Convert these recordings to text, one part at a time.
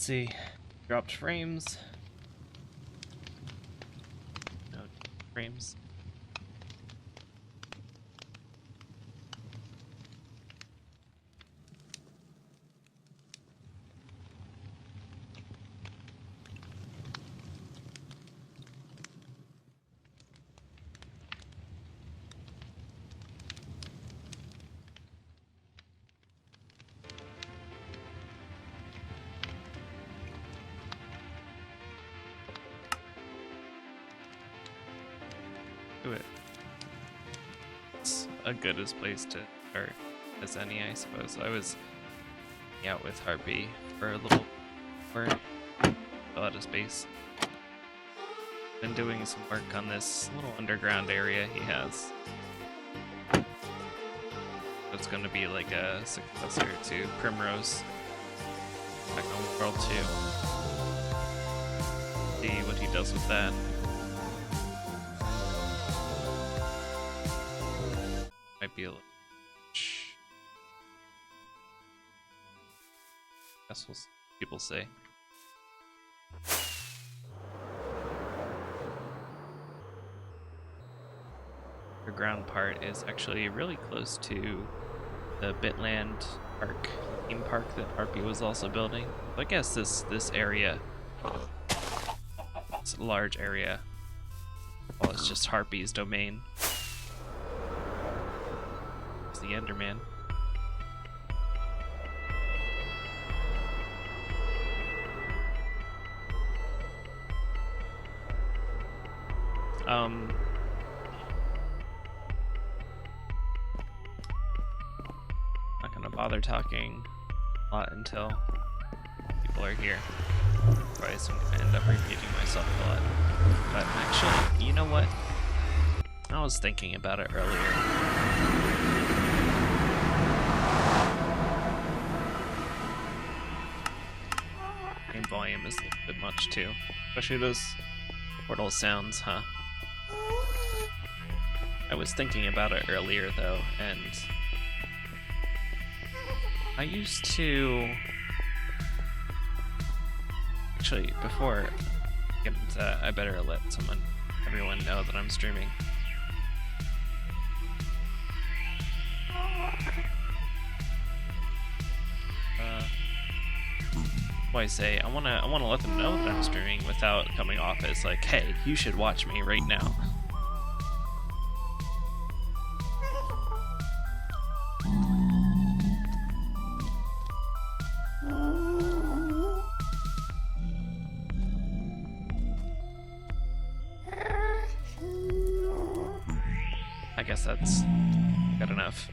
see. Dropped frames. No frames. It. It's a good as place to start as any, I suppose. I was out with Harpy for a little more, a lot of space. Been doing some work on this little underground area he has. It's going to be like a successor to Primrose back on World 2. See what he does with that. Might be a little. Guess we'll see what people say. The ground part is actually really close to the Bitland Park, theme park that Harpy was also building. So I guess this area, this large area, well, it's just Harpy's domain. The Enderman. Not gonna bother talking a lot until people are here. Otherwise I'm gonna end up repeating myself a lot. But actually, you know what? I was thinking about it earlier. Volume is a little bit much too, especially those portal sounds, huh? I was thinking about it earlier though, and I used to actually before I get into that, I better let everyone know that I'm streaming. I say I wanna let them know that I'm streaming without coming off as like, hey, you should watch me right now. I guess that's good enough.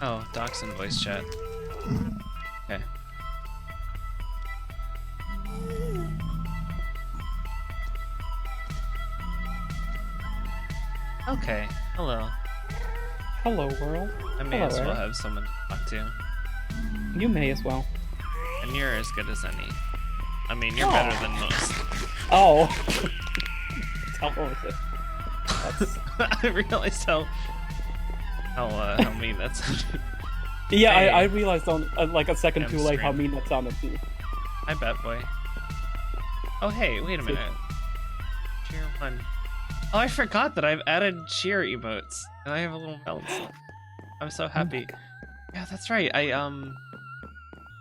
Oh, docs and voice chat. Okay. Okay, hello. Hello, world. I may as well have someone to talk to. You may as well. And you're as good as any. I mean, you're better than most. Oh. How was it? I realized how mean that sounded. Yeah, Hey. I realized on like a second too late how mean that sounded too. Hi, Bat Boy. Oh, hey, wait a minute. Cheer 1. Oh, I forgot that I've added cheer emotes, and I have a little melt. I'm so happy. Yeah, that's right.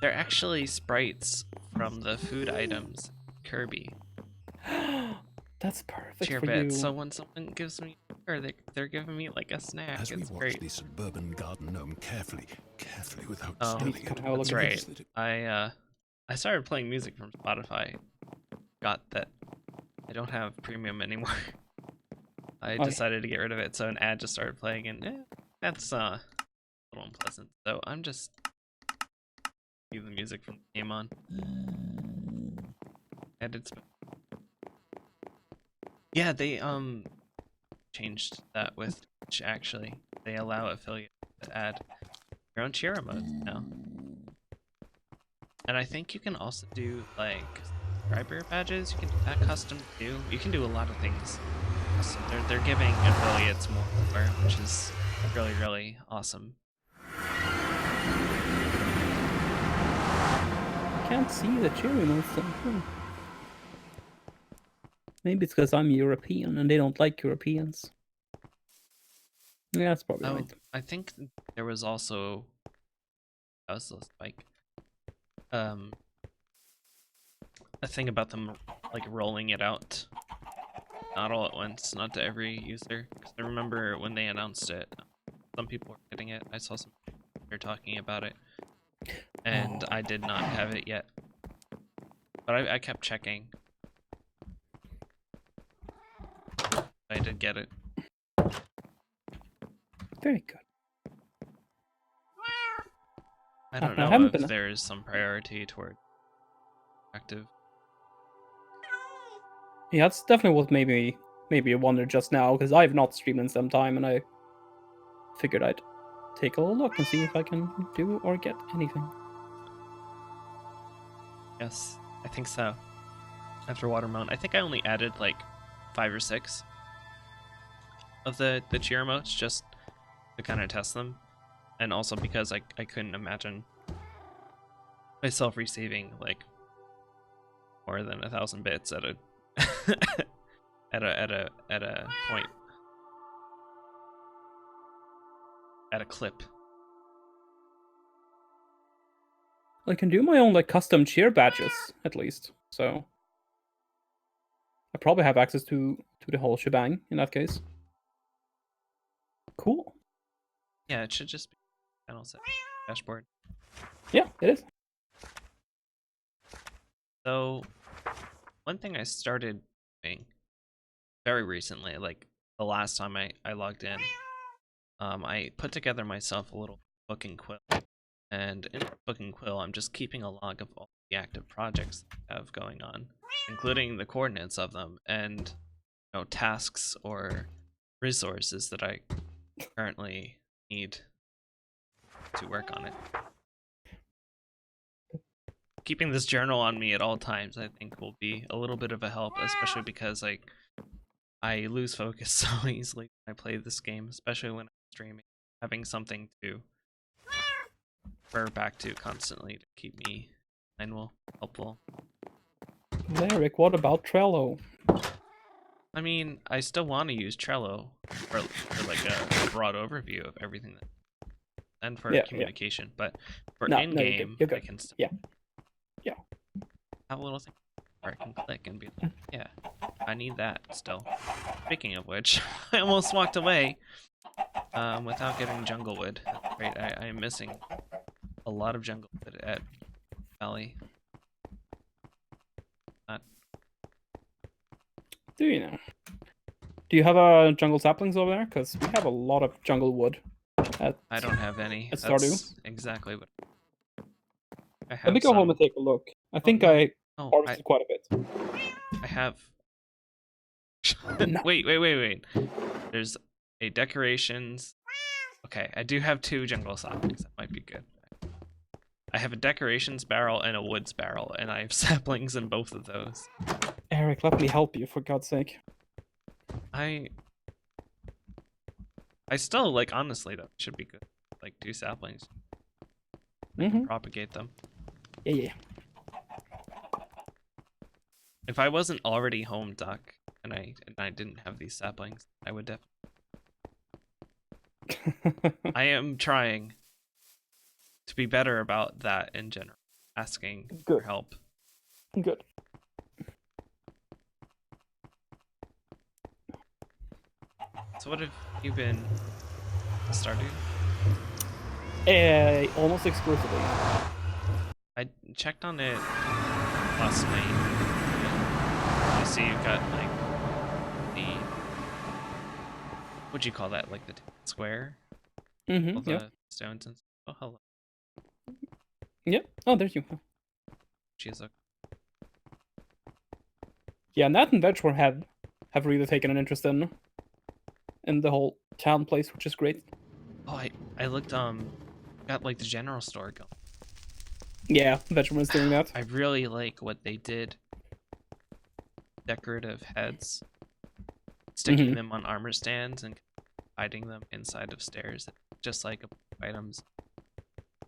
They're actually sprites from the food items, Kirby. That's perfect Cheer for bits. you. So when someone gives me, or they're giving me like a snack, As we it's watch great. the suburban garden gnome carefully without Oh, spilling it. that's right. I started playing music from Spotify. Got that I don't have premium anymore. I decided to get rid of it, so an ad just started playing, and that's a little unpleasant. So I'm just leave the music from the game on. Added. Yeah, they changed that with Twitch, actually. They allow affiliates to add your own cheer emotes now. And I think you can also do like subscriber badges. You can do that custom too. You can do a lot of things. So they're giving affiliates more, which is really, really awesome. I can't see the cheer emotes then. Maybe it's because I'm European and they don't like Europeans. Yeah, that's probably right. I think there was also a thing about them like rolling it out, not all at once, not to every user. Because I remember when they announced it, some people were getting it. I saw some people talking about it, and I did not have it yet. But I kept checking. I did get it. Very good. I don't I know haven't if been- there is some priority toward active. Yeah, that's definitely what made me wonder just now, because I have not streamed in some time, and I figured I'd take a little look and see if I can do or get anything. Yes, I think so. After Watermelon, I think I only added like 5 or 6 of the cheer emotes just to kind of test them, and also because I couldn't imagine myself receiving like more than 1,000 bits at a at a point, at a clip. I can do my own like custom cheer badges at least, so I probably have access to the whole shebang in that case. Cool. Yeah, it should just be channel set dashboard. Yeah, it is. So one thing I started doing very recently, like the last time I logged in, I put together myself a little book and quill. And in the book and quill, I'm just keeping a log of all the active projects that I have going on, including the coordinates of them and tasks or resources that I currently need to work on it. Keeping this journal on me at all times, I think, will be a little bit of a help, especially because I lose focus so easily when I play this game, especially when I'm streaming. Having something to refer back to constantly to keep me helpful. Eric, what about Trello? I mean, I still want to use Trello for like a broad overview of everything and for communication, but for in-game, I can still have a little thing where I can click and be like, yeah, I need that still. Speaking of which, I almost walked away without getting junglewood. That's great. I am missing a lot of junglewood at Valley. Do you know? Do you have jungle saplings over there? Because we have a lot of jungle wood. I don't have any. At That's Stardew. exactly what I have. Let me go home and take a look. I think I harvested quite a bit. I have. No. Wait. There's a decorations. Okay, I do have 2 jungle saplings. That might be good. I have a decorations barrel and a woods barrel, and I have saplings in both of those. Eric, let me help you, for God's sake. I still, like, honestly, that should be good. Like, 2 saplings. Propagate them. Yeah. If I wasn't already home, Duck, and I didn't have these saplings, I would definitely. I am trying to be better about that in general. Asking for help. Good. So what have you been starting? Almost exclusively. I checked on it last night. You see you've got like the what'd you call that? Like the square? All the stones and stuff. Oh, hello. Yep. Oh, there's you. She's a Nat and Veg have really taken an interest in the whole town place, which is great. Oh, I looked got like the general store going. Yeah, Vegeman's doing that. I really like what they did. Decorative heads, sticking them on armor stands and hiding them inside of stairs, just like a items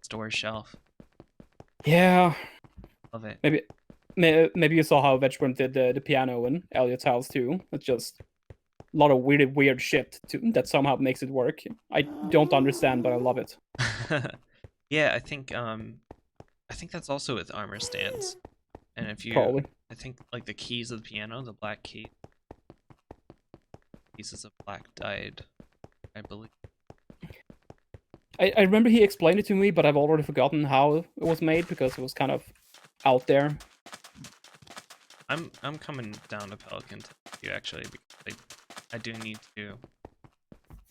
store shelf. Yeah. Love it. Maybe you saw how Vegetable did the piano in Elliot's house too. It's just a lot of weird shit that somehow makes it work. I don't understand, but I love it. Yeah, I think that's also with armor stands. And if you Probably. I think like the keys of the piano, the black key pieces of black dyed, I believe. I remember he explained it to me, but I've already forgotten how it was made because it was kind of out there. I'm coming down to Pelican to you actually, because I do need to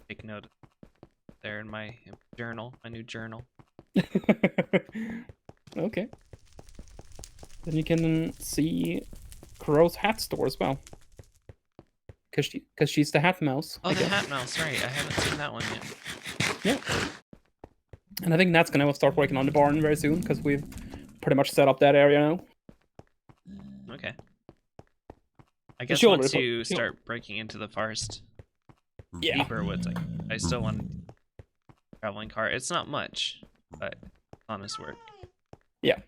take note there in my journal, my new journal. Okay. Then you can see Crow's hat store as well. Because she's the hat mouse. Oh, the hat mouse, right. I haven't seen that one yet. Yeah. And I think Nat's gonna start working on the barn very soon, because we've pretty much set up that area now. Okay. I guess Sure, once you start breaking into the forest, deeper woods, I still want a traveling car. It's not much, but honest work. Yeah.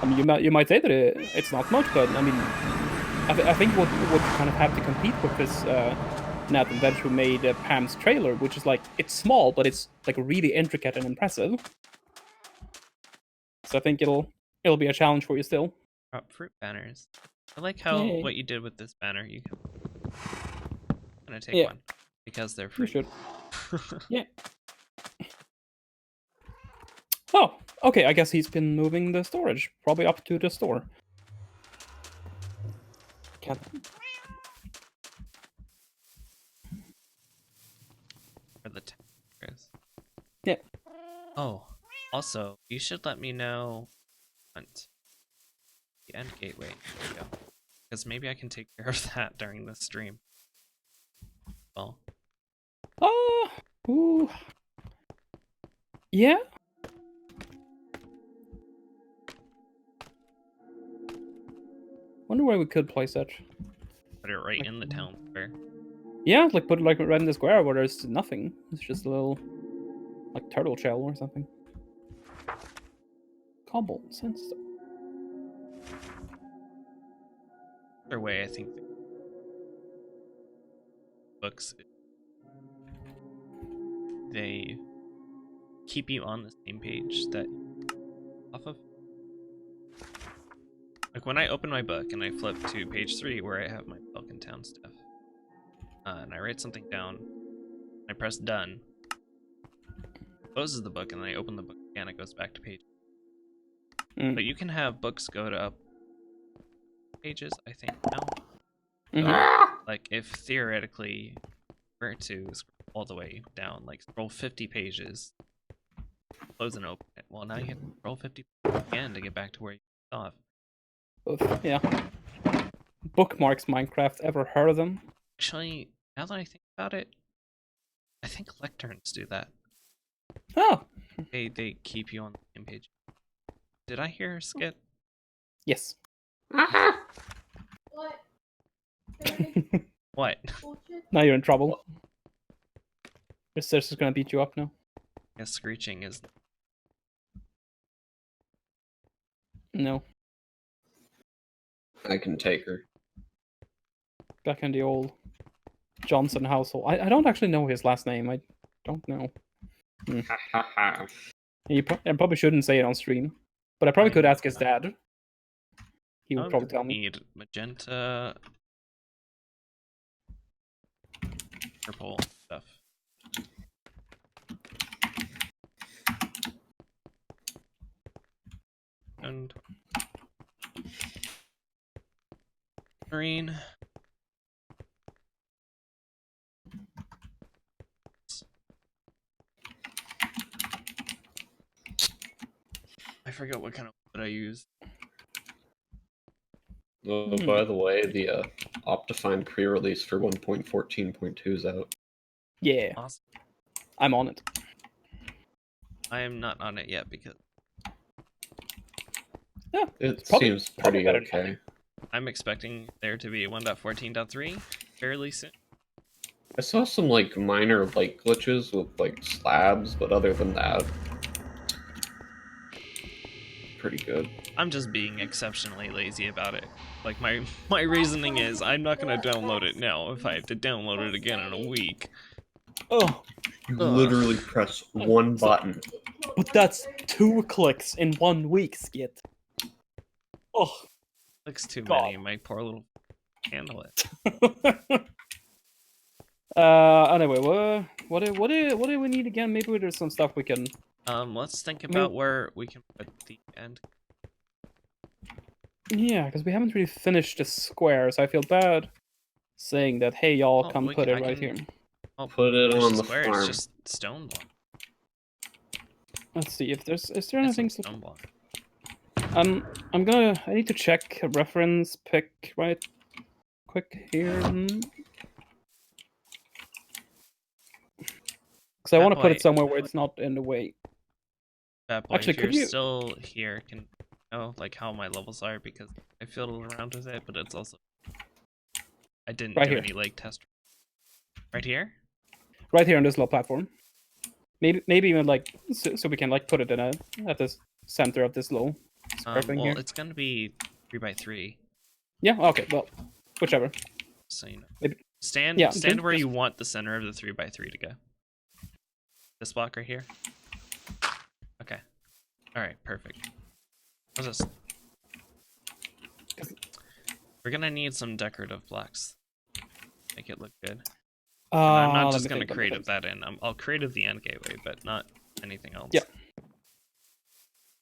I mean, you might say that it's not much, but I mean, I think what you kind of have to compete with is Nat and Veg who made Pam's trailer, which is like, it's small, but it's like really intricate and impressive. So I think it'll be a challenge for you still. Fruit banners. I like how what you did with this banner. You can gonna take one because they're free. You should. Yeah. Oh, okay. I guess he's been moving the storage, probably up to the store. Can't. For the tankers. Yeah. Oh, also, you should let me know the end gateway. There we go. Because maybe I can take care of that during the stream. Well. Ooh. Yeah. Wonder where we could place it. Put it right in the town square. Yeah, like put it like right in the square where there's nothing. It's just a little like turtle shell or something. Cobble sandstone. Either way, I think books, they keep you on the same page that off of. Like when I open my book and I flip to page 3 where I have my Pelican Town stuff, and I write something down, I press done, it closes the book, and then I open the book again, it goes back to page. But you can have books go to up pages, I think, now. So, like if theoretically were to scroll all the way down, like scroll 50 pages, close and open it. Well, now you have to scroll 50 pages again to get back to where you left off. Yeah. Bookmarks Minecraft, ever heard of them? Actually, now that I think about it, I think lecterns do that. Oh. They keep you on the same page. Did I hear a skit? Yes. What? What? Now you're in trouble. Your sister's gonna beat you up now. I guess screeching is. No. I can take her. Back in the old Johnson household. I don't actually know his last name. I don't know. Ha ha ha. I probably shouldn't say it on stream. But I probably could ask his dad. He would probably tell me. Need magenta, purple stuff. And green. I forget what kind of wood I used. Oh, by the way, the Optifine pre-release for 1.14.2 is out. Yeah. Awesome. I'm on it. I am not on it yet because It seems pretty okay. I'm expecting there to be 1.14.3 fairly soon. I saw some like minor like glitches with like slabs, but other than that, pretty good. I'm just being exceptionally lazy about it. Like my reasoning is I'm not gonna download it now if I have to download it again in a week. Oh, You Ugh. literally press one button. but that's 2 clicks in 1 week, Skit. Oh, Looks too God. many. My poor little handle it. Anyway, what do we need again? Maybe there's some stuff we can. Let's think about where we can put the end. Yeah, because we haven't really finished the square, so I feel bad saying that. Hey, y'all, Oh, come we put can- it I right can- here. I'll Put it finish on the square. farm. It's just stone block. Let's see if there's. Is there It's anything? some stone block. I need to check a reference pick right quick here. Because I That want to put way- it somewhere where it's not in the way. Bad boy, Actually, if you're could you- still here, can you know like how my levels are, because I fiddled around with it, but it's also I didn't Right do here. any like test. Right here? Right here on this little platform. Maybe even like so we can like put it in at the center of this little square thing Well, here. it's gonna be 3x3, Yeah. Okay. Well, whichever. so you know. Maybe- Stand yeah, stand just- where you want the center of the 3x3 to go. This block right here. Okay. All right. Perfect. How's this? We're gonna need some decorative blocks. Make it look good. And I'm not let just me gonna think, let me creative think. that in. I'll creative the end gateway, but not anything else. Yeah.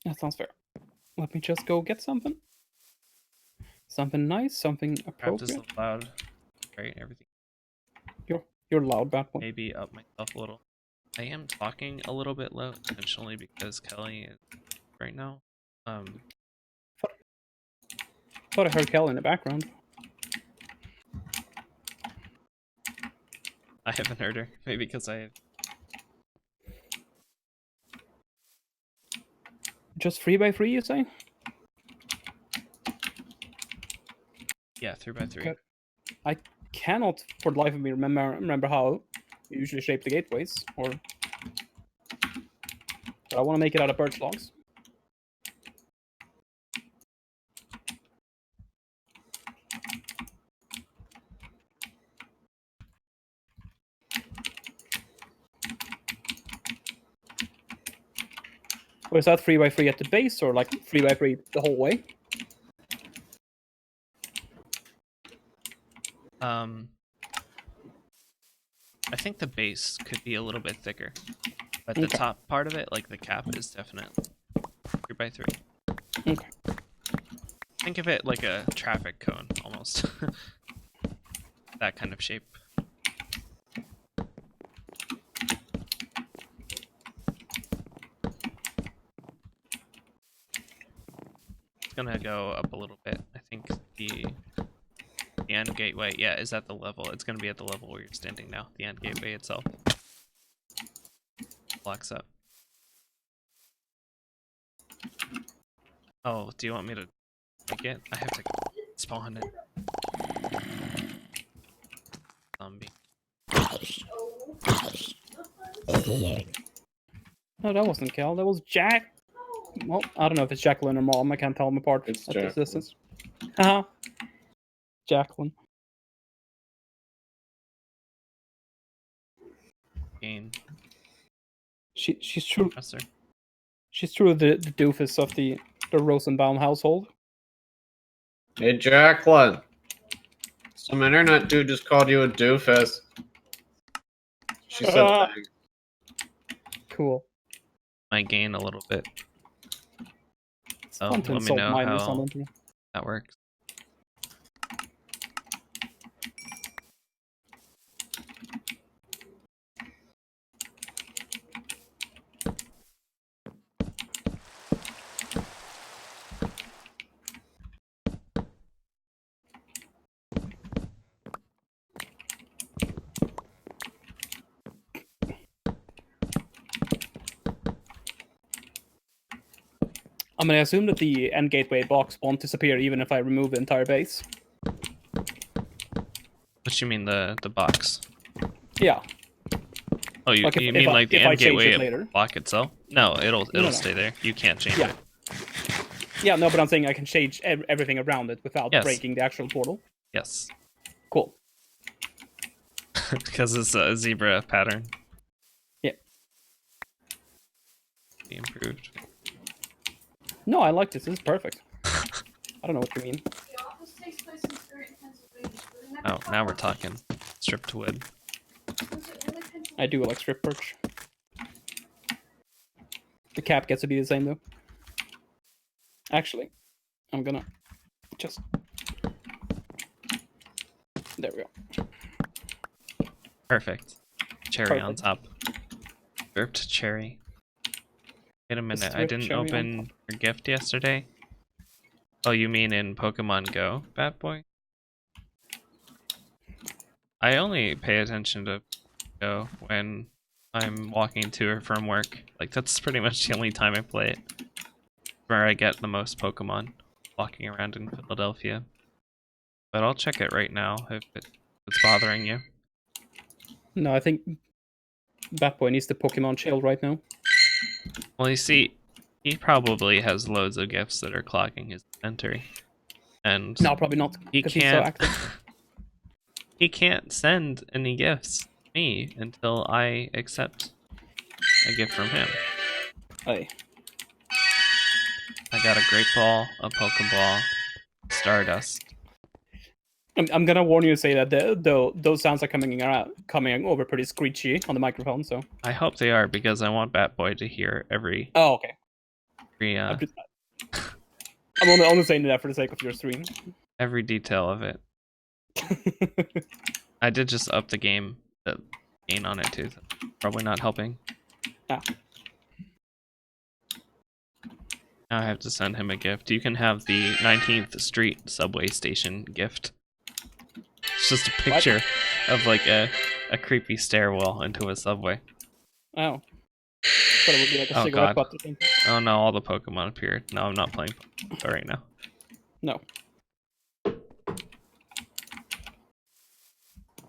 That sounds fair. Let me just go get something. Something nice, something Craft is appropriate. loud. Right. Everything. You're loud, bad boy. Maybe up myself a little. I am talking a little bit low intentionally because Kelly is right now. Thought I heard Kel in the background. I haven't heard her. Maybe because I. Just 3x3, you say? Yeah, 3x3. Okay. I cannot, for the life of me, remember how you usually shape the gateways, or. But I want to make it out of birch logs. Or is that 3x3 at the base, or like 3x3 the whole way? I think the base could be a little bit thicker, but the Okay. top part of it, like the cap, is definitely 3x3. Okay. Think of it like a traffic cone, almost. That kind of shape. It's gonna go up a little bit. I think the end gateway, yeah, is at the level. It's gonna be at the level where you're standing now. The end gateway itself blocks up. Oh, do you want me to make it? I have to spawn it. Zombie. No, that wasn't Kel. That was Jack. Well, I don't know if it's Jacqueline or Mom. I can't tell them apart It's at this Jacqueline. distance. Haha. Jacqueline. Gain. She's true. Professor. She's true the doofus of the Rosenbaum household. Hey, Jacqueline. Some internet dude just called you a doofus. She said thanks. Cool. Might gain a little bit. It's Oh, fun to let me insult know minors how- on the internet. That works. I mean, I assume that the end gateway box won't disappear even if I remove the entire base. What you mean the box? Yeah. Oh, you Like mean like the if I end change it gateway later. block itself? No, it'll no. stay there. You can't change Yeah. it. Yeah, no, but I'm saying I can change everything around it without Yes. breaking the actual portal. Yes. Cool. Because it's a zebra pattern. Yeah. Be improved. No, I like this. This is perfect. I don't know what you mean. Oh, now we're talking. Stripped wood. I do like strip perch. The cap gets to be the same though. Actually, I'm gonna just... There we go. Perfect. Cherry on Perfect. top. Stripped cherry. Wait a minute, I stripped didn't cherry on open your gift yesterday? Oh, you mean in Pokemon Go, bad boy? I only pay attention to Go when I'm walking to or from work. Like, that's pretty much the only time I play it. Where I get the most Pokemon, walking around in Philadelphia. But I'll check it right now if it's bothering you. No, I think Batboy needs the Pokemon chill right now. Well, you see, he probably has loads of gifts that are clogging his inventory. And No, probably not, he because he's so can't active. he can't send any gifts to me until I accept a gift from him. Hey. I got a Great Ball, a Pokeball, Stardust. I'm gonna warn you to say that those sounds are coming over pretty screechy on the microphone. So. I hope they are, because I want Batboy to hear every Oh, okay. every I'm only saying that for the sake of your stream. every detail of it. I did just up the gain on it too. Probably not helping. Ah. Now I have to send him a gift. You can have the 19th Street subway station gift. It's just a picture of like a creepy stairwell into a subway. Oh. But it would be like a Oh, cigarette God. butt or something. Oh no, all the Pokemon appeared. No, I'm not playing Pokemon right now. No.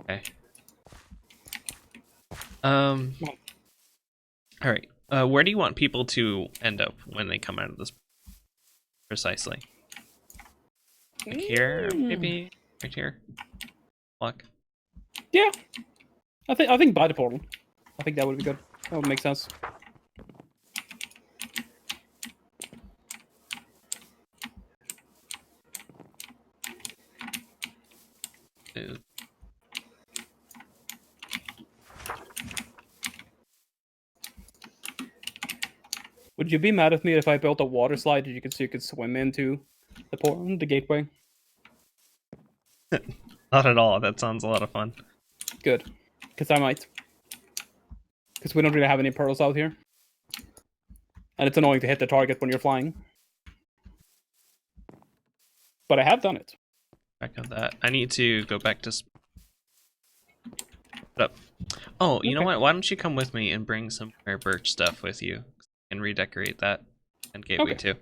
Okay. Alright. Where do you want people to end up when they come out of this? Precisely. Like here, maybe? Right here? Block. Yeah. I think by the portal. I think that would be good. That would make sense. Would you be mad at me if I built a water slide that you could swim into the gateway? Not at all. That sounds a lot of fun. Good. Because I might. Because we don't really have any pearls out here. And it's annoying to hit the target when you're flying. But I have done it. Back on that. I need to go back to... Up. Oh, you know what? Why don't you come with me and bring some rare birch stuff with you and redecorate that and gateway too.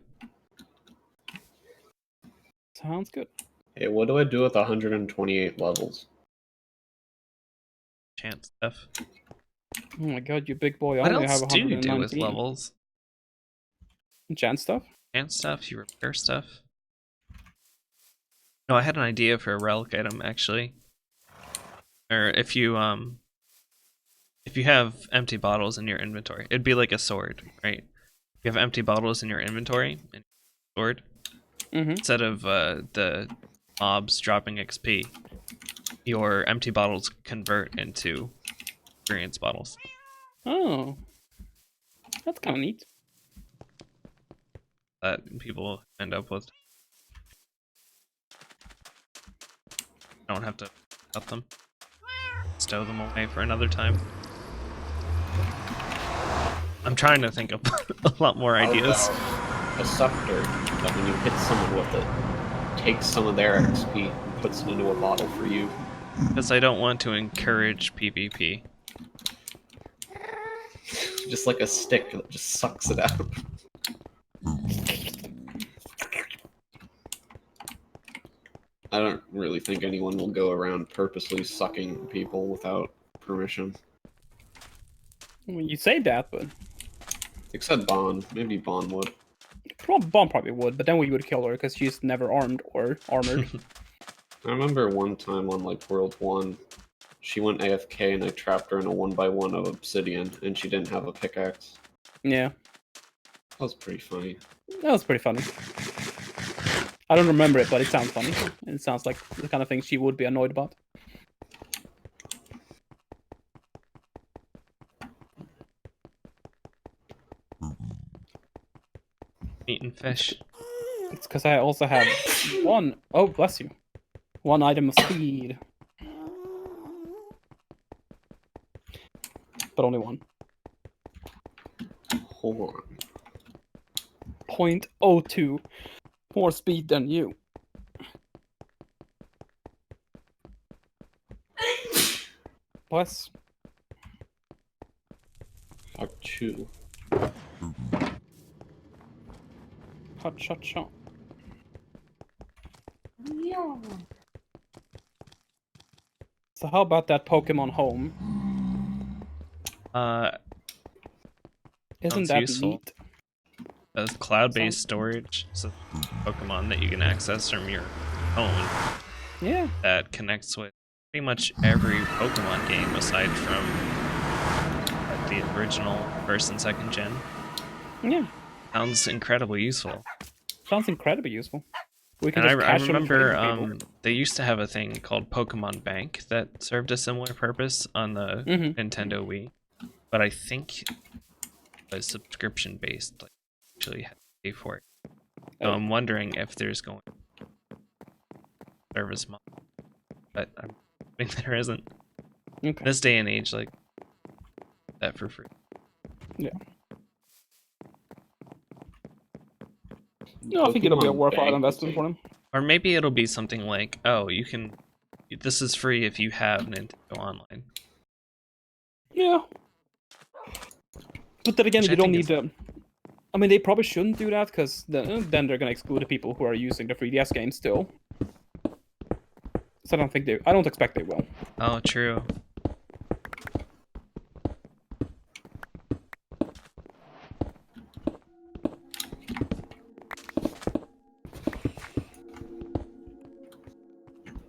Sounds good. Hey, what do I do with 128 levels? Chance stuff. Oh my god, you big boy. I What only else have do you do 119. with levels? Enchant stuff? Chance stuff? You repair stuff? No, I had an idea for a relic item actually. Or if you have empty bottles in your inventory, it'd be like a sword, right? If you have empty bottles in your inventory and sword, instead of the mobs dropping XP, your empty bottles convert into experience bottles. Oh. That's kind of neat. That people end up with. Don't have to cut them. Stow them away for another time. I'm trying to think of a lot more ideas. A scepter that when you hit someone with it, takes some of their XP and puts it into a bottle for you. Because I don't want to encourage PvP. Just like a stick that just sucks it out. I don't really think anyone will go around purposely sucking people without permission. Well, you say that, but Except Bond. Maybe Bond would. Bomb probably would, but then we would kill her because she's never armed or armored. I remember one time on like World 1, she went AFK and I trapped her in a 1x1 of obsidian and she didn't have a pickaxe. Yeah, That was pretty funny. that was pretty funny. I don't remember it, but it sounds funny. It sounds like the kind of thing she would be annoyed about. Eating fish. It's because I also have one. Oh, bless you. One item of speed. But only one. Horn. 0.02 more speed than you. Bless. Achoo. Hot shot shot. So how about that Pokemon Home? Isn't sounds that useful. neat? That's cloud-based storage. So Pokemon that you can access from your phone Yeah. that connects with pretty much every Pokemon game aside from the original first and second gen. Yeah. Sounds incredibly useful. Sounds incredibly useful. We can And just I cash them and trade remember with people. they used to have a thing called Pokemon Bank that served a similar purpose on the Nintendo Wii, but I think it was subscription based. Like, actually had to pay for it. So Oh. I'm wondering if there's going to be a service model, but I'm hoping there isn't. Okay. This day and age, like that for free. Yeah. No, I think it'll be a Pokemon worthwhile Bank. investment for them. Or maybe it'll be something like, oh, you can. This is free if you have Nintendo Online. Yeah. But then again, Which you I don't think need to. I mean, they probably shouldn't do that because then they're gonna exclude the people who are using the 3DS game still. So I don't think they. I don't expect they will. Oh, true.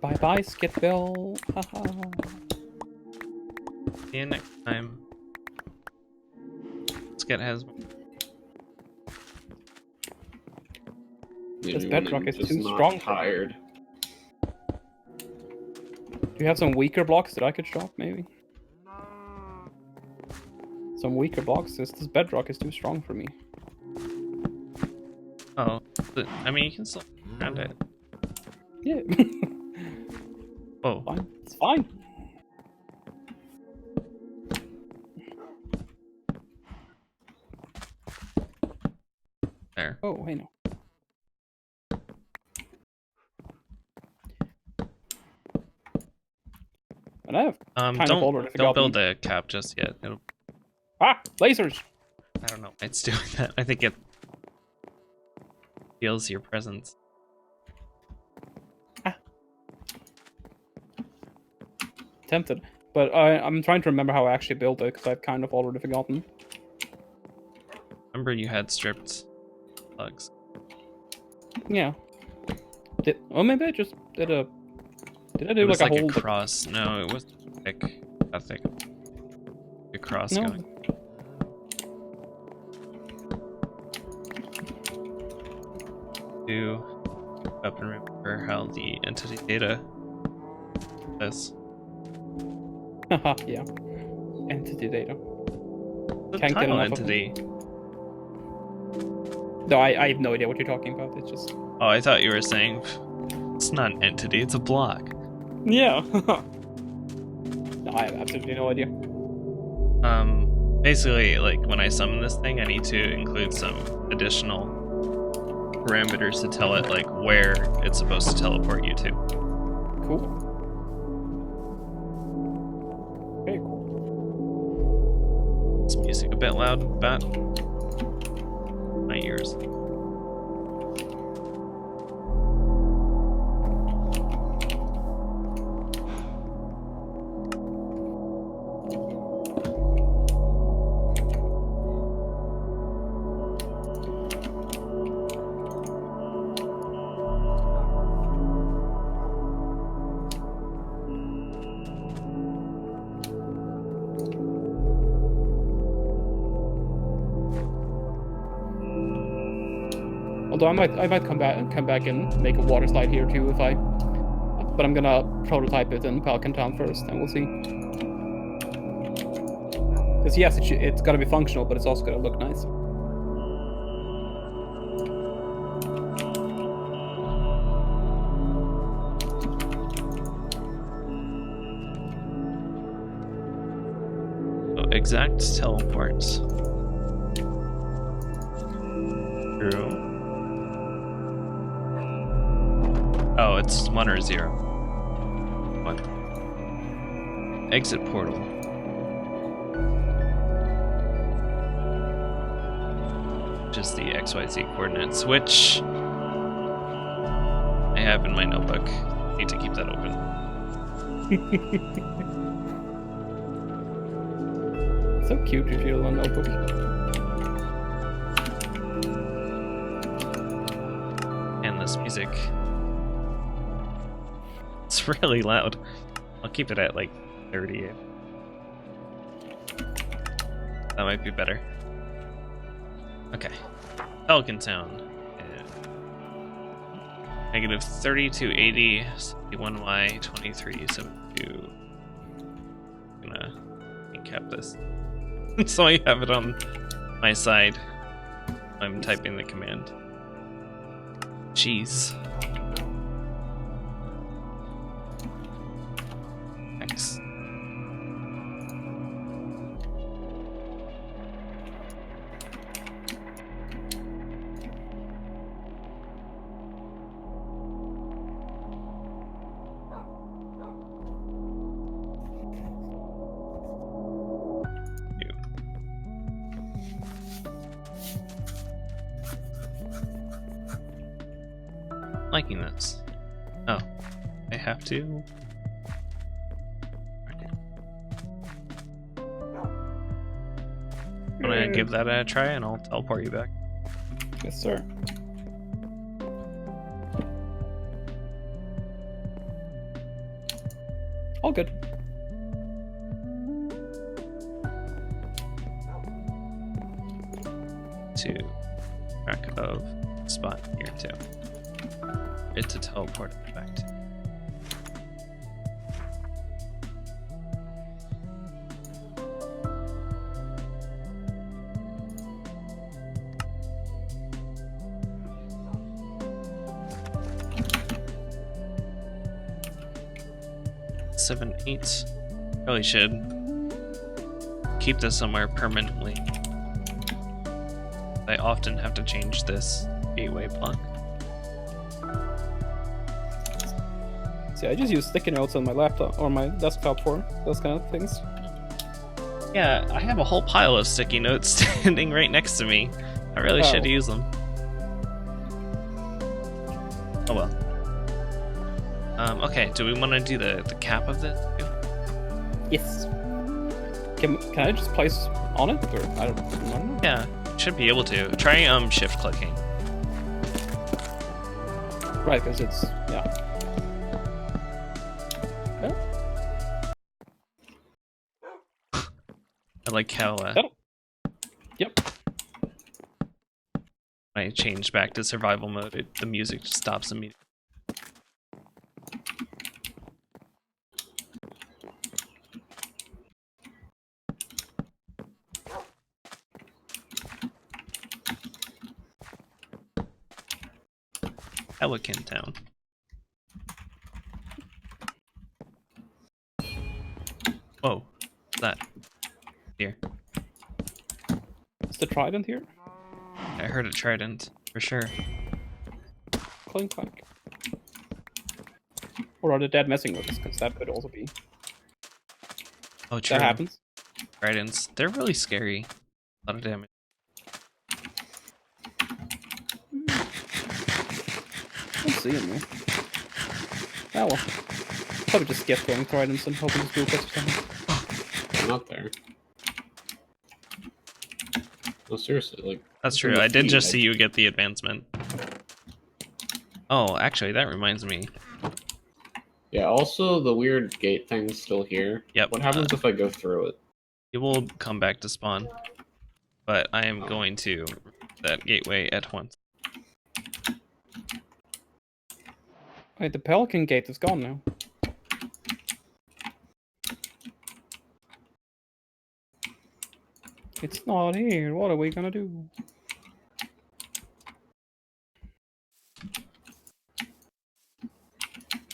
Bye bye, Skitbill. Haha. See you next time. Skit has. This Maybe bedrock when is I'm too just not strong. tired. Do you have some weaker blocks that I could drop, maybe? Some weaker blocks. This bedrock is too strong for me. Oh, but, I mean, you can still around it. Yeah. Oh, Fine. It's fine. there. Oh, hey, no. And I have kind of already Don't forgotten. build a cap just yet. It'll, lasers. I don't know. It's doing that. I think it feels your presence. Tempted, but I'm trying to remember how I actually built it because I've kind of already forgotten. Remember, you had stripped plugs. Yeah. Maybe I just did a. Did I do It was like like a whole? a cross. No, it was thick. Not thick. A cross No. going. Do up and remember how the entity data is. Haha, yeah. Entity data. The Can't get title enough of entity. No, I have no idea what you're talking about. It's just. Oh, I thought you were saying it's not an entity, it's a block. Yeah. No, I have absolutely no idea. Basically, like when I summon this thing, I need to include some additional parameters to tell it like where it's supposed to teleport you to. Cool. Very cool. Is music a bit loud, Bat? My ears. Although I might come back and make a water slide here too if I. But I'm gonna prototype it in Pelican Town first, and we'll see. Because yes, it's gotta be functional, but it's also gotta look nice. Exact teleports. True. Oh, it's 1 or 0. 1. Exit portal. Just the XYZ coordinates, which I have in my notebook. Need to keep that open. So cute if you have a notebook. And this music. It's really loud. I'll keep it at like 30. That might be better. Okay. Pelican Town. Negative 32, 80, 71Y, 23, 72. I'm gonna recap this. So I have it on my side. I'm typing the command. Jeez. Nice. Liking this. Oh, I have to. I'm gonna give that a try and I'll teleport you back. Yes, sir. All good. To track of spot here too. It's to teleport it back to. Seven, 8. Probably should keep this somewhere permanently. I often have to change this gateway block. See, I just use sticky notes on my laptop or my desktop for those kind of things. Yeah, I have a whole pile of sticky notes standing right next to me. I really should use them. Oh well. Okay, do we want to do the cap of this too? Yes. Can I just place on it, or I don't know? Yeah, should be able to. Try shift clicking. Right, because it's yeah. I like how Yep. when I change back to survival mode, the music just stops immediately. Pelican Town. Whoa, what's that? Here. Is the trident here? I heard a trident, for sure. Clink clank. Or are the dead messing with us? Because that could also be. Oh, true. That happens. Tridents, they're really scary. A lot of damage. I don't see him though. Oh well. Probably just get going tridents and hoping to spook us or something. They're not there. No, seriously, like... That's true, I did just see you get the advancement. Oh, actually, that reminds me. Yeah, also the weird gate thing's still here. Yep. What happens if I go through it? It will come back to spawn. But I am going to that gateway at once. Wait, the Pelican Gate is gone now. It's not here. What are we gonna do?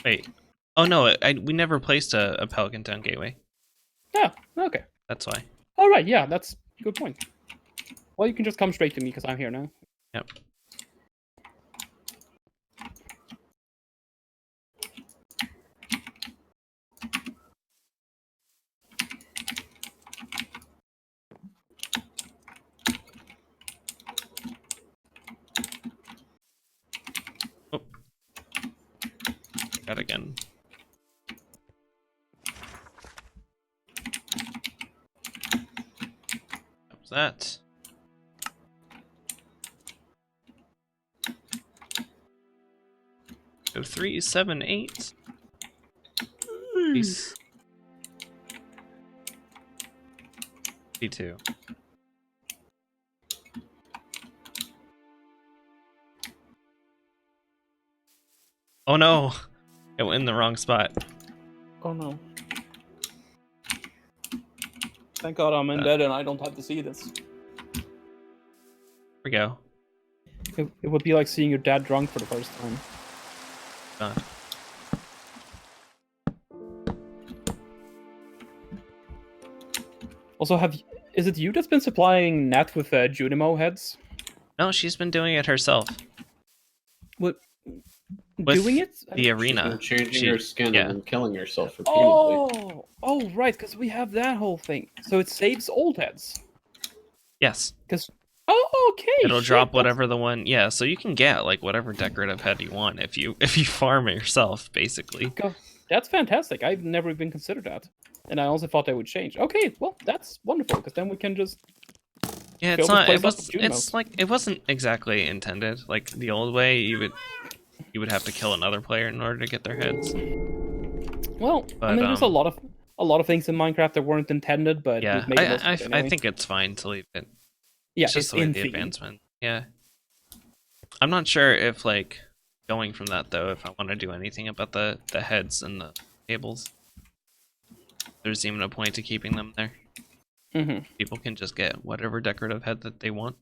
Wait. Oh no, we never placed a Pelican Town gateway. Yeah, okay. That's why. All right, yeah, that's a good point. Well, you can just come straight to me because I'm here now. Yep. Oh. That again. What was that? So 3, 7, 8. Peace. D2. Oh no! It went in the wrong spot. Oh no. Thank God I'm in bed and I don't have to see this. Here we go. It would be like seeing your dad drunk for the first time. Done. Also, is it you that's been supplying Nat with Junimo heads? No, she's been doing it herself. What? With Doing it? the arena. You're changing She- your skin yeah. and killing yourself repeatedly. Oh, right, because we have that whole thing. So it saves old heads. Yes. Because okay, It'll shit, drop that's- whatever the one. Yeah, so you can get like whatever decorative head you want if you farm it yourself, basically. That's fantastic. I've never even considered that, and I also thought they would change. Okay, well that's wonderful because then we can just Yeah, fill it's this not. place It up was. with Junimos. It's like it wasn't exactly intended. Like the old way, you would have to kill another player in order to get their heads. Well, I But, mean, there's a lot of things in Minecraft that weren't intended, but Yeah, we've made the most of it I anyway. think it's fine to leave it. yeah, It's just the way in the theme. advancement. Yeah. I'm not sure if like going from that though, if I want to do anything about the heads and the tables. There's even a point to keeping them there. Mm-hmm. People can just get whatever decorative head that they want.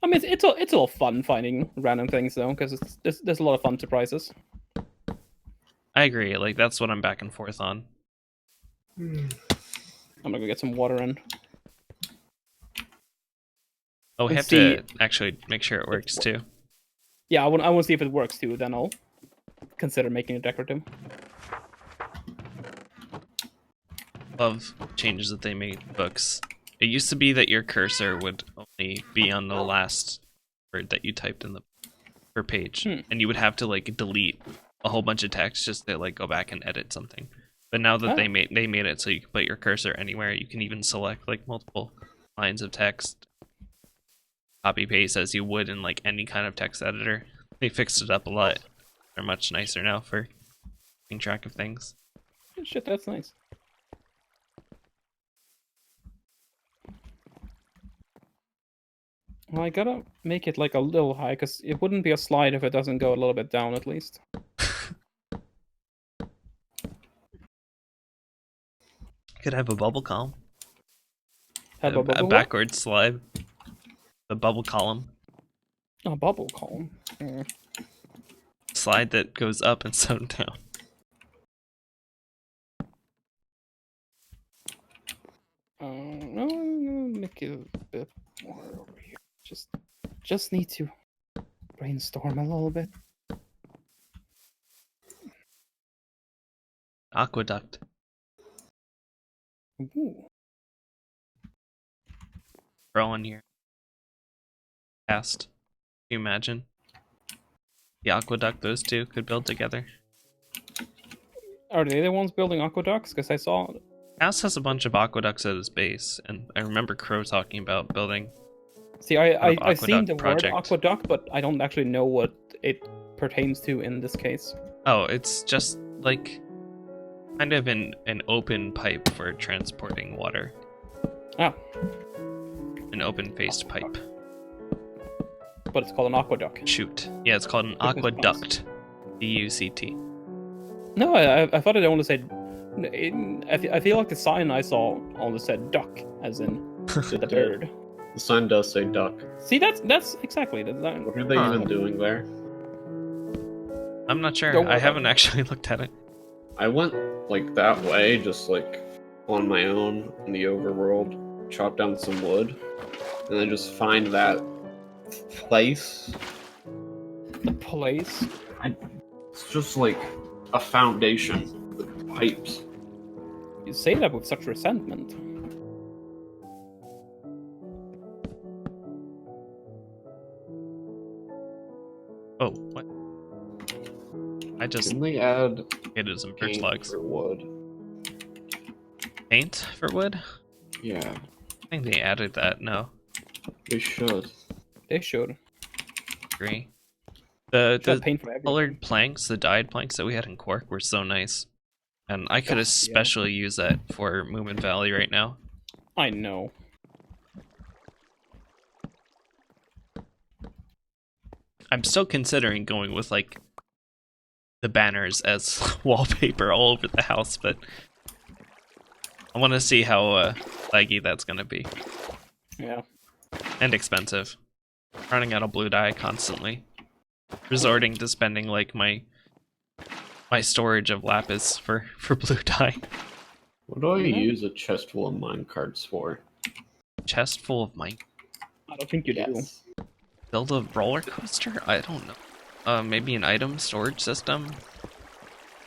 I mean, it's all fun finding random things though, because there's a lot of fun surprises. I agree. Like that's what I'm back and forth on. I'm gonna go get some water in. Oh, we And have see- to actually make sure it works too. Yeah, I want to see if it works too. Then I'll consider making it decorative. Love changes that they made to books. It used to be that your cursor would only be on the last word that you typed in the per page, and you would have to like delete a whole bunch of text just to like go back and edit something. But now that they made it so you can put your cursor anywhere, you can even select like multiple lines of text, copy paste as you would in like any kind of text editor. They fixed it up a lot. They're much nicer now for keeping track of things. Shit, that's nice. Well, I gotta make it like a little high, because it wouldn't be a slide if it doesn't go a little bit down at least. Could have a bubble column. Have A bubble backward slide. The bubble column. A bubble column. Slide that goes up instead of down. No, make it a bit more over here. Just need to brainstorm a little bit. Aqueduct. Ooh. Throw in here. Cast. Can you imagine? The aqueduct those two could build together. Are they the ones building aqueducts? Because I saw. Cast has a bunch of aqueducts at his base, and I remember Crow talking about building. See, I've seen aqueduct the project. word aqueduct, but I don't actually know what it pertains to in this case. Oh, it's just like kind of an open pipe for transporting water. Ah. An open-faced pipe. but it's called an aqueduct. Shoot. Yeah, it's called an Goodness aqueduct. D-U-C-T. No, I thought it only said. I feel like the sign I saw only said duck, as in the bird. The sign does say duck. See, that's exactly the design. What are they Huh. even doing there? I'm not sure. Don't worry I about haven't it. actually looked at it. I went like that way, just like on my own in the overworld, chop down some wood, and then just find that place. The place. It's just like a foundation with pipes. You say that with such resentment. Oh, what? I just Can they add hated some birch paint logs. for wood? Paint for wood? Yeah, I think they added that. No, they should. They should. agree. Should have The paint for everything. colored planks, the dyed planks that we had in Cork were so nice. And I could Yeah. especially use that for Moomin Valley right now. I know. I'm still considering going with like the banners as wallpaper all over the house, but I want to see how laggy that's gonna be Yeah. and expensive. Running out of blue dye constantly, resorting to spending like my storage of lapis for blue dye. What do I Yeah. use a chest full of minecarts for? Chest full of mine. I don't think you do. Build a roller coaster? I don't know. Maybe an item storage system?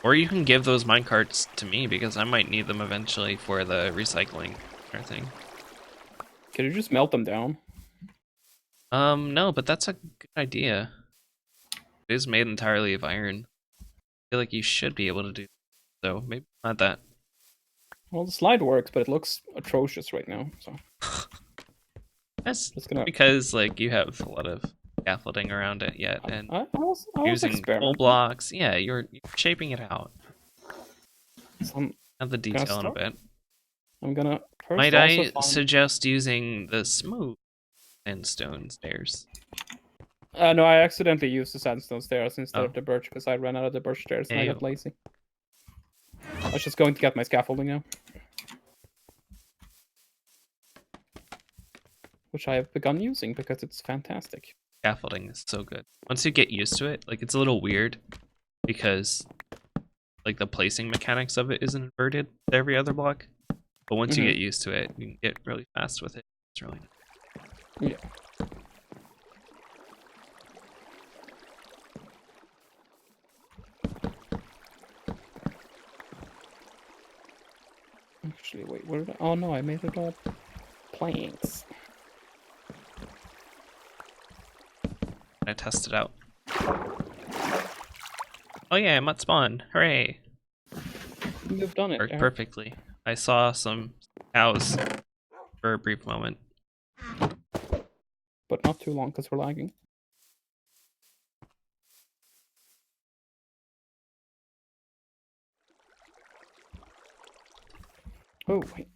Or you can give those minecarts to me because I might need them eventually for the recycling or thing. Can you just melt them down? No, but that's a good idea. It is made entirely of iron. I feel like you should be able to do so. Maybe not that. Well, the slide works, but it looks atrocious right now. So That's just gonna. because like you have a lot of scaffolding around it yet, and I was using full experimenting. blocks. Yeah, you're shaping it out. So Have the detail in a start? bit. I'm gonna first Might also I find... suggest using the smooth sandstone stairs? No, I accidentally used the sandstone stairs instead Oh. of the birch because I ran out of the birch stairs and I Ew. got lazy. I was just going to get my scaffolding now. Which I have begun using because it's fantastic. Scaffolding is so good. Once you get used to it, like it's a little weird because like the placing mechanics of it isn't inverted to every other block. But once you Mhm. get used to it, you can get really fast with it. It's really nice. Yeah. Actually, wait, where did I... Oh no, I made it all planks. I test it out. Oh yeah, I'm at spawn. Hooray! You've done it. Worked Eric. perfectly. I saw some cows for a brief moment. But not too long because we're lagging. Oh, wait.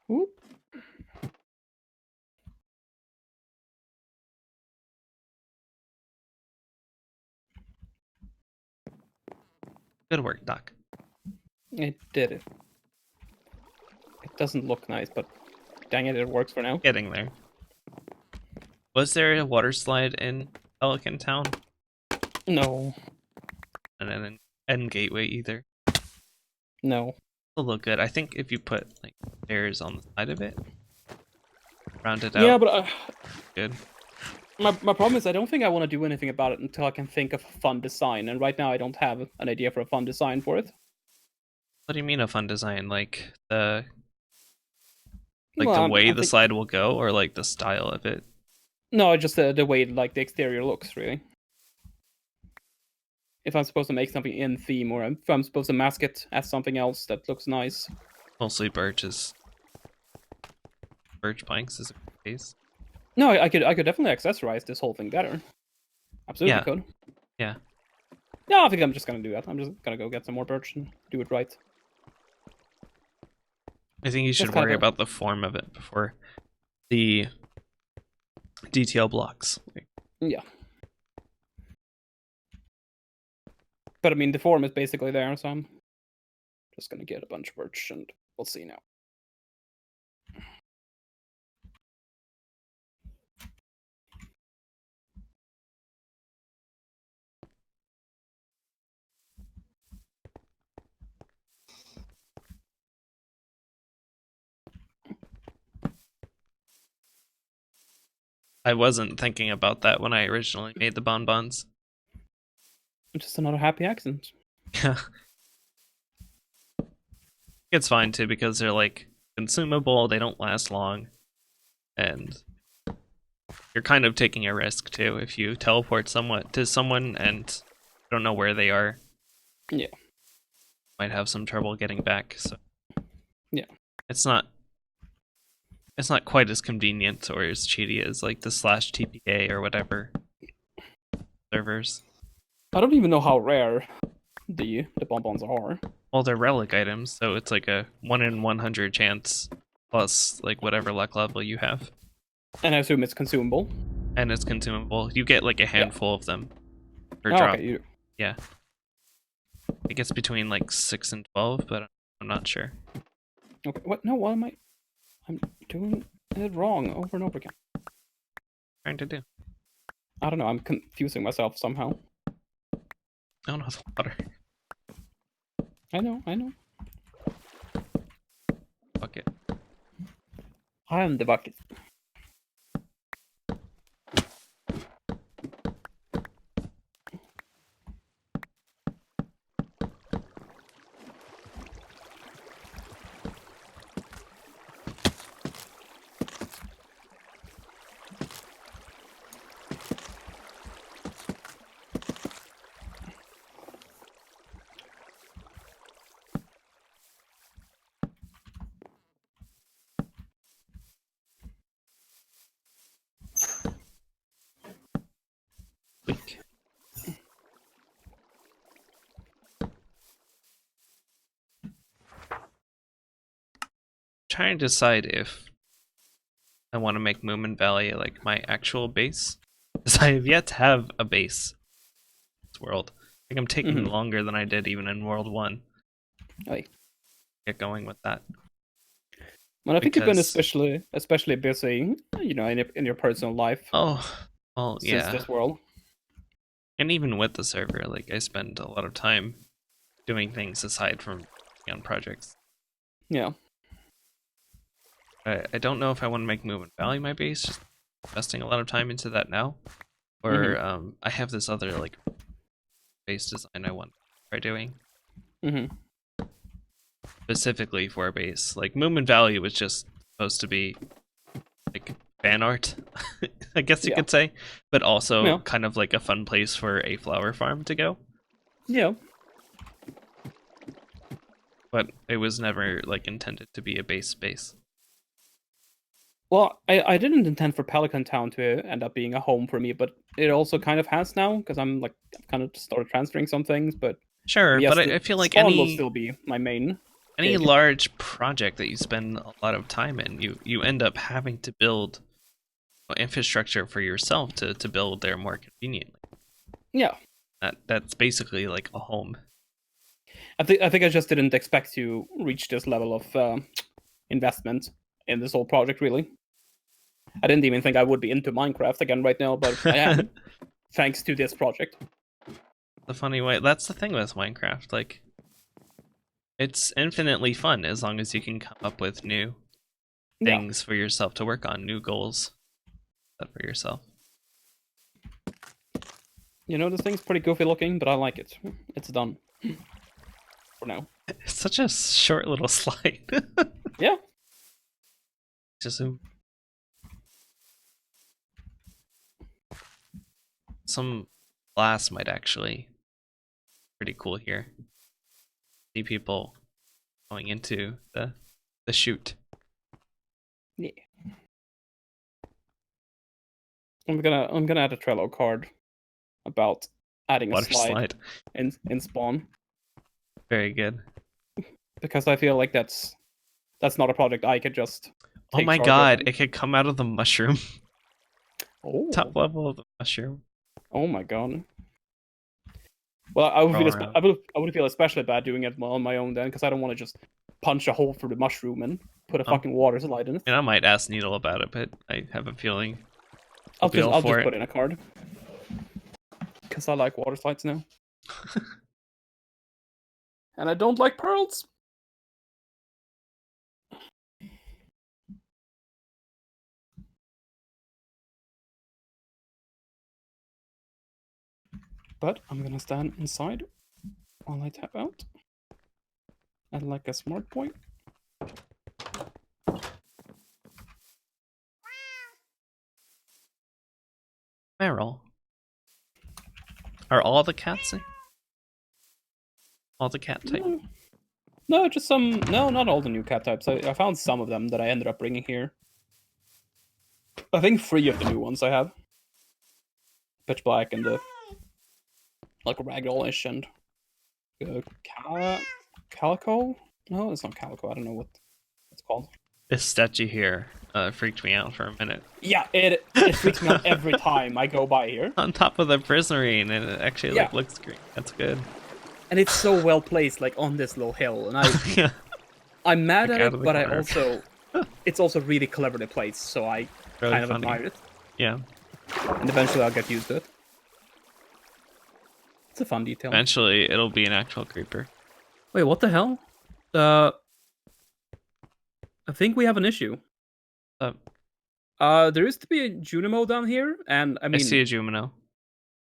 Whoop. Good work, Doc. It did it. It doesn't look nice, but dang it, it works for now. Getting there. Was there a water slide in Pelican Town? No, And then an end gateway either. no. It'll look good. I think if you put like stairs on the side of it, round it out. Yeah, but Good. my problem is I don't think I want to do anything about it until I can think of a fun design, and right now I don't have an idea for a fun design for it. What do you mean a fun design? Like the Well, the way I the think- slide will go, or like the style of it? No, just the way like the exterior looks, really. If I'm supposed to make something in theme, or if I'm supposed to mask it as something else that looks nice. Mostly birch planks is a good case. No, I could definitely accessorize this whole thing better. Absolutely Yeah. could. Yeah. Yeah, I think I'm just gonna do that. I'm just gonna go get some more birch and do it right. I think you should kind of worry a- about the form of it before the detail blocks. Yeah. But I mean, the form is basically there, so I'm just gonna get a bunch of birch and we'll see now. I wasn't thinking about that when I originally made the bonbons. Just another happy accident. Yeah. It's fine too because they're like consumable, they don't last long, and you're kind of taking a risk too if you teleport someone to someone and don't know where they are. Yeah. Might have some trouble getting back, so Yeah. It's not quite as convenient or as cheaty as like the /TPA or whatever servers. I don't even know how rare the bonbons are. Well, they're relic items, so it's like a 1 in 100 chance plus like whatever luck level you have. And I assume it's consumable. And it's consumable. You get like a handful of them per Oh, drop. okay, Yeah. It gets between like 6 and 12, but I'm not sure. okay. What? No, what am I? I'm doing it wrong over and over again. Trying to do. I don't know. I'm confusing myself somehow. Oh no, the water. I know. Bucket. I am the bucket. Weak. Trying to decide if I want to make Moomin Valley like my actual base, because I have yet to have a base in this world. I think I'm taking longer than I did even in World 1. Aye. Get going with that. Well, I think you've been Because- especially busy, you know, in your personal life Oh, well, since yeah. this world. And even with the server, like I spend a lot of time doing things aside from on projects. Yeah. I don't know if I want to make Moomin Valley my base, just investing a lot of time into that now. Or I have this other like base design I want to try doing. Specifically for a base. Like Moomin Valley was just supposed to be like fan art, I guess you could say, but also kind of like a fun place for a flower farm to go. Yeah. But it was never like intended to be a base space. Well, I didn't intend for Pelican Town to end up being a home for me, but it also kind of has now because I've kind of started transferring some things. But Sure, yes, but I feel like spawn will still be my main. any gig. large project that you spend a lot of time in, you end up having to build infrastructure for yourself to build there more conveniently. Yeah. That's basically like a home. I think I just didn't expect to reach this level of investment in this whole project. Really, I didn't even think I would be into Minecraft again right now, but I am, thanks to this project. The funny way, that's the thing with Minecraft. Like, it's infinitely fun as long as you can come up with new things for yourself to work on, new goals set for yourself. You know, this thing's pretty goofy looking, but I like it. It's done. For now. It's such a short little slide. Yeah. Just some glass might actually be pretty cool here. See people going into the chute. Yeah. I'm gonna add a Trello card about adding a Water slide. in spawn, Very good. because I feel like that's not a project I could just. Oh take my charge god, of. it could come out of the mushroom. Oh. Top level of the mushroom. Oh my god. Well, I would Roll feel around. I would feel especially bad doing it on my own then, because I don't want to just punch a hole through the mushroom and put a fucking water slide in it. And I might ask Needle about it, but I have a feeling I'll be all just for it. put in a card, because I like water slides now, and I don't like pearls. But I'm gonna stand inside while I tap out. And like a smart boy. Meryl. Are all the cats in? All the cat type? No, just some. No, not all the new cat types. I found some of them that I ended up bringing here. I think 3 of the new ones I have. Pitch Black and the like Ragdoll-ish and Calico? No, it's not Calico. I don't know what it's called. This statue here freaked me out for a minute. Yeah, it freaks me out every time I go by here. On top of the prismarine, and it actually like looks great. That's good. And it's so well placed, like on this little hill, and Yeah. I'm mad Like at out of it, the but I corner. also it's also really cleverly placed, so I Really kind of funny. admire it. Yeah. And eventually I'll get used to it. It's a fun detail. Eventually, it'll be an actual creeper. Wait, what the hell? I think we have an issue. There used to be a Junimo down here, and I I mean, see a Jumino.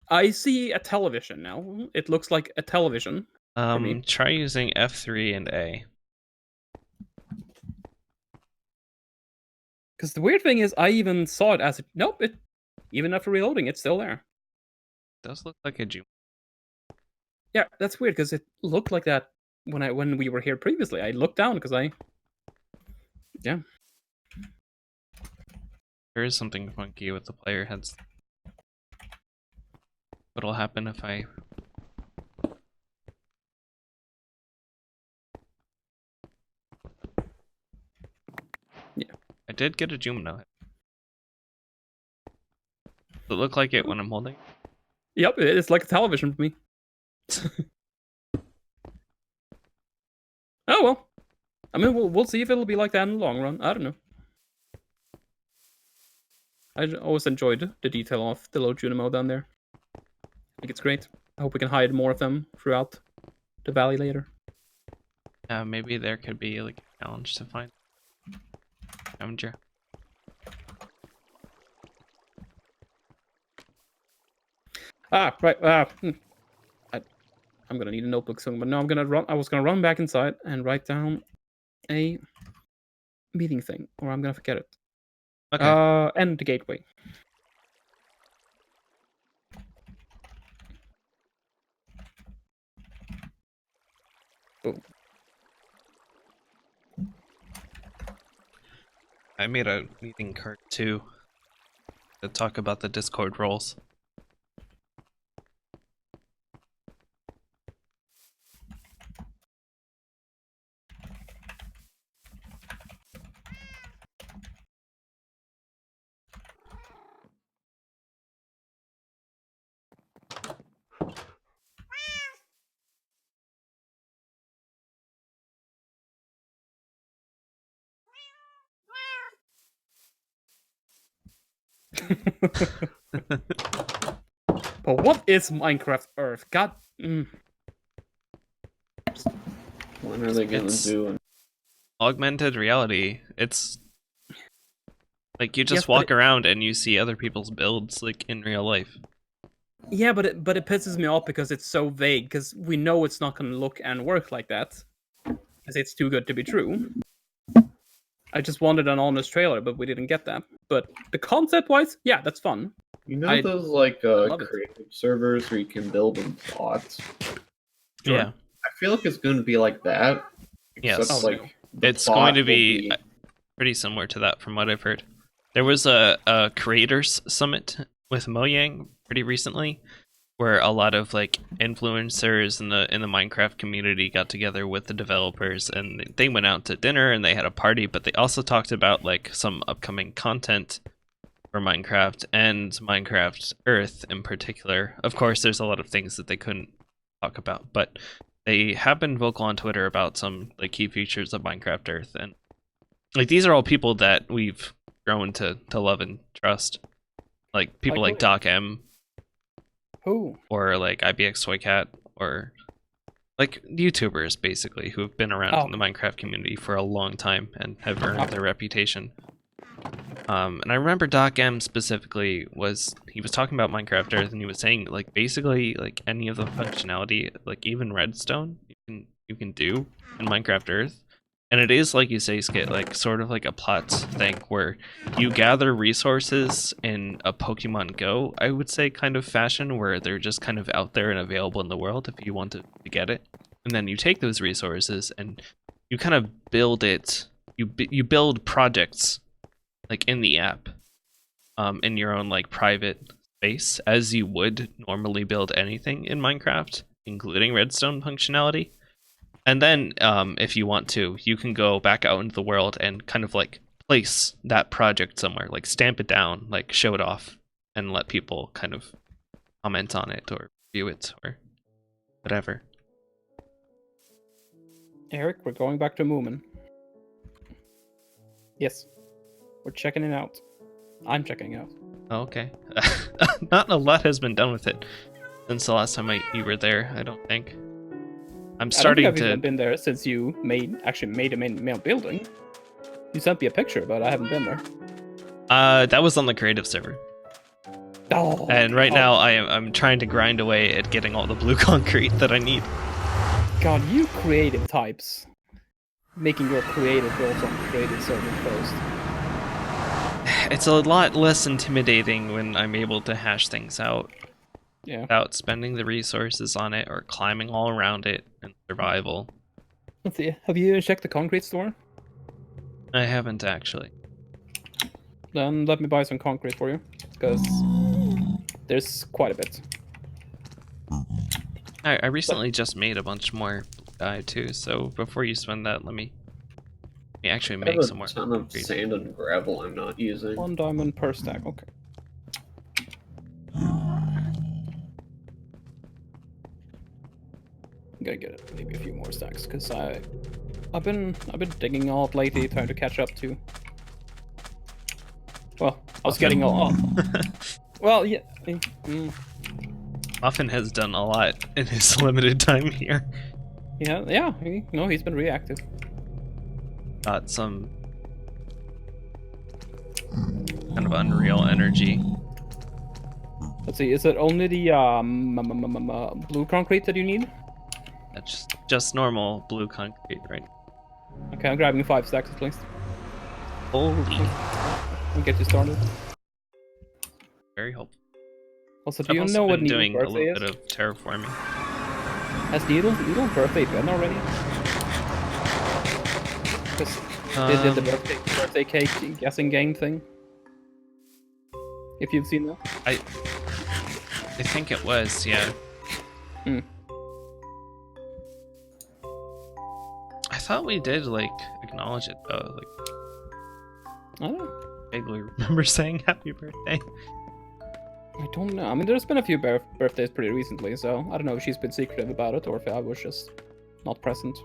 I see a television now. It looks like a television. me. Try using F3 and A. Because the weird thing is, I even saw it as a... Nope, even after reloading, it's still there. Does look like a Jumino. Yeah, that's weird, because it looked like that when we were here previously. I looked down, because Yeah. There is something funky with the player heads. What'll happen if I... Yeah. I did get a Jumino. Does it look like it when I'm holding? Yep, it's like a television for me. Oh, well. I mean, we'll see if it'll be like that in the long run. I don't know. I always enjoyed the detail of the little Junimo down there. I think it's great. I hope we can hide more of them throughout the valley later. Maybe there could be like a challenge to find scavenger. Right. I'm gonna need a notebook soon, but no, I was gonna run back inside and write down a meeting thing, or I'm gonna forget it. Okay. And the gateway. Boom. I made a meeting card too to talk about the Discord roles. But what is Minecraft Earth? God. When are they gonna do it? Augmented reality. It's like you just Yes, but walk around and you see other people's builds like in real life. Yeah, but it pisses me off because it's so vague. Because we know it's not gonna look and work like that, because it's too good to be true. I just wanted an honest trailer, but we didn't get that. But the concept-wise, yeah, that's fun. You know those like love it. creative servers where you can build in bots? Sure. Yeah. I feel like it's going to be like that. Yes. Except, Oh, like, no. the It's bot going to will be pretty similar to that from what I've heard. There was a creators summit with Mojang pretty recently, where a lot of like influencers in the Minecraft community got together with the developers, and they went out to dinner and they had a party, but they also talked about like some upcoming content for Minecraft and Minecraft Earth in particular. Of course, there's a lot of things that they couldn't talk about, but they have been vocal on Twitter about some like key features of Minecraft Earth, and like these are all people that we've grown to love and trust, like people like Doc M. Who? Or like IBX Toycat, or like YouTubers basically who have been around in the Minecraft community for a long time and have earned their reputation. And I remember Doc M specifically he was talking about Minecraft Earth, and he was saying like basically like any of the functionality, like even redstone, you can do in Minecraft Earth. And it is, like you say, Skit, like sort of like a plot thing where you gather resources in a Pokemon Go, I would say, kind of fashion, where they're just kind of out there and available in the world if you want to get it. And then you take those resources and you kind of build it. You build projects like in the app, in your own like private space, as you would normally build anything in Minecraft, including redstone functionality. And then, if you want to, you can go back out into the world and kind of like place that project somewhere, like stamp it down, like show it off, and let people kind of comment on it or view it or whatever. Eric, we're going back to Moomin. Yes, we're checking it out. I'm checking it out. Oh, okay. Not a lot has been done with it since the last time you were there, I don't think. I'm starting I don't think I've even been there since you actually made a main building. You sent me a picture, but I haven't been there. That was on the creative server. Oh, and right now I'm trying to grind away at getting all the blue concrete that I need. God, you creative types. Making your creative goals on the creative server first. It's a lot less intimidating when I'm able to hash things out. Yeah. Without spending the resources on it or climbing all around it in survival. Let's see. Have you checked the concrete store? I haven't actually. Then let me buy some concrete for you, because there's quite a bit. I recently just made a bunch more dye too, so before you spend that, let me actually make some more. I have a ton of sand and gravel I'm not using. 1 diamond per stack. Okay. I'm gonna get maybe a few more stacks, because I've been digging a lot lately, trying to catch up to. Well, I was getting a lot. Well, yeah. Muffin has done a lot in his limited time here. Yeah. He's been reactive. Got some kind of unreal energy. Let's see. Is it only the blue concrete that you need? That's just normal blue concrete, right? Okay, I'm grabbing 5 stacks at least. Holy. I'll get you started. Very helpful. Also, do you know what Needle's birthday is? Doing a little bit of terraforming. Has Needle's birthday been already? Because they did the birthday cake guessing game thing. If you've seen that. I think it was, yeah. Hmm. I thought we did like acknowledge it though. Like, I don't know. vaguely remember saying happy birthday. I don't know. I mean, there's been a few birthdays pretty recently, so I don't know if she's been secretive about it or if I was just not present.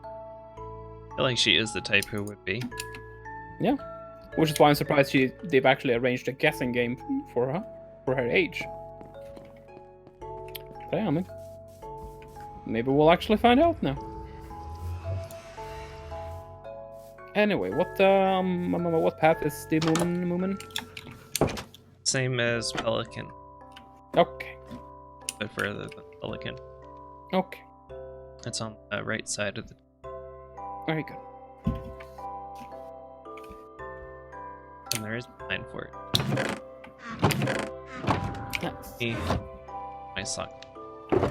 I feel like she is the type who would be. Yeah, which is why I'm surprised they've actually arranged a guessing game for her age. But yeah, I mean, maybe we'll actually find out now. Anyway, what path is the Moomin? Same as Pelican, Okay. but further than Pelican. Okay. It's on the right side of the. Very good. And there is a sign for it. Nice. My sock. I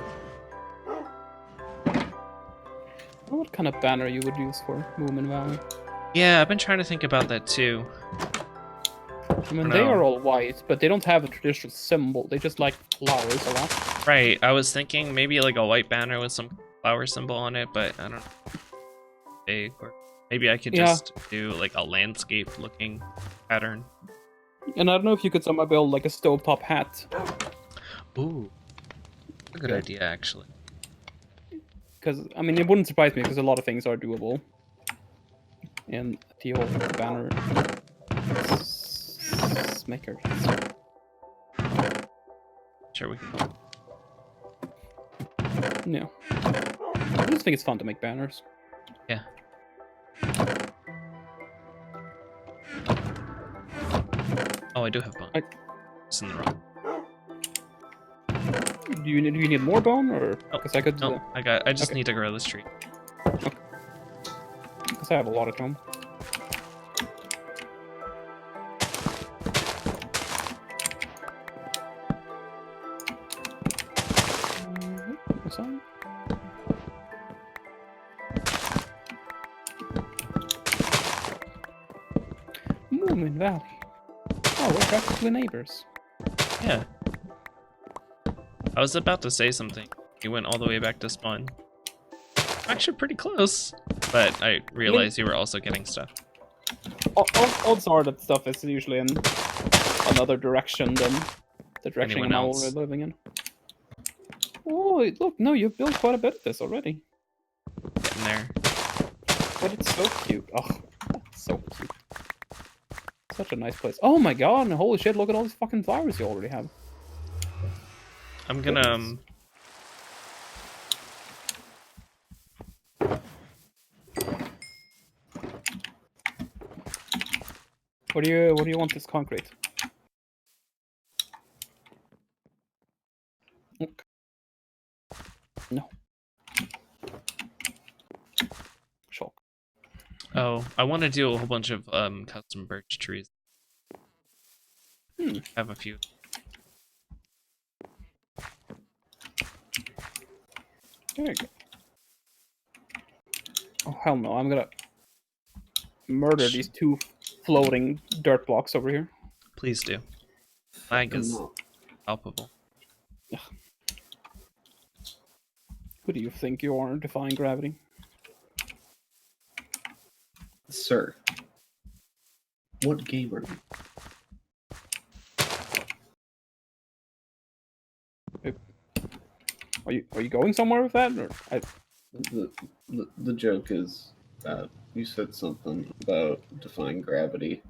wonder what kind of banner you would use for Moomin Valley. Yeah, I've been trying to think about that too. I mean, they are all white, but they don't have a traditional symbol. They just like flowers a lot. Right, I was thinking maybe like a white banner with some flower symbol on it, but I don't know. Big, or maybe I could Yeah. just do like a landscape looking pattern. And I don't know if you could somehow build like a stovetop hat. Ooh, a good Yeah. idea actually. Because, I mean, it wouldn't surprise me because a lot of things are doable. And the whole banner maker. Sure, we can. Yeah. I just think it's fun to make banners. Yeah. Oh, I do have bone. It's in the wrong. Do you need more bone, or Oh, because I could? no, I just okay. need to grow this tree. Because I have a lot at home. What's that? Moomin Valley. Oh, we're practically neighbors. Yeah. I was about to say something. He went all the way back to spawn. Actually, pretty close. But I realized you were also getting stuff. Odds are that stuff is usually in another direction than the direction Anyone I'm else? already living in. Oh, look, no, you've built quite a bit of this already. Getting there. But it's so cute. Oh, so cute. Such a nice place. Oh my god, holy shit, look at all these fucking flowers you already have. I'm gonna What do you want this concrete? Okay. No. Shock. Oh, I want to do a whole bunch of custom birch trees. I have a few. There you go. Oh hell no, I'm gonna murder these two floating dirt blocks over here. Please do. Lag is No. palpable. Who do you think you are, defying gravity? Sir, what game are you? Are you going somewhere with that? Or The joke is that you said something about defying gravity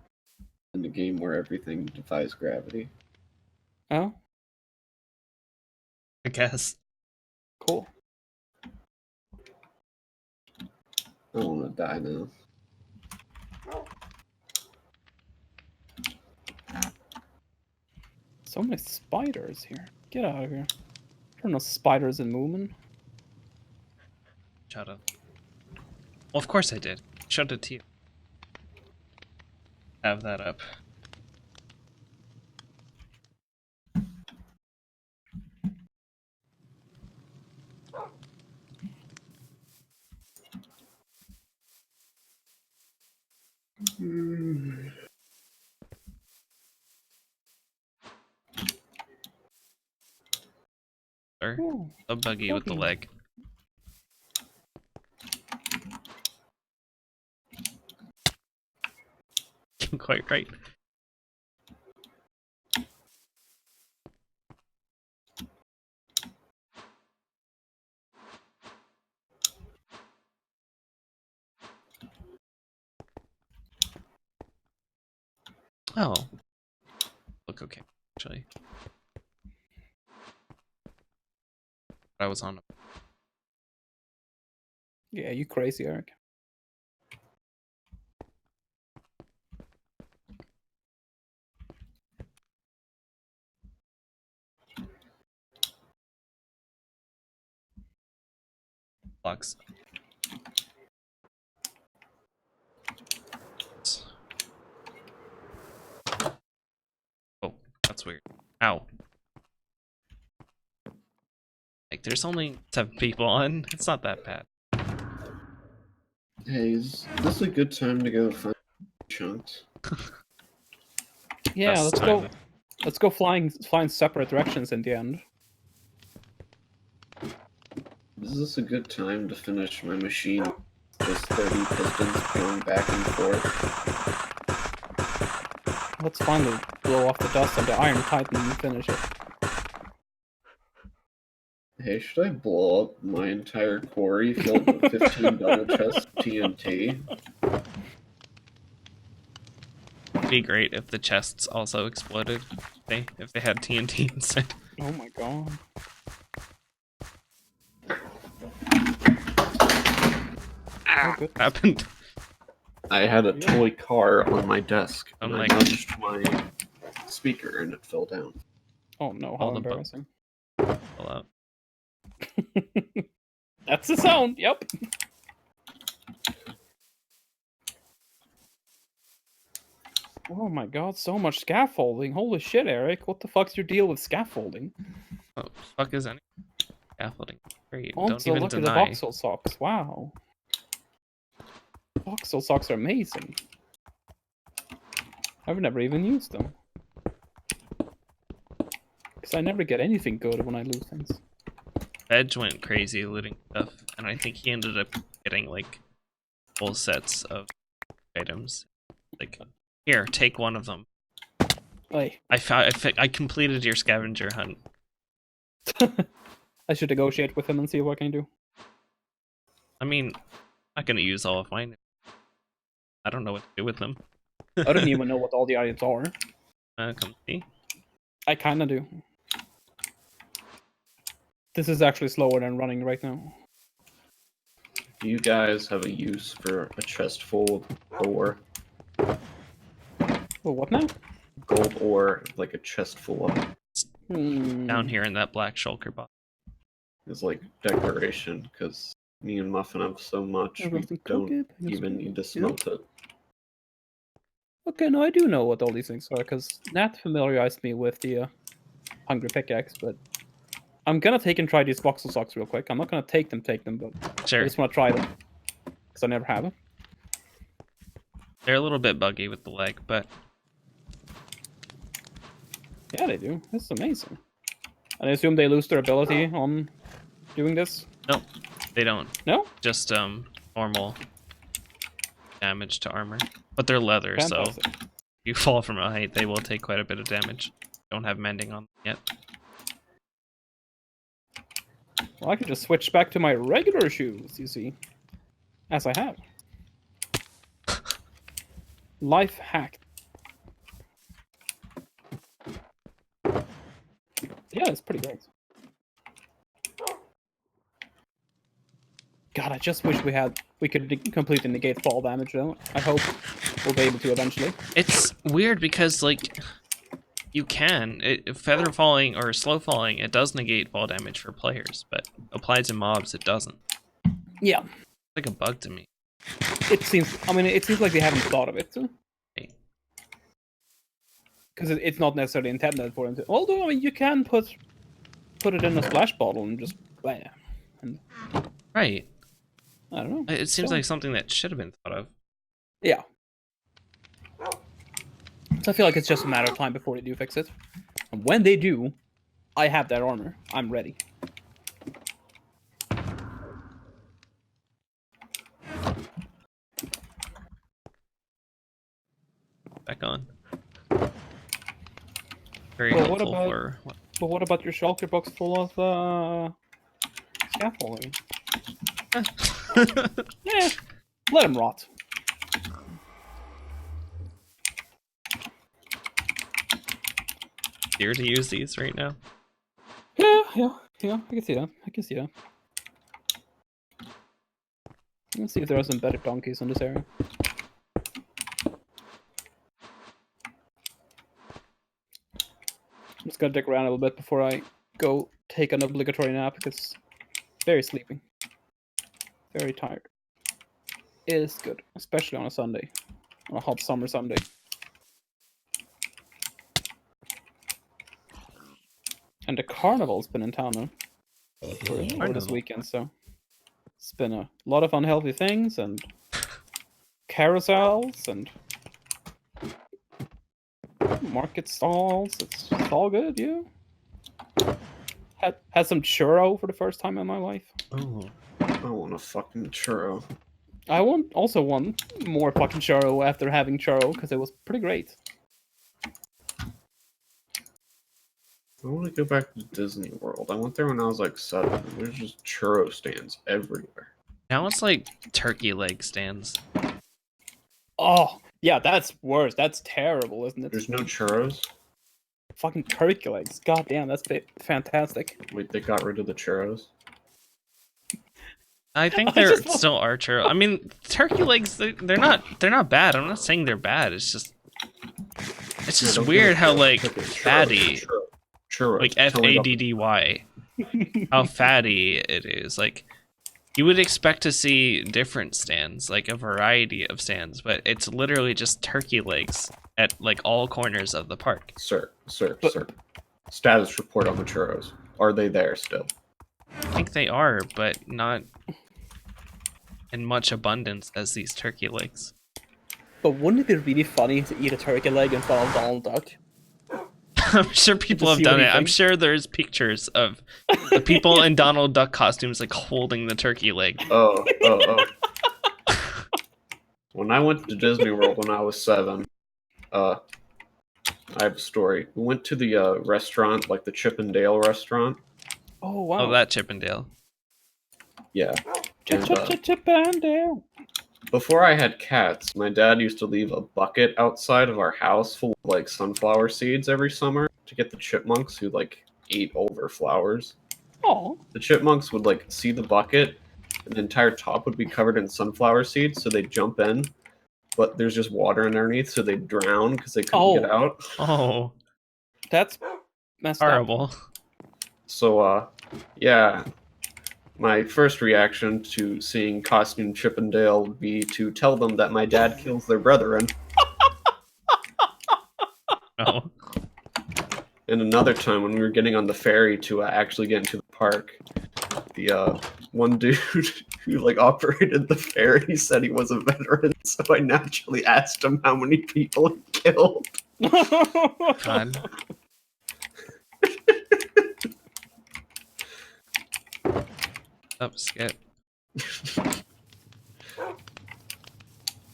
in a game where everything defies gravity. Oh, I guess. cool. I want to die now. So many spiders here. Get out of here. There are no spiders in Moomin. Shut up. Well, of course I did. Shut it to you. Have that up. Sir, Oh, a buggy with the buggy. leg. Quite right. Oh. Look okay, actually. I was on. Yeah, you crazy, Eric. Blocks. Oh, that's weird. Ow. Like, there's only 7 people on. It's not that bad. Hey, is this a good time to go find chunks? Yeah, Best let's time. go. Let's go flying separate directions in the end. Is this a good time to finish my machine? Just 30 pistons going back and forth. Let's finally blow off the dust on the Iron Titan and finish it. Hey, should I blow up my entire quarry filled with 15 double chest TNT? It'd be great if the chests also exploded. If they had TNT inside. Oh my god. What happened? I had a toy car on my desk, and I Unlike- nudged my speaker and it fell down. Oh no, how All the bu- embarrassing. Pull out. That's the sound, yep. Oh my god, so much scaffolding. Holy shit, Eric. What the fuck's your deal with scaffolding? Oh, fuck is any scaffolding? Great. Also, Don't even look deny. at the voxel socks. Wow. Voxel socks are amazing. I've never even used them. Because I never get anything good when I lose things. Veg went crazy looting stuff, and I think he ended up getting like full sets of items. Like, here, take one of them. Hey. I completed your scavenger hunt. I should negotiate with him and see what I can do. I mean, I'm not gonna use all of mine. I don't know what to do with them. I don't even know what all the items are. Come see. I kinda do. This is actually slower than running right now. Do you guys have a use for a chest full of ore? Oh, what now? Gold ore, like a chest full of it. Down here in that black shulker box. Is like decoration, because me and Muffin have so much, we don't even need to smelt it. Okay, no, I do know what all these things are, because Nat familiarized me with the Hungry Pickaxe, but I'm gonna take and try these voxel socks real quick. I'm not gonna take them, but I Sure. just want to try them, because I never have them. They're a little bit buggy with the leg, but Yeah, they do. This is amazing. And I assume they lose their ability on doing this? nope, they don't. No? Just normal damage to armor. But they're leather, Fantastic. so if you fall from a height, they will take quite a bit of damage. Don't have mending on them yet. Well, I can just switch back to my regular shoes, you see. As I have. Life hack. Yeah, it's pretty great. God, I just wish we could completely negate fall damage though. I hope we'll be able to eventually. It's weird because, like, you can. Feather falling or slow falling, it does negate fall damage for players, but applied to mobs, it doesn't. Yeah. It's like a bug to me. It seems like they haven't thought of it. Hey. Because it's not necessarily intended for them to. Although, I mean, you can put it in a splash bottle and just bam. And Right. I don't know. It seems So- like something that should have been thought of. Yeah. So I feel like it's just a matter of time before they do fix it. And when they do, I have that armor. I'm ready. Back on. Very Well, what helpful about- for... But what about your shulker box full of scaffolding? Yeah, let him rot. Here to use these right now. Yeah, I can see that. Let's see if there are some better donkeys in this area. I'm just gonna dig around a little bit before I go take an obligatory nap because very sleepy. Very tired. It is good, especially on a Sunday. On a hot summer Sunday. And the carnival's been in town now. For this Carnival. weekend, so it's been a lot of unhealthy things and carousels and market stalls. It's all good, yeah. Had some churro for the first time in my life. Oh. I want a fucking churro. I also want more fucking churro after having churro because it was pretty great. I want to go back to Disney World. I went there when I was like 7. There's just churro stands everywhere. Now it's like turkey leg stands. Oh, yeah, that's worse. That's terrible, isn't it? There's no churros? Fucking turkey legs. God damn, that's fantastic. Wait, they got rid of the churros? I think I there just- still are churros. I mean, turkey legs, they're not bad. I'm not saying they're bad. It's just Yeah, don't weird give a how shit. like Okay, fatty, churros. like Tell me about FADDY, how fatty it is. Like you would expect to see different stands, like a variety of stands, but it's literally just turkey legs at like all corners of the park. Sir, sir. But- Status report on the churros. Are they there still? I think they are, but not in much abundance as these turkey legs. But wouldn't it be really funny to eat a turkey leg in front of Donald Duck? I'm sure people To have see done what he it. I'm thinks. sure there's pictures of the people in Donald Duck costumes like holding the turkey leg. Oh. When I went to Disney World when I was 7, I have a story. We went to the restaurant, like the Chip and Dale restaurant. Oh, wow. Oh, that Chippendale. Yeah. Chip, And, chip, chip, chip, and down. before I had cats, my dad used to leave a bucket outside of our house full of like sunflower seeds every summer to get the chipmunks who like ate all of our flowers. Oh, The chipmunks would like see the bucket and the entire top would be covered in sunflower seeds, so they'd jump in, but there's just water underneath, so they'd drown because they couldn't get out. Oh, that's messed up. horrible. So, yeah, my first reaction to seeing costume Chip and Dale would be to tell them that my dad kills their brethren. Oh. And another time when we were getting on the ferry to actually get into the park, the one dude who like operated the ferry said he was a veteran, so I naturally asked him how many people he killed. God. Up, skip.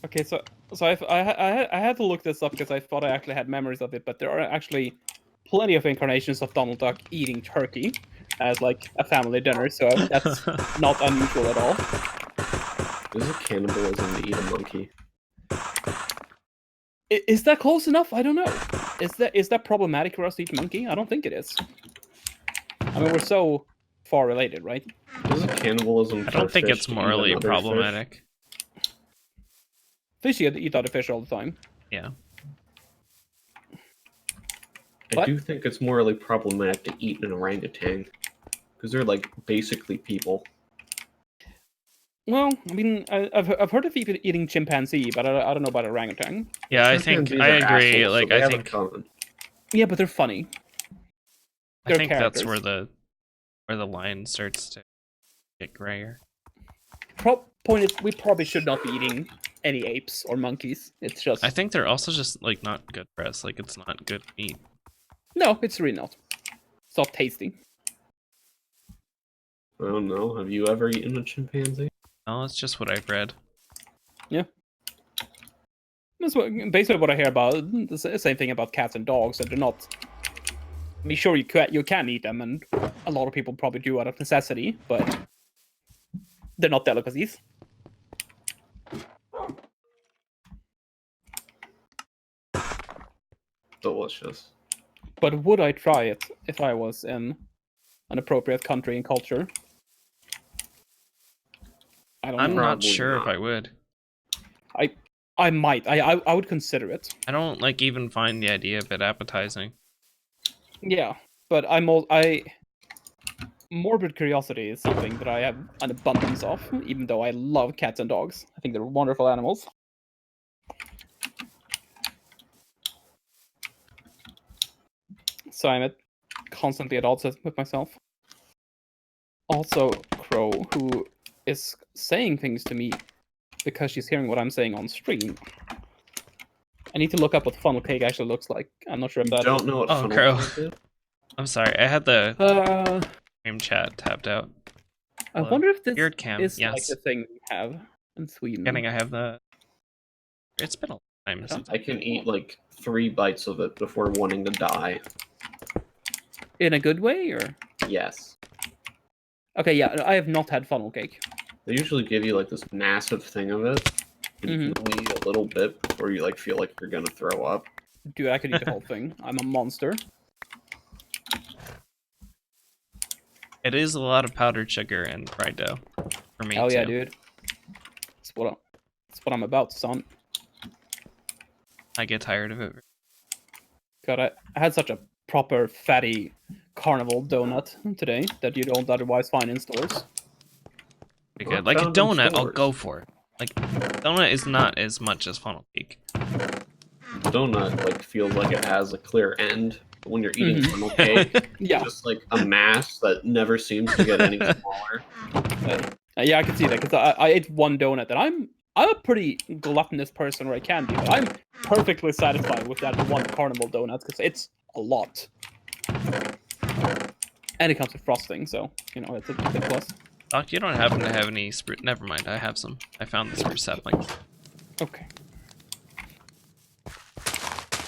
Okay, so I had to look this up because I thought I actually had memories of it, but there are actually plenty of incarnations of Donald Duck eating turkey as like a family dinner, so that's not unusual at all. Is it cannibalism to eat a monkey? Is that close enough? I don't know. Is that problematic for us to eat monkey? I don't think it is. I mean, we're so far related, right? Is it cannibalism? I don't for think fish it's to eat morally another problematic. Fish eat other fish all the time. Yeah. Fish? I What? do think it's morally problematic to eat an orangutan because they're like basically people. Well, I mean, I've heard of people eating chimpanzee, but I don't know about orangutan. Yeah, I think Chimpanzees I are agree. assholes, so Like they I have in think common. Yeah, but they're funny. I They're think that's characters. where the line starts to get grayer. Point is, we probably should not be eating any apes or monkeys. It's just I think they're also just like not good for us. Like it's not good meat. no, it's really not. It's not tasty. I don't know. Have you ever eaten a chimpanzee? No, it's just what I've read. That's basically what I hear about. The same thing about cats and dogs, and they're not. I mean, sure, you can eat them, and a lot of people probably do out of necessity, but they're not delicacies. Delicious. But would I try it if I was in an appropriate country and culture? I don't I'm know. not Probably sure if not. I would. I might. I would consider it. I don't like even find the idea of it appetizing. Yeah, but morbid curiosity is something that I have an abundance of, even though I love cats and dogs. I think they're wonderful animals. So I'm constantly at odds with myself. Also, Crow, who is saying things to me because she's hearing what I'm saying on stream. I need to look up what funnel cake actually looks like. I'm not sure if You that. don't know what Oh, funnel crow. cake is? I'm sorry, I had the stream chat tapped out. I Hello. wonder if this Beard cam, is like yes. the thing we have in Sweden. Getting, I have the. It's been a long time since I can eat like 3 bites of it before wanting to die. In a good way, or? Yes. Okay, yeah, I have not had funnel cake. They usually give you like this massive thing of it. And you can only eat a little bit before you like feel like you're gonna throw up. Dude, I could eat the whole thing. I'm a monster. It is a lot of powdered sugar and fried dough for me. Hell yeah, too. dude. That's what I'm about, son. I get tired of it. God, I had such a proper fatty carnival donut today that you don't otherwise find in stores. Pretty Well, good. Like a found in donut, I'll stores. go for it. Like donut is not as much as funnel cake. Donut like feels like it has a clear end. But when you're eating funnel cake, Yeah, it's just like a mass that never seems to get any smaller. yeah, I can see that because I ate one donut and I'm a pretty gluttonous person, where I can be, but I'm perfectly satisfied with that one carnival donut because it's a lot. And it comes with frosting, so you know it's a big plus. Doc, you don't happen to have any spruce? Never mind, I have some. I found the spruce saplings. Okay.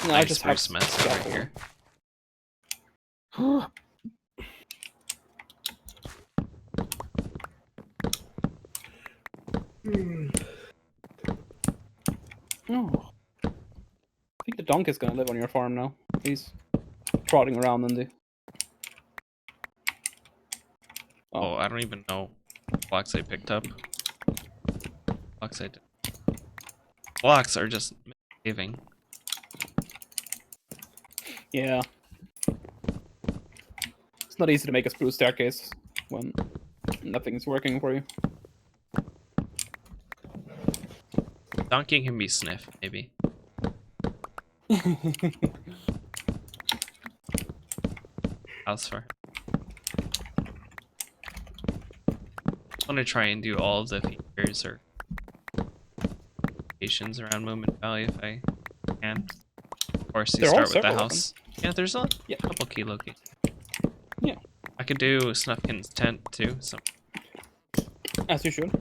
No, Nice spruce mess over here. Oh. I think the donkey's gonna live on your farm now. He's trotting around in the. Oh, I don't even know blocks I picked up. Blocks I did. Blocks are just misbehaving. Yeah. It's not easy to make a spruce staircase when nothing's working for you. Donkey can be sniff, maybe. House for. I want to try and do all of the features or locations around Moomin Valley if I can. Of course, you There are start with the several of house. Yeah, there's a Yeah. couple key locations. Yeah. I could do Snufkin's tent too. So As you should.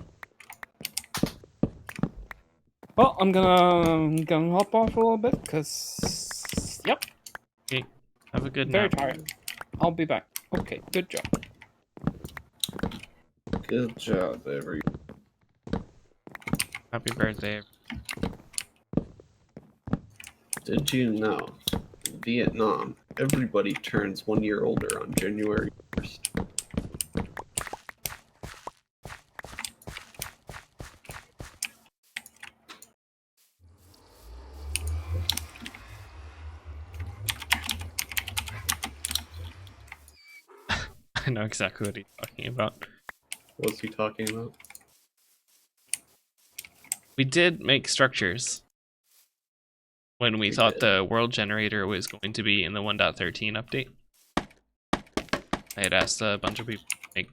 Well, I'm gonna hop off a little bit because yep, okay, have a good very nap. tired. I'll be back. Okay, good job. Good job, every. Happy birthday. Did you know, in Vietnam, everybody turns 1 year older on January 1st? I know exactly what he's talking about. What's he talking about? We did make structures when we thought the world generator was going to be in the 1.13 update. I had asked a bunch of people to make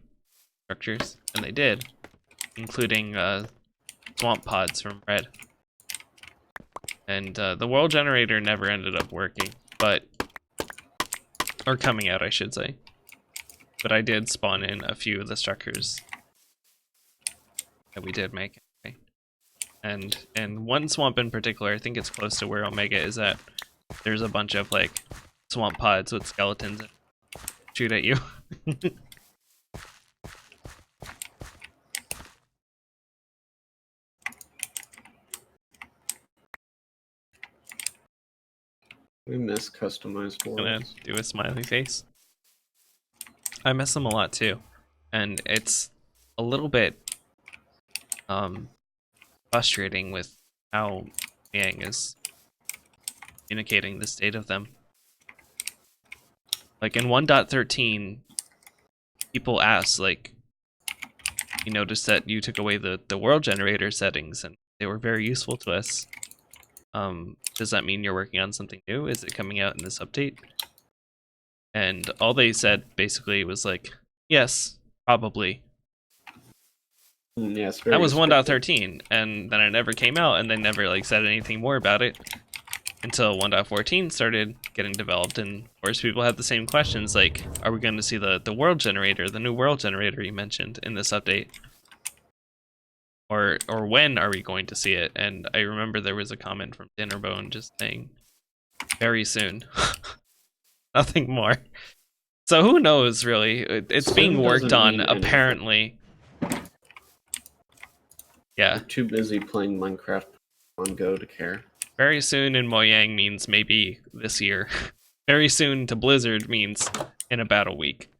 structures, and they did, including swamp pods from Red. And the world generator never ended up working, but or coming out, I should say. But I did spawn in a few of the structures that we did make. And one swamp in particular, I think it's close to where Omega is at. There's a bunch of like swamp pods with skeletons that shoot at you. We miss customized I'm gonna worlds. do a smiley face. I miss them a lot too, and it's a little bit frustrating with how Yang is communicating the state of them. Like in 1.13, people asked, like, you noticed that you took away the world generator settings, and they were very useful to us. Does that mean you're working on something new? Is it coming out in this update? And all they said basically was like, yes, probably. Yes, That was 1.13, and then it never came out, and they never like said anything more about it. until 1.14 started getting developed, and of course people had the same questions like, are we going to see the world generator, the new world generator you mentioned in this update? Or when are we going to see it? And I remember there was a comment from Dinnerbone just saying, very soon. Nothing more. So who knows, really? It's Soon being worked doesn't on, mean anything. apparently. Yeah. We're too busy playing Minecraft on Go to care. Very soon in Mojang means maybe this year. Very soon to Blizzard means in about a week.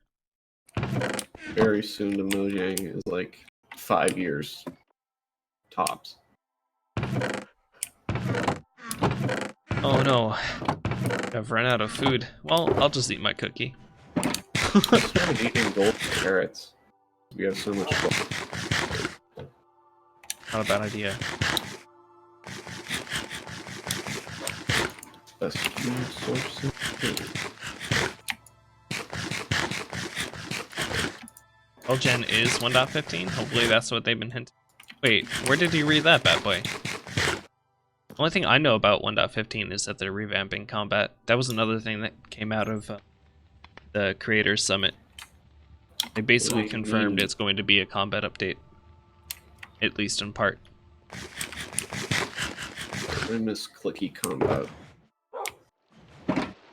Very soon to Mojang is like 5 years tops. Oh no. I've run out of food. Well, I'll just eat my cookie. I started eating gold carrots. We have so much gold. Not a bad idea. Best food source. Well, Gen is 1.15. Hopefully that's what they've been hinting. Wait, where did you read that, bad boy? The only thing I know about 1.15 is that they're revamping combat. That was another thing that came out of the Creators Summit. They basically confirmed it's going to be a combat update. At least in part. I miss clicky combat.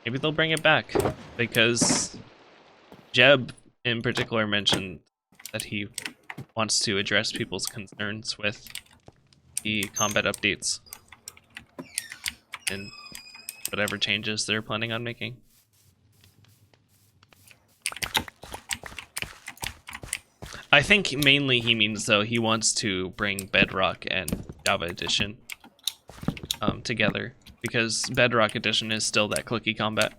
Maybe they'll bring it back. Because Jeb in particular mentioned that he wants to address people's concerns with the combat updates and whatever changes they're planning on making. I think mainly he means, though, he wants to bring Bedrock and Java Edition together, because Bedrock Edition is still that clicky combat.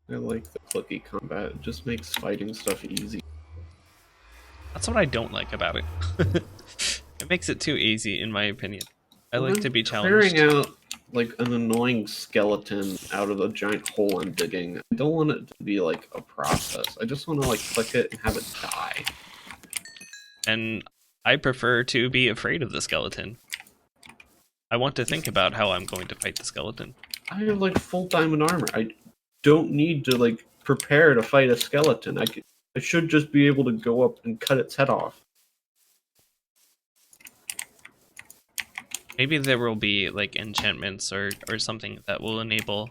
I like the clicky combat. It just makes fighting stuff easy. That's what I don't like about it. It makes it too easy, in my opinion. I like to be challenged. Clearing out like an annoying skeleton out of the giant hole I'm digging. I don't want it to be like a process. I just want to like click it and have it die. And I prefer to be afraid of the skeleton. I want to think about how I'm going to fight the skeleton. I have like full diamond armor. I don't need to like prepare to fight a skeleton. I should just be able to go up and cut its head off. Maybe there will be like enchantments or something that will enable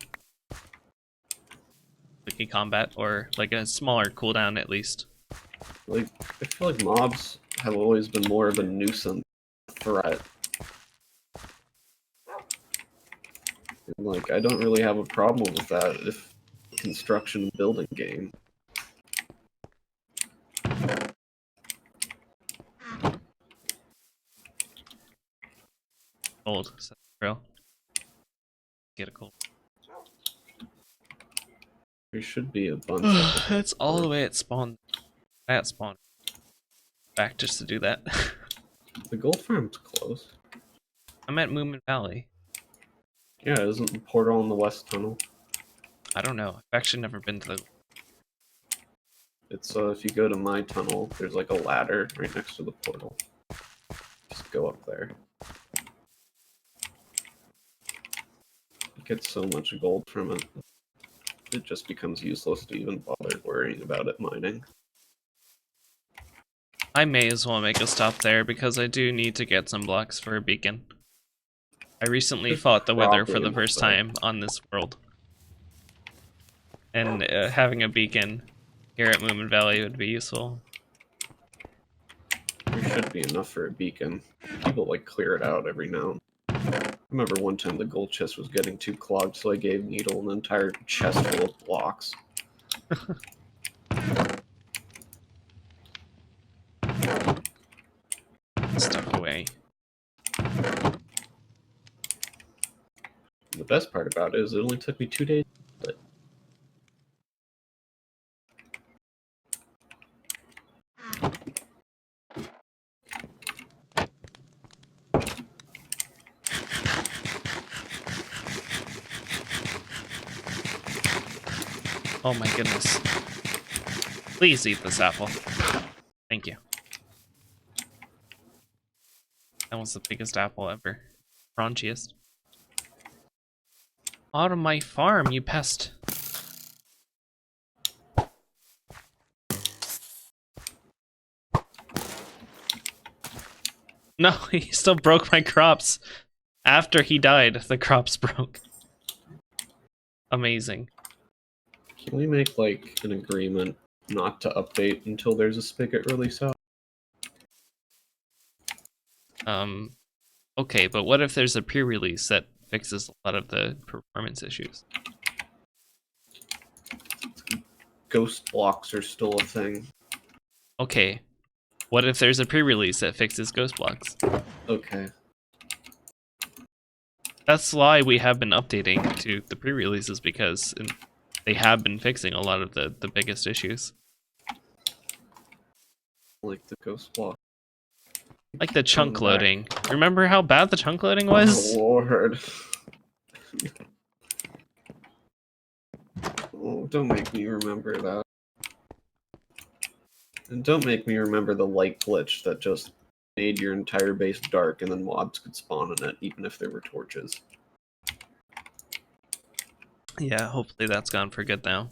clicky combat, or like a smaller cooldown at least. Like I feel like mobs have always been more of a nuisance threat. And, like I don't really have a problem with that if construction and building game. Gold, so real. Get a gold. There should be a bunch of It's all the way at spawn. At spawn. Back just to do that. the gold farm's close. I'm at Moomin Valley. Yeah, isn't the portal in the west tunnel? I don't know. I've actually never been to the... It's if you go to my tunnel, there's like a ladder right next to the portal. Just go up there. You get so much gold from it. It just becomes useless to even bother worrying about it mining. I may as well make a stop there because I do need to get some blocks for a beacon. I recently There's fought the weather for probably the first enough there. time on this world. And having a beacon here at Moomin Valley would be useful. There should be enough for a beacon. People like clear it out every now and then. I remember one time the gold chest was getting too clogged, so I gave Needle an entire chest full of blocks. Stuck away. The best part about it is it only took me 2 days. But Oh my goodness. Please eat this apple. Thank you. That was the biggest apple ever. Crunchiest. out of my farm, you pest. No, he still broke my crops. After he died, the crops broke. Amazing. Can we make, like, an agreement not to update until there's a spigot release out? Okay, but what if there's a pre-release that fixes a lot of the performance issues? Ghost blocks are still a thing. Okay, what if there's a pre-release that fixes ghost blocks? Okay. That's why we have been updating to the pre-releases, because they have been fixing a lot of the biggest issues. Like the ghost block. Like the chunk loading. Remember how bad the chunk loading was? Oh, Lord. Oh, don't make me remember that. And don't make me remember the light glitch that just made your entire base dark and then mobs could spawn in it, even if there were torches. Yeah, hopefully that's gone for good now.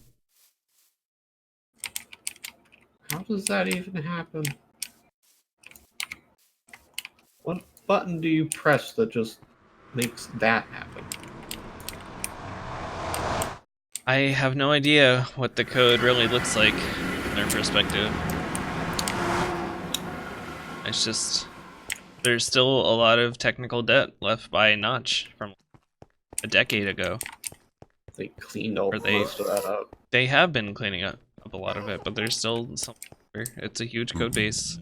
How does that even happen? What button do you press that just makes that happen? I have no idea what the code really looks like from their perspective. It's just, there's still a lot of technical debt left by Notch from a decade ago. They cleaned most of that up. They have been cleaning up a lot of it, but there's still some. It's a huge code base.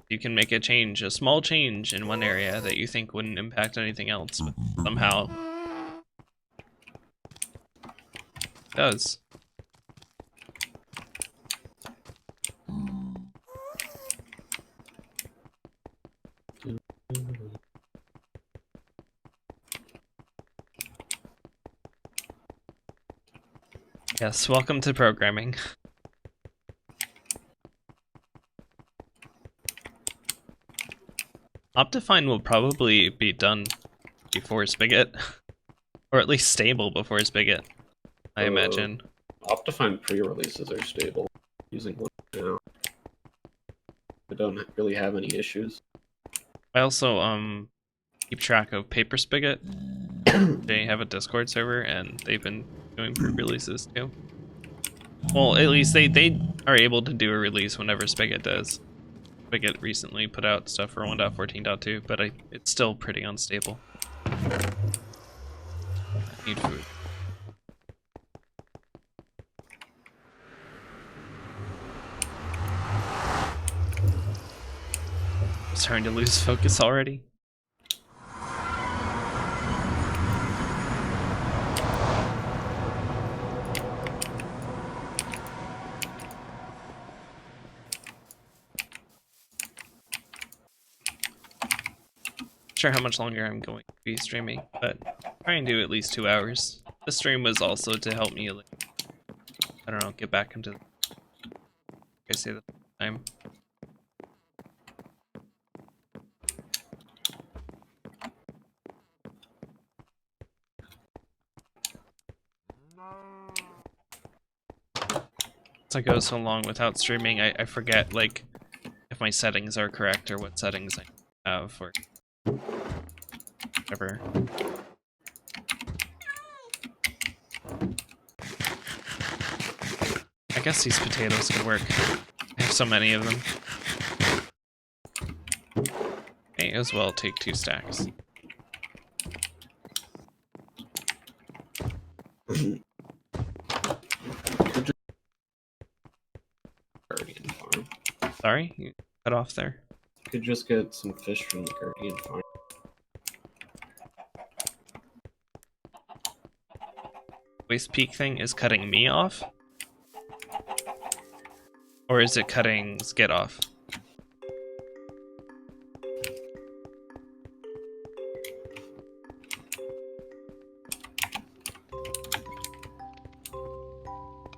You can make a small change in one area that you think wouldn't impact anything else, but somehow it does. Yes, welcome to programming. Optifine will probably be done before Spigot, or at least stable before Spigot, I imagine. Optifine pre-releases are stable. Using one now. I don't really have any issues. I also keep track of Paper Spigot. They have a Discord server, and they've been doing pre-releases too. Well, at least they are able to do a release whenever Spigot does. Spigot recently put out stuff for 1.14.2, but it's still pretty unstable. I need food. I'm starting to lose focus already. Sure how much longer I'm going to be streaming, but try and do at least 2 hours. The stream was also to help me, like, I don't know, get back into I say the time. As I go so long without streaming, I forget, like, if my settings are correct or what settings I have for whatever. I guess these potatoes could work. I have so many of them. May as well take 2 stacks. Guardian farm. Sorry, you cut off there. Could just get some fish from the Guardian farm. Waste peak thing is cutting me off? Or is it cutting Skid off?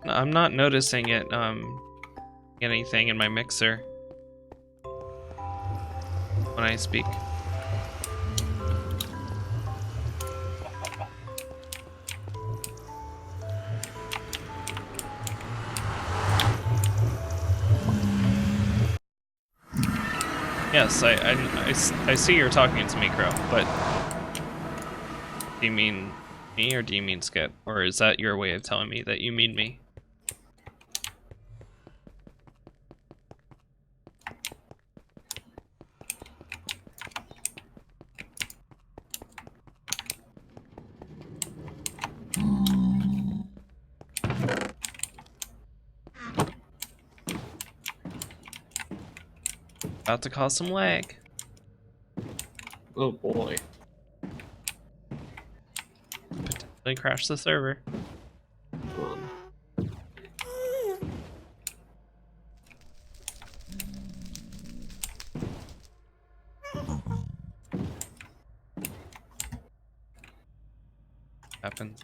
No, I'm not noticing it, anything in my mixer when I speak. Yes, I see you're talking to me, Crow, but do you mean me or do you mean Skip? Or is that your way of telling me that you mean me? About to cause some lag. Oh boy. Potentially crash the server. Happens.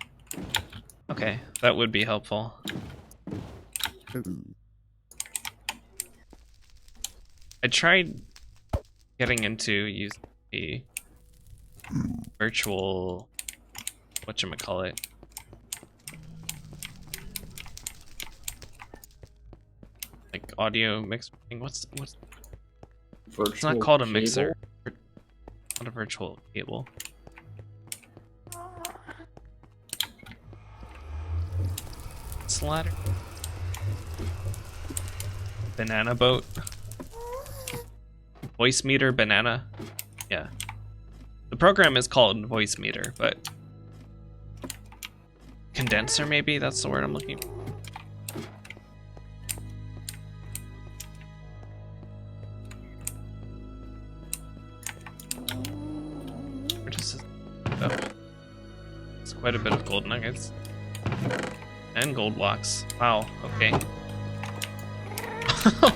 Okay, that would be helpful. I tried getting into using the virtual, whatchamacallit, like audio mix thing. What's Virtual it's not called a cable? mixer. Not a virtual cable. What's the ladder? Banana boat. Voice meter banana. Yeah. The program is called voice meter, but condenser maybe? That's the word I'm looking for. Where does this go? It's quite a bit of gold nuggets. And gold blocks. Wow, okay.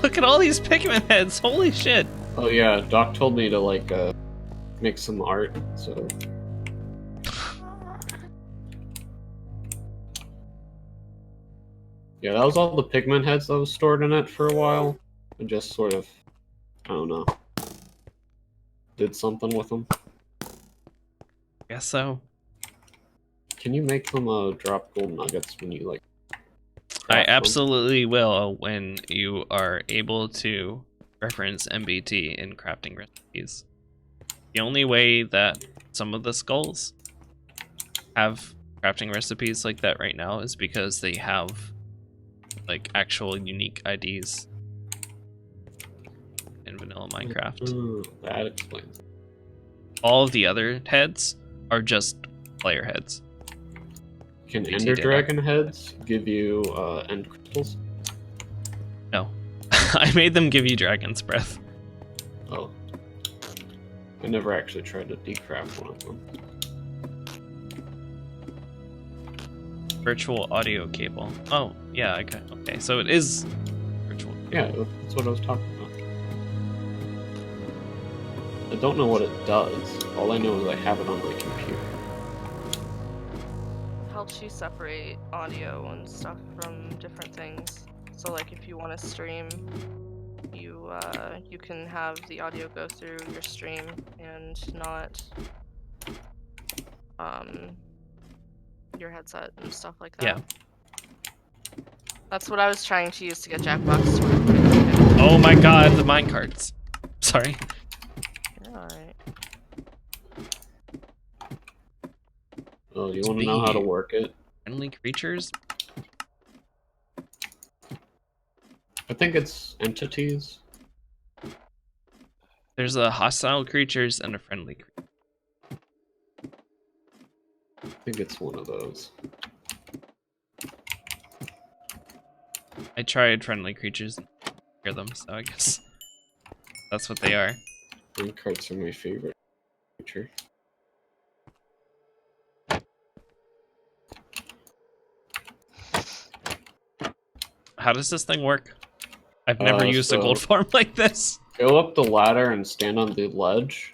Look at all these pigment heads, holy shit! Oh yeah, Doc told me to like make some art, so yeah, that was all the pigment heads that was stored in it for a while. And just sort of, I don't know, did something with them. Guess so. Can you make them drop gold nuggets when you like? I craft them? absolutely will when you are able to reference MBT in crafting recipes. The only way that some of the skulls have crafting recipes like that right now is because they have like actual unique IDs in vanilla Minecraft. Ooh, that explains it. All of the other heads are just player heads. Can BT Ender data. Dragon heads give you end crystals? No. I made them give you dragon's breath. Oh. I never actually tried to decraft one of them. Virtual audio cable. Oh, yeah, okay, so it is virtual. Yeah, that's what I was talking about. I don't know what it does. All I know is I have it on my computer. Helps you separate audio and stuff from different things. So like if you want to stream, you can have the audio go through your stream and not your headset and stuff like that. Yeah. That's what I was trying to use to get Jackbox to work. Oh my god, the minecarts. Sorry. Alright. Oh, you want to know how to work it? Friendly creatures? I think it's entities. There's a hostile creatures and a friendly creature. I think it's one of those. I tried friendly creatures and hear them, so I guess that's what they are. Green carts are my favorite creature. How does this thing work? I've never used a so- gold farm like this. Go up the ladder and stand on the ledge.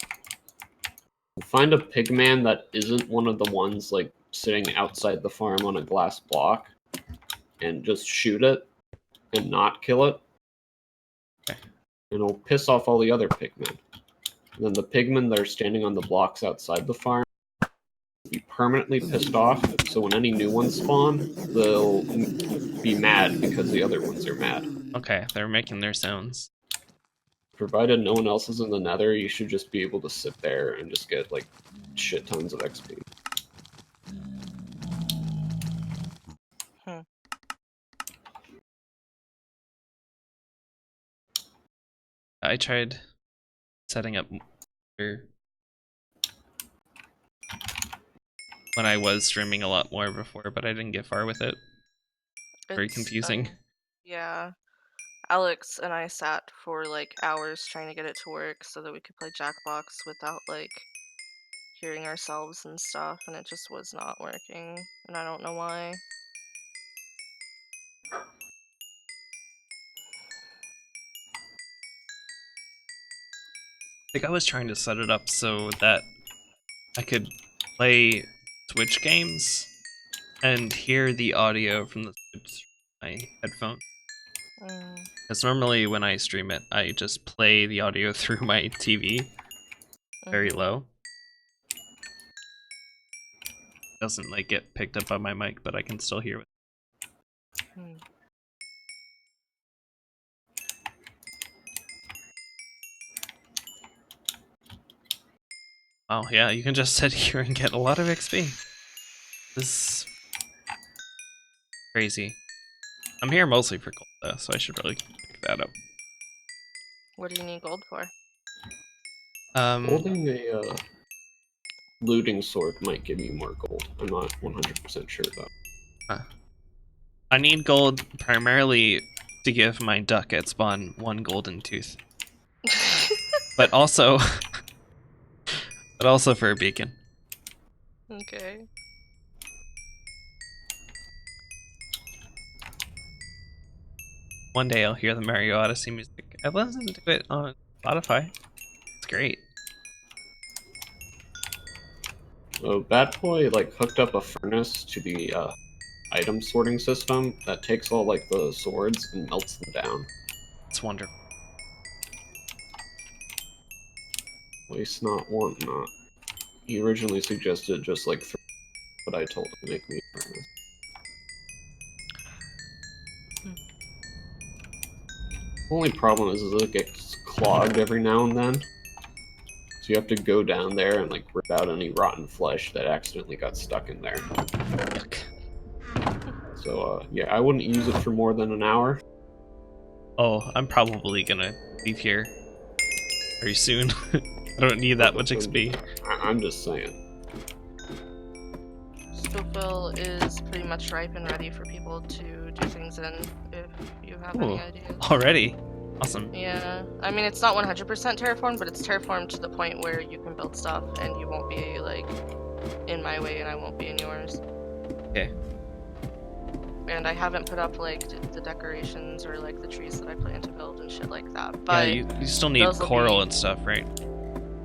Find a pigman that isn't one of the ones like sitting outside the farm on a glass block, and just shoot it and not kill it. Okay. And it'll piss off all the other pigmen. And then the pigmen that are standing on the blocks outside the farm will be permanently pissed off, so when any new ones spawn, they'll be mad because the other ones are mad. Okay, they're making their sounds. Provided no one else is in the nether, you should just be able to sit there and just get, like, shit tons of XP. I tried setting up when I was streaming a lot more before, but I didn't get far with it. Very confusing. Yeah. Alex and I sat for like hours trying to get it to work so that we could play Jackbox without like hearing ourselves and stuff, and it just was not working, and I don't know why. I think I was trying to set it up so that I could play Twitch games and hear the audio from the Switch from my headphone. Because normally when I stream it, I just play the audio through my TV very low. It doesn't like get picked up by my mic, but I can still hear it. Oh yeah, you can just sit here and get a lot of XP. This is crazy. I'm here mostly for gold though, so I should really pick that up. What do you need gold for? Holding a looting sword might give you more gold. I'm not 100% sure though. I need gold primarily to give my duck at spawn 1 golden tooth. but also for a beacon. Okay. One day I'll hear the Mario Odyssey music. I listened to it on Spotify. It's great. So Bad Boy like hooked up a furnace to the item sorting system that takes all like the swords and melts them down. It's wonderful. Waste not, want not. He originally suggested just like but I told him to make me a furnace. Only problem is it gets clogged every now and then. So you have to go down there and like rip out any rotten flesh that accidentally got stuck in there. Yuck. So yeah, I wouldn't use it for more than an hour. Oh, I'm probably gonna leave here very soon. I don't need that much XP. I'm just saying. Stofil is pretty much ripe and ready for people to do things in, if you have any ideas. Already? Awesome. Yeah, I mean it's not 100% terraformed, but it's terraformed to the point where you can build stuff and you won't be like in my way and I won't be in yours. Okay. And I haven't put up like the decorations or like the trees that I plan to build and shit like that. But yeah, you still need coral and stuff, right?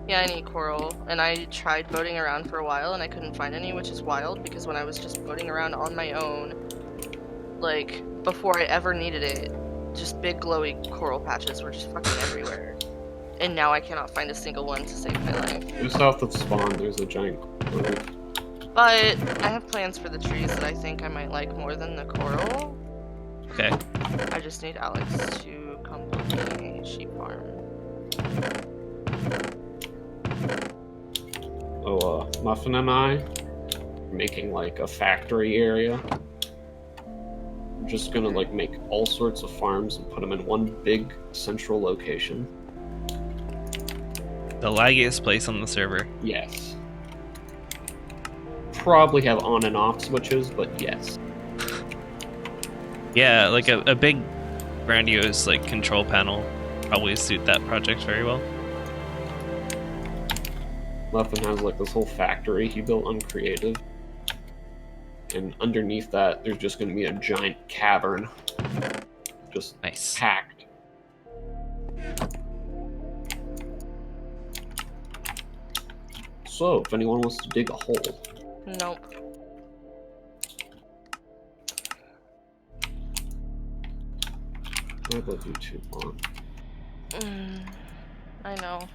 Yeah, I need coral, and I tried boating around for a while and I couldn't find any, which is wild because when I was just boating around on my own, like before I ever needed it, just big glowy coral patches were just fucking everywhere. And now I cannot find a single one to save my life. Just south of spawn, there's a giant coral. But I have plans for the trees that I think I might like more than the coral. Okay. I just need Alex to come build me a sheep farm. Muffin and I are making like a factory area. We're just gonna like make all sorts of farms and put them in one big central location. The laggiest place on the server. Yes. Probably have on and off switches, but yes. Yeah, like a big grandiose like control panel probably suit that project very well. Muffin has like this whole factory he built on creative. And underneath that, there's just going to be a giant cavern. Just nice. Packed. So, if anyone wants to dig a hole. Nope. I'd love you too, Mom. I know.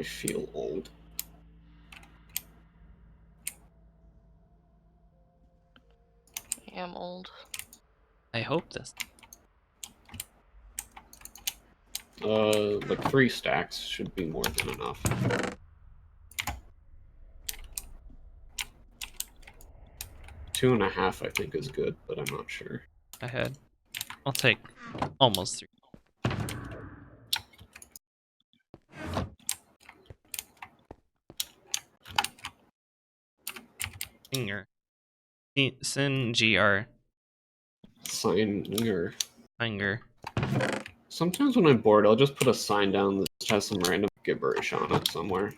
I feel old. I am old. I hope this. Like 3 stacks should be more than enough. 2.5, I think, is good, but I'm not sure. Ahead. I'll take almost 3. Singer. Sin GR. Sign. Singer. Sometimes when I'm bored, I'll just put a sign down that just has some random gibberish on it somewhere.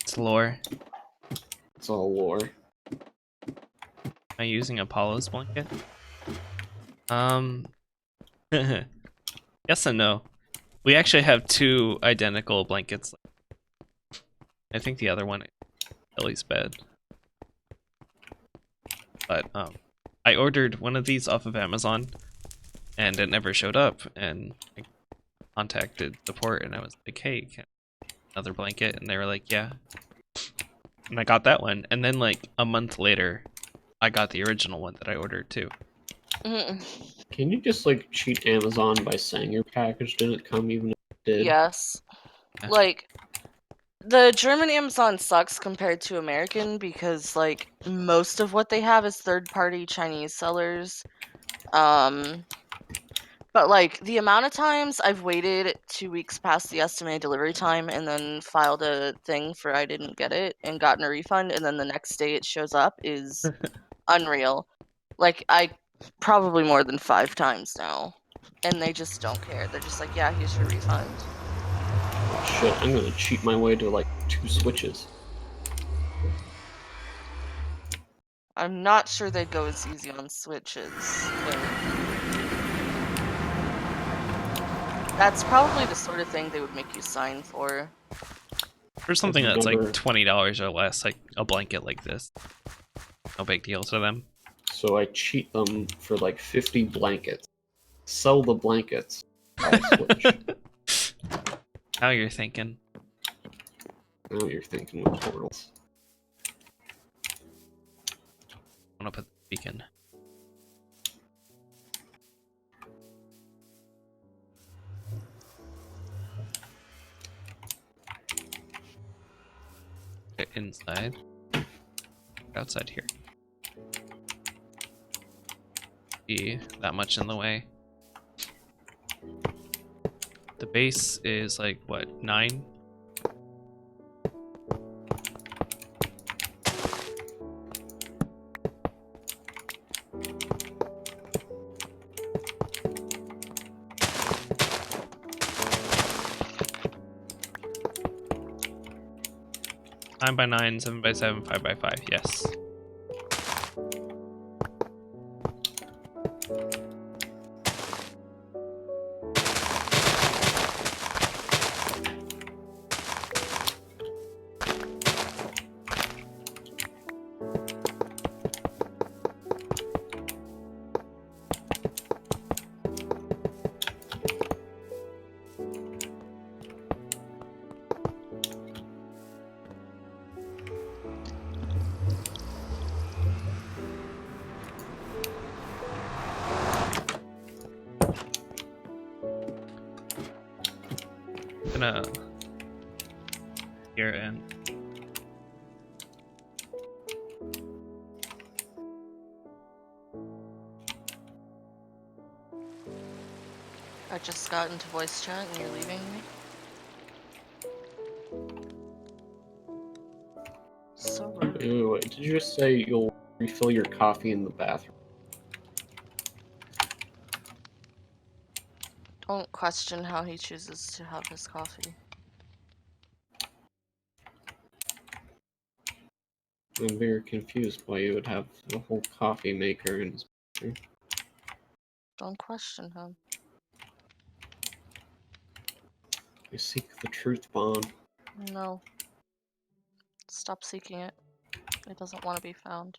It's lore. It's all lore. Am I using Apollo's blanket? Yes and no. We actually have 2 identical blankets. I think the other one is Ellie's bed. But I ordered one of these off of Amazon and it never showed up, and I contacted support and I was like, hey, can I have another blanket? And they were like, yeah. And I got that one, and then like a month later I got the original one that I ordered too. Can you just like cheat Amazon by saying your package didn't come even if it did? Yes. Yeah. Like, the German Amazon sucks compared to American because, like, most of what they have is third-party Chinese sellers. But, like, the amount of times I've waited 2 weeks past the estimated delivery time and then filed a thing for I didn't get it and gotten a refund, and then the next day it shows up is unreal. Like, probably more than 5 times now. And they just don't care. They're just like, yeah, here's your refund. Oh, shit, I'm gonna cheat my way to like 2 switches. I'm not sure they'd go as easy on switches, but that's probably the sort of thing they would make you sign for. For something I've that's never- like $20 or less, like a blanket like this, no big deal to them. So I cheat them for like 50 blankets. Sell the blankets. Buy a switch. Now you're thinking. Now you're thinking with portals. I'm gonna put the beacon. Okay, inside. Outside here. Be that much in the way. The base is like what, 9? Nine by 9, 7 by 7, 5 by 5. Yes. Gonna here and I just got into voice chat and you're leaving me. So rude. Wait, did you just say you'll refill your coffee in the bathroom? Don't question how he chooses to have his coffee. I'm very confused why you would have a whole coffee maker in his bathroom. Don't question him. I seek the truth, Bond. No. Stop seeking it. It doesn't want to be found.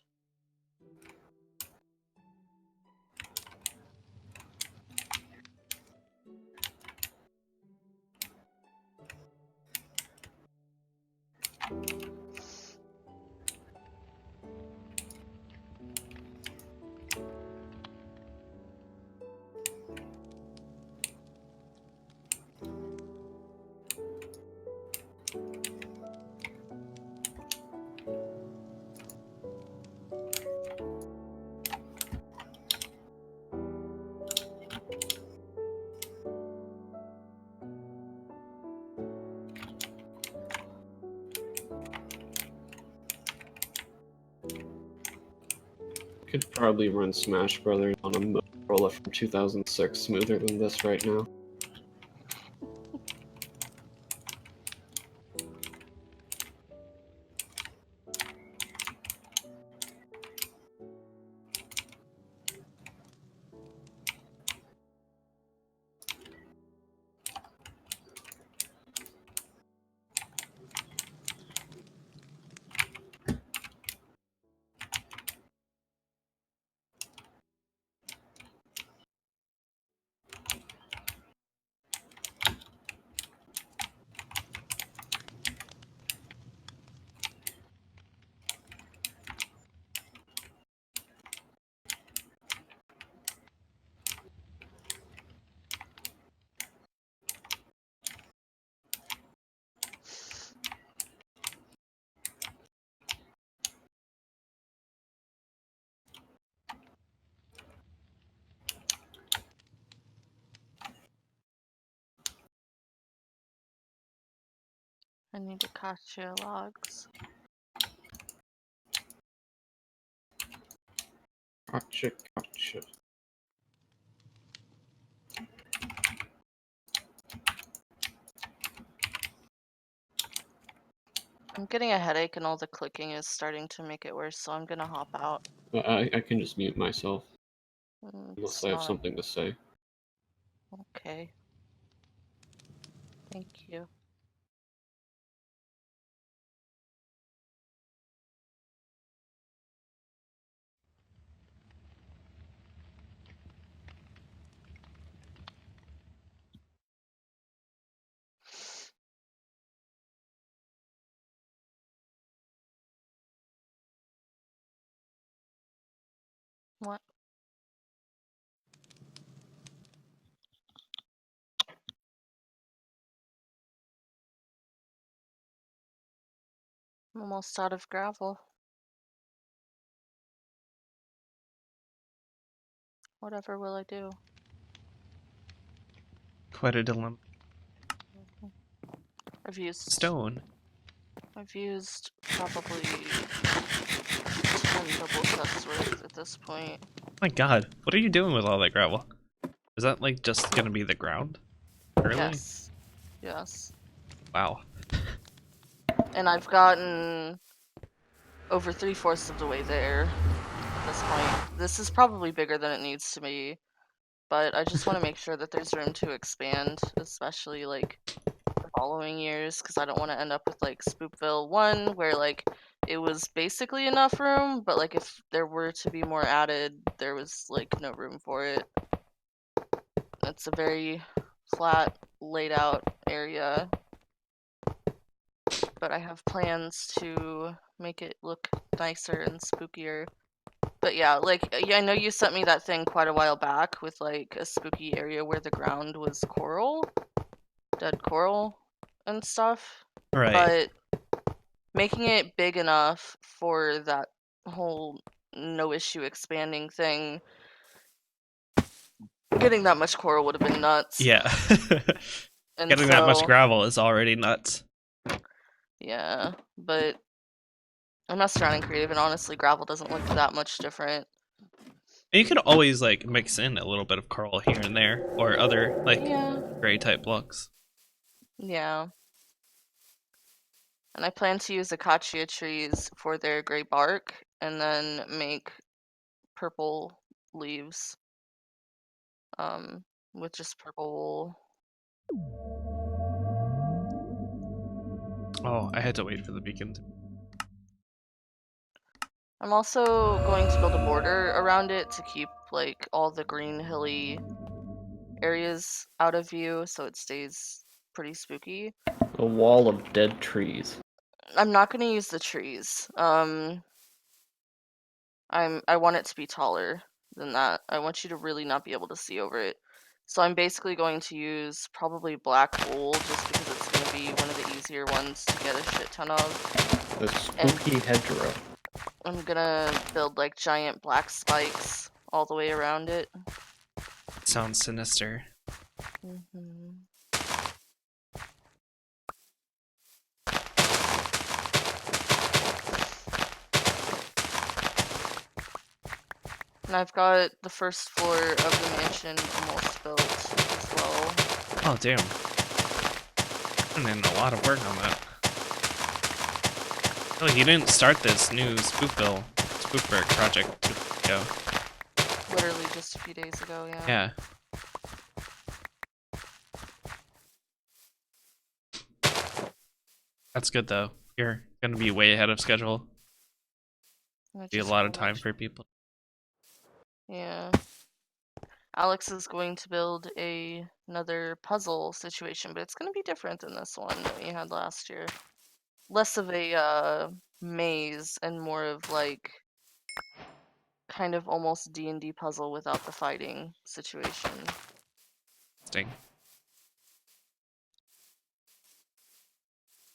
could probably run Smash Brothers on a Motorola from 2006 smoother than this right now. I need acacia logs. Gotcha, gotcha. I'm getting a headache and all the clicking is starting to make it worse, so I'm gonna hop out. I can just mute myself, It's unless I have not something to say. okay. Thank you. What? I'm almost out of gravel. Whatever will I do? Quite a dilemma. I've used Stone. probably 10 double cuts worth at this point. My god, what are you doing with all that gravel? Is that like just gonna be the ground? Really? Yes. Yes. Wow. And I've gotten over 3/4 of the way there at this point. This is probably bigger than it needs to be, but I just want to make sure that there's room to expand, especially like the following years, because I don't want to end up with like Spoopville 1, where like it was basically enough room, but like if there were to be more added, there was like no room for it. It's a very flat, laid out area, but I have plans to make it look nicer and spookier. But yeah, like I know you sent me that thing quite a while back with like a spooky area where the ground was coral, dead coral and stuff. Right. But making it big enough for that whole no issue expanding thing, getting that much coral would have been nuts. Yeah. And Getting that much gravel is already nuts. Yeah, but I messed around in creative, and honestly, gravel doesn't look that much different. And you could always like mix in a little bit of coral here and there, or other like gray type blocks. Yeah. And I plan to use acacia trees for their gray bark, and then make purple leaves, with just purple wool. Oh, I had to wait for the beacon. I'm also going to build a border around it to keep like all the green hilly areas out of view, so it stays pretty spooky. A wall of dead trees. I'm not going to use the trees. I want it to be taller than that. I want you to really not be able to see over it. So I'm basically going to use probably black wool just because it's going to be one of the easier ones to get a shit ton of. The spooky hedgerow. I'm gonna build like giant black spikes all the way around it. Sounds sinister. Mm-hmm. And I've got the first floor of the mansion almost built as well. Oh, damn. Putting in a lot of work on that. Oh, you didn't start this new Spoofberg project 2 weeks ago. Literally just a few days ago, yeah. Yeah. That's good, though. You're gonna be way ahead of schedule. I Be a just lot of gotta make time for people. Yeah. Alex is going to build another puzzle situation, but it's going to be different than this one that we had last year. Less of a maze and more of like kind of almost D&D puzzle without the fighting situation. Interesting.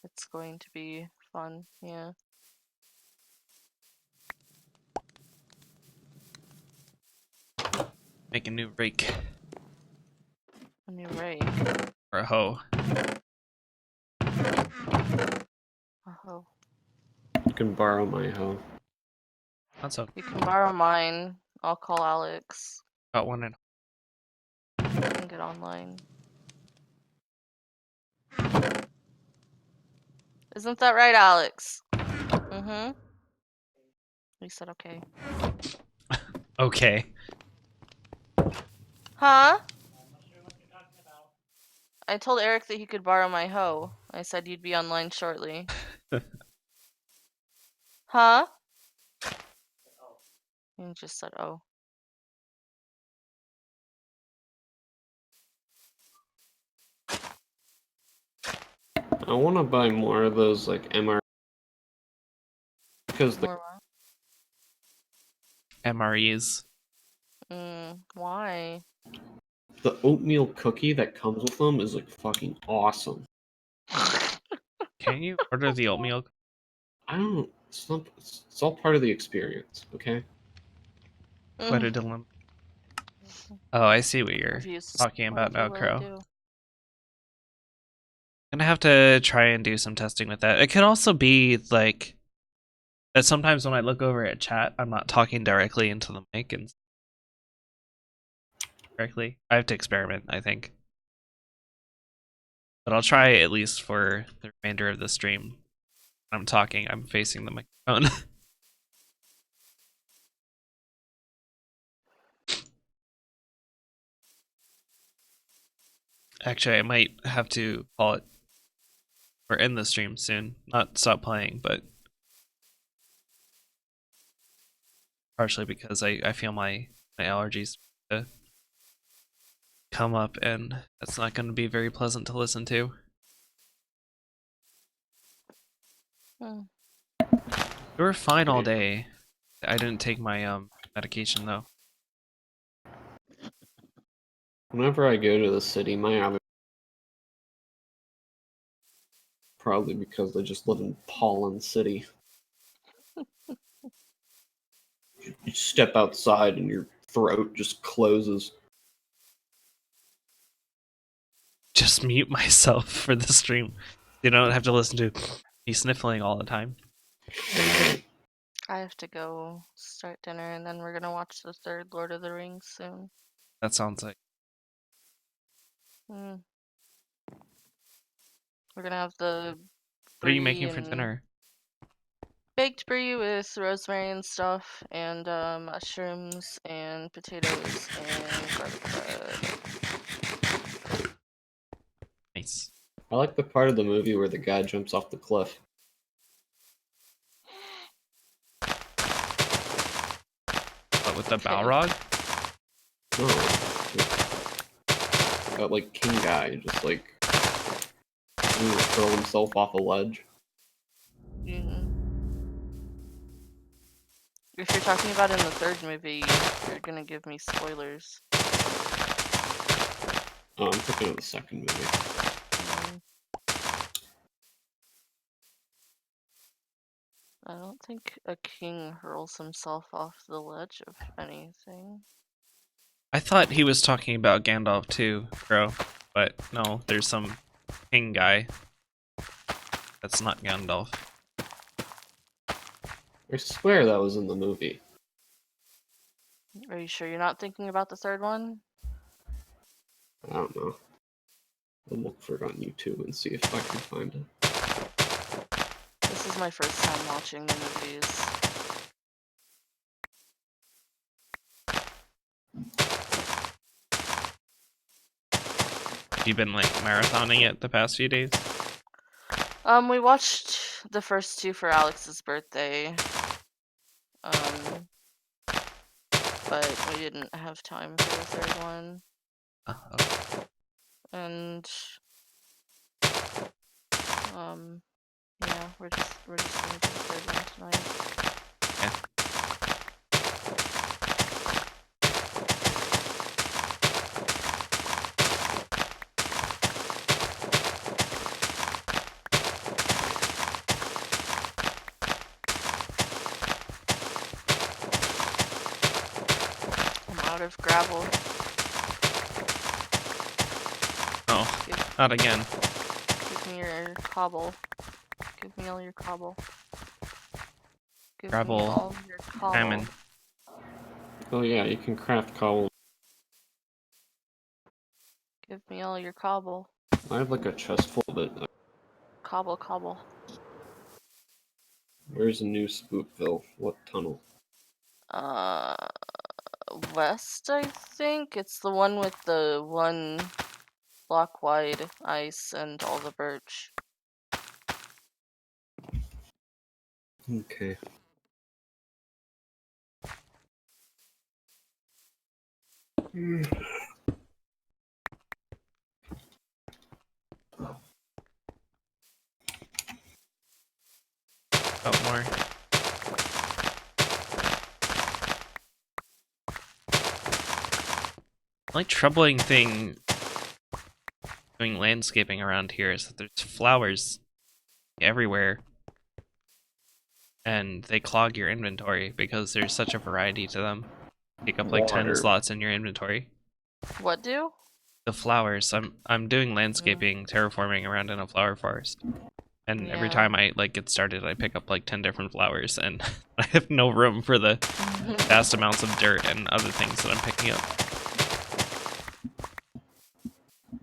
It's going to be fun, yeah. Make a new rake. A new rake. Or a hoe. Oh. You can borrow my hoe. That's a You can borrow mine. I'll call Alex got one in. and get online. Isn't that right, Alex? Mm-hmm. We said okay. Okay. Huh? I told Eric that he could borrow my hoe. I said you'd be online shortly. Huh? You just said, oh. I want to buy more of those like MR because the More MREs. what? Why? the oatmeal cookie that comes with them is like fucking awesome. Can you order the oatmeal? I don't know. It's all part of the experience, okay? Quite a dilemma. Oh, I see what you're Reviews. talking What about now, will it Crow. do? Gonna have to try and do some testing with that. It could also be like that sometimes when I look over at chat, I'm not talking directly into the mic and directly. I have to experiment, I think. But I'll try at least for the remainder of the stream. When I'm talking, I'm facing the microphone. Actually, I might have to call it or end the stream soon. Not stop playing, but partially because I feel my allergies to come up, and that's not going to be very pleasant to listen to. Hmm. We were fine all day. I didn't take my medication though. Whenever I go to the city, my allergies probably because I just live in Pollen City. You step outside and your throat just closes. Just mute myself for the stream. You don't have to listen to me sniffling all the time. I have to go start dinner and then we're gonna watch the third Lord of the Rings soon. That sounds like Hmm. We're gonna have the what are you brie making for and dinner? baked brie with rosemary and stuff, and mushrooms and potatoes and garlic bread. Nice. I like the part of the movie where the guy jumps off the cliff. What, with the Okay. Balrog? No. That like king guy just like throw himself off a ledge. Mm. If you're talking about in the third movie, you're gonna give me spoilers. Oh, I'm thinking of the second movie. Mm. I don't think a king hurls himself off the ledge of anything. I thought he was talking about Gandalf too, bro. But no, there's some king guy. That's not Gandalf. I swear that was in the movie. Are you sure you're not thinking about the third one? I don't know. I'll look for it on YouTube and see if I can find it. This is my first time watching the movies. You've been like marathoning it the past few days? We watched the first two for Alex's birthday. But we didn't have time for the third one. Oh. And yeah, we're just gonna do the third one tonight. Yeah. I'm out of gravel. Oh, not again. Give me your cobble. Give me all your cobble. Give Gravel. me all your cobble. Diamond. Oh yeah, you can craft cobble. Give me all your cobble. I have like a chest full of it. Cobble, cobble. Where's New Spookville? What tunnel? West, I think. It's the one with the 1 block wide ice and all the birch. Okay. Oh, more. The only troubling thing doing landscaping around here is that there's flowers everywhere. And they clog your inventory because there's such a variety to them. Take up like 10 Water. slots in your inventory. What do? The flowers. I'm doing landscaping, terraforming around in a flower forest. And every Yeah. time I like get started, I pick up like 10 different flowers, and I have no room for the vast amounts of dirt and other things that I'm picking up.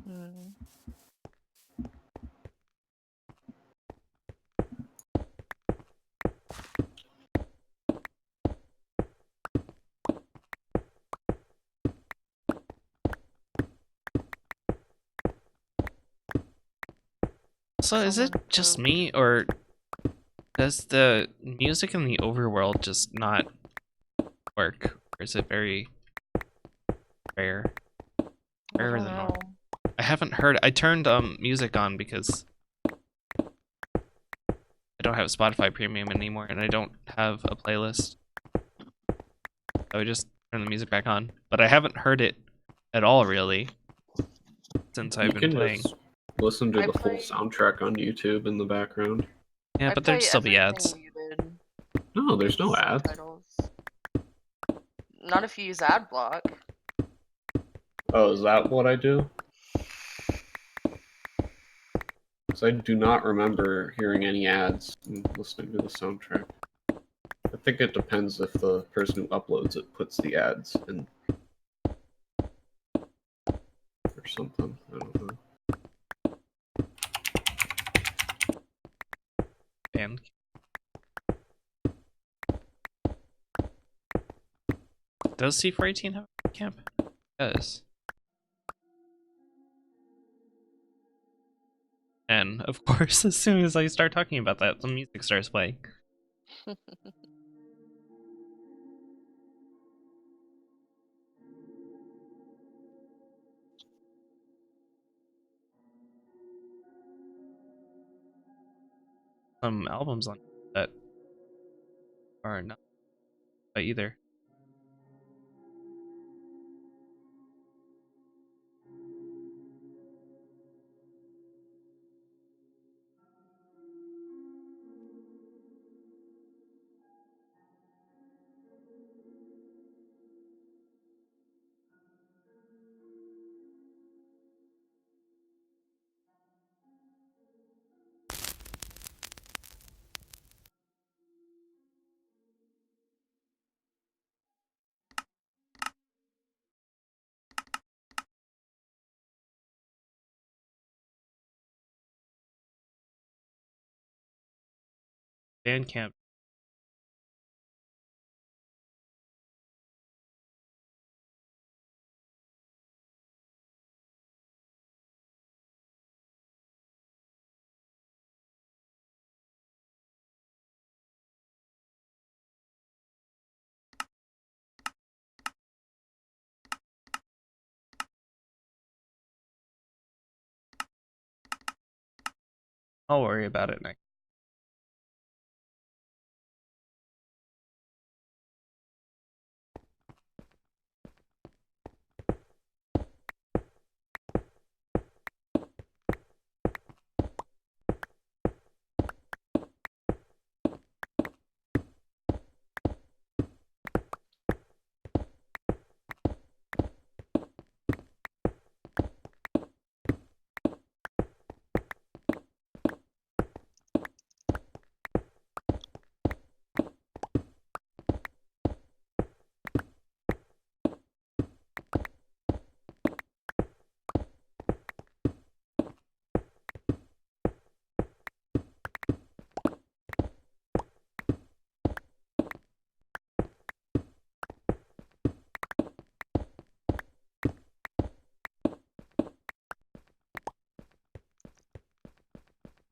Mm. So is it just me, or does the music in the overworld just not work? Or is it very rare? I Rarer don't than know. normal. I haven't heard. I turned music on because I don't have Spotify Premium anymore, and I don't have a playlist. So I just turned the music back on, but I haven't heard it at all really since I've been playing. Just listen to I the full play- soundtrack on YouTube in the background. Yeah, I but there'd play still be everything ads. muted. No, there's no ads. Subtitles. Not if you use ad block. Oh, is that what I do? Because I do not remember hearing any ads and listening to the soundtrack. I think it depends if the person who uploads it puts the ads in. Or something. I don't know. And does C418 have a camp? It does. And of course, as soon as I start talking about that, the music starts playing. Some albums on that are not by either. Bandcamp. I'll worry about it next.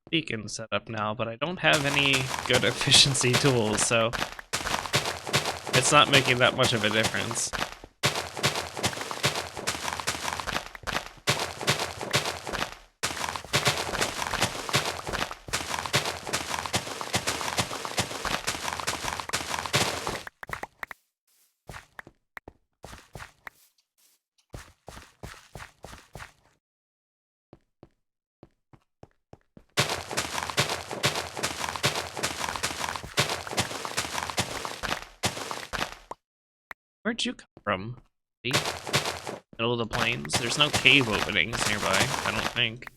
Beacon set up now, but I don't have any good efficiency tools, so it's not making that much of a difference. Where'd you come from? See? Middle of the plains? There's no cave openings nearby, I don't think.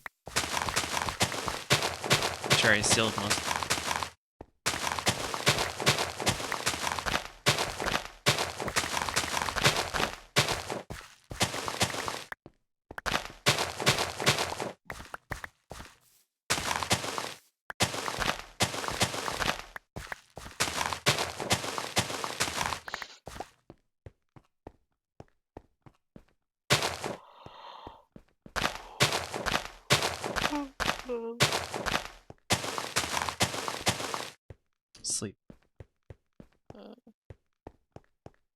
I'm sure I sealed most. Sleep.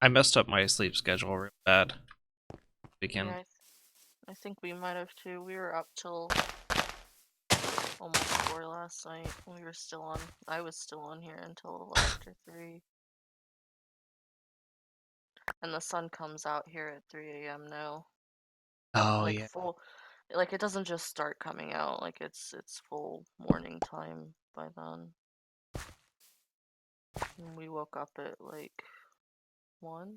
I messed up my sleep schedule real bad. Weekend. Yeah, I think we might have too. We were up till almost 4 last night. We were still on. I was still on here until after 3. And the sun comes out here at 3 a.m. now. Oh Like yeah. full. Like it doesn't just start coming out. Like it's full morning time by then. And we woke up at like 1.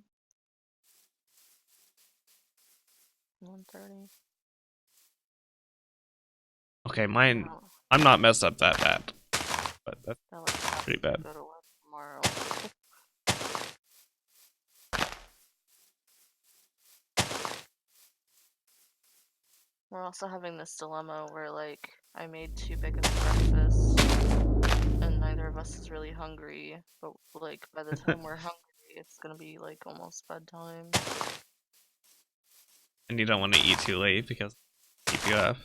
1:30. Okay, mine. Now, I'm not messed up that bad, but that's now let's have pretty to bad. go to work tomorrow. We're also having this dilemma where like I made too big of a breakfast and neither of us is really hungry, but like by the time we're hungry it's gonna be like almost bedtime. And you don't want to eat too late because it'll keep you up.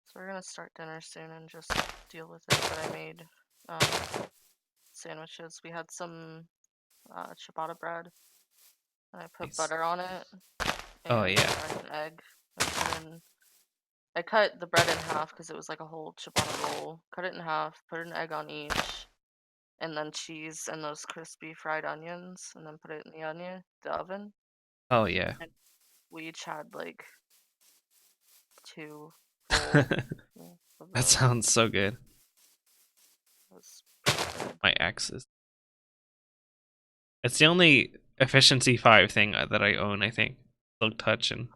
So we're gonna start dinner soon and just deal with it. But I made sandwiches. We had some ciabatta bread and I put Nice. butter on it. Oh And yeah. fried an egg. And put in. I cut the bread in half because it was like a whole ciabatta roll. Cut it in half, put an egg on each, and then cheese and those crispy fried onions, and then put it in the oven. Oh yeah. And we each had like 2 full of That those. sounds so good. It was pretty good. My axes. It's the only efficiency 5 thing that I own, I think. Silk touch and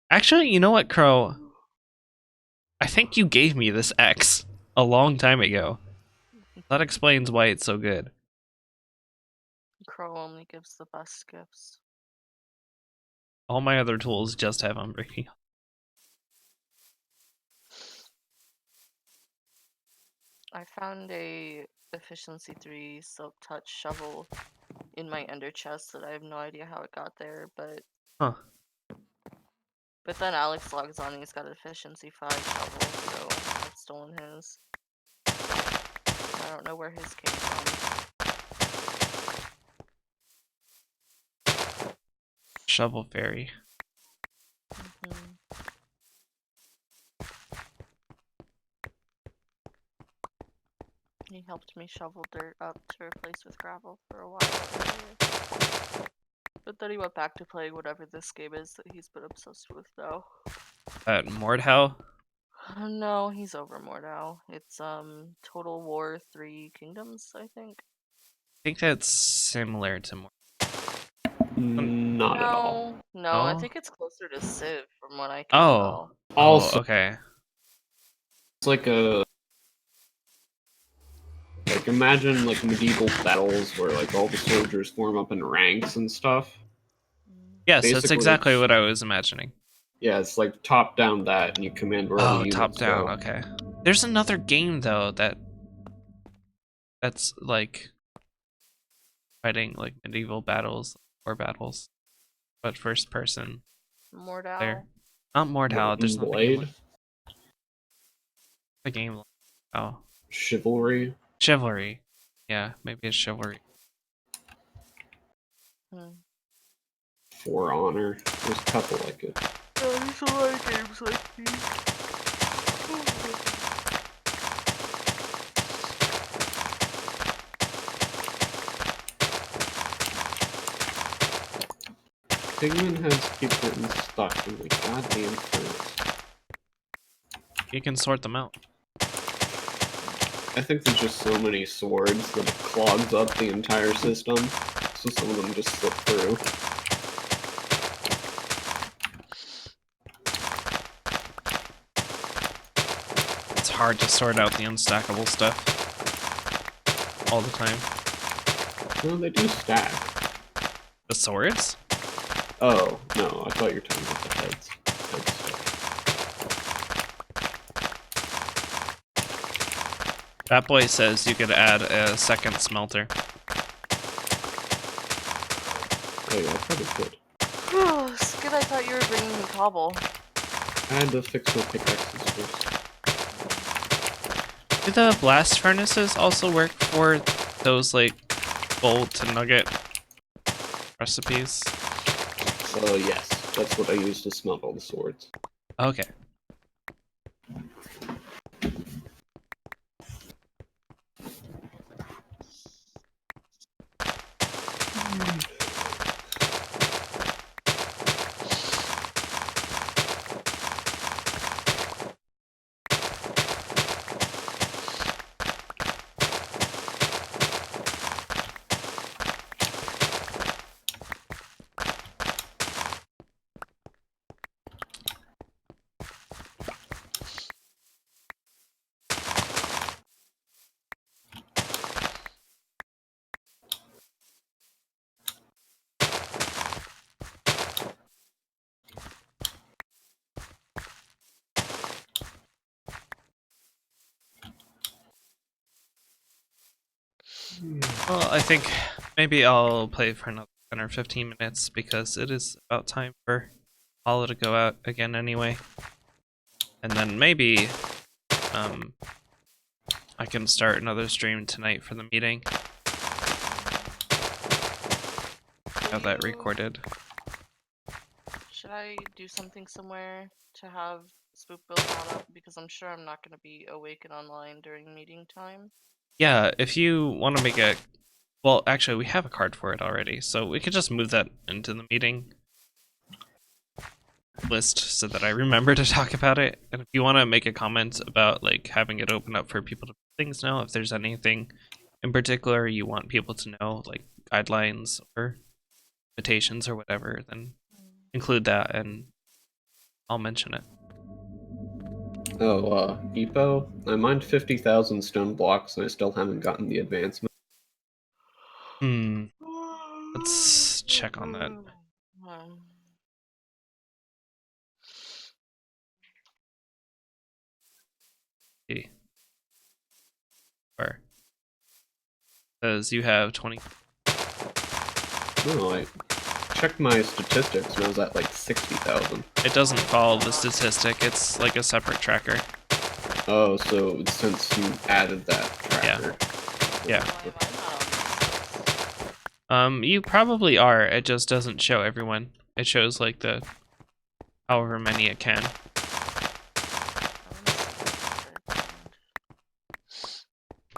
actually, you know what, Crow? I think you gave me this X a long time ago. That explains why it's so good. Crow only gives the best gifts. All my other tools just have unbreaking. I found a efficiency 3 silk touch shovel in my ender chest that I have no idea how it got there, but Huh. then Alex logs on and he's got an efficiency 5 shovel, so I've stolen his. I don't know where his came from. Shovel Fairy. Mhm. He helped me shovel dirt up to replace with gravel for a while earlier. But then he went back to playing whatever this game is that he's been obsessed with now. Mordhau? No, he's over more now. It's Total War 3 Kingdoms, I think. I think that's similar to Mord. Not at all. No, I Oh? think it's closer to Civ from what I can Oh. tell. Also, Okay. it's like a imagine like medieval battles where like all the soldiers form up in ranks and stuff. Yes, that's Basically, exactly it's what I was imagining. yeah, it's like top down that, and you command where all Oh, the top units down. go. Okay. There's another game though that's like fighting like medieval battles or battles, but first person Mordau. there. Not Mordhau. There's Molten not a game. Blade, A game. Oh, Chivalry. Chivalry. Yeah, maybe it's Chivalry. For Honor. There's a couple like it. Yeah, there's a lot of games like these. Pigman heads keep getting stuck in the goddamn furnace. You can sort them out. I think there's just so many swords that it clogs up the entire system, so some of them just slip through. It's hard to sort out the unstackable stuff all the time. No, they do stack. The swords? Oh, no, I thought you were talking about the heads. Heads stack. That boy says you could add a second smelter. Oh yeah, I probably could. Skid, I thought you were bringing me cobble. I had to fix my pickaxes first. Do the blast furnaces also work for those like gold to nugget recipes? So yes, that's what I used to smelt all the swords. Okay. Well, I think maybe I'll play for another 10 or 15 minutes because it is about time for Hollow to go out again anyway. And then maybe I can start another stream tonight for the meeting. Have that recorded. Should I do something somewhere to have Spook Build on up? Because I'm sure I'm not going to be awake and online during meeting time. Yeah, if you want to make a... Well, actually, we have a card for it already, so we could just move that into the meeting list so that I remember to talk about it. And if you want to make a comment about like having it open up for people to put things now, if there's anything in particular you want people to know, like guidelines or invitations or whatever, then include that and I'll mention it. Oh, Epo, I mined 50,000 stone blocks and I still haven't gotten the advancement. Let's check on that. Or says you have 20. No, I checked my statistics and I was at like 60,000. It doesn't follow the statistic. It's like a separate tracker. Oh, so since you added that tracker. Yeah. Why am I not on this? You probably are. It just doesn't show everyone. It shows like the however many it can.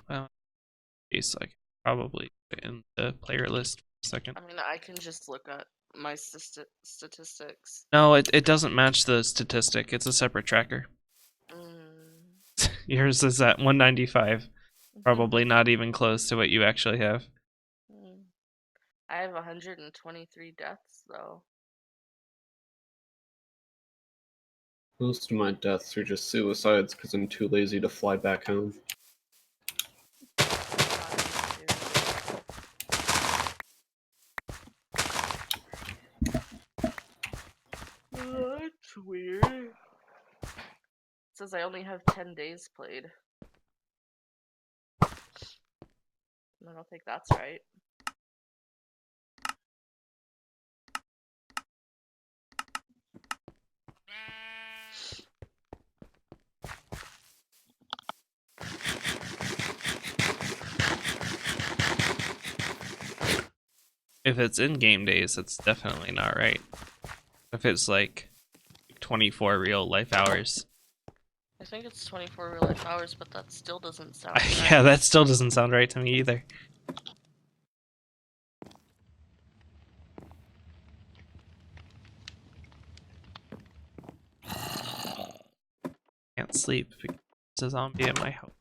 Well, case I can probably put it in the player list for a second. I mean, I can just look at my statistics. No, it doesn't match the statistic. It's a separate tracker. Yours is at 195. Probably not even close to what you actually have. I have 123 deaths, though. Most of my deaths are just suicides because I'm too lazy to fly back home. That's weird. It says I only have 10 days played. I don't think that's right. If it's in game days, it's definitely not right. If it's like 24 real life hours. I think it's 24 real life hours, but that still doesn't sound right. Yeah, that still doesn't sound right to me either. Can't sleep because there's a zombie in my house.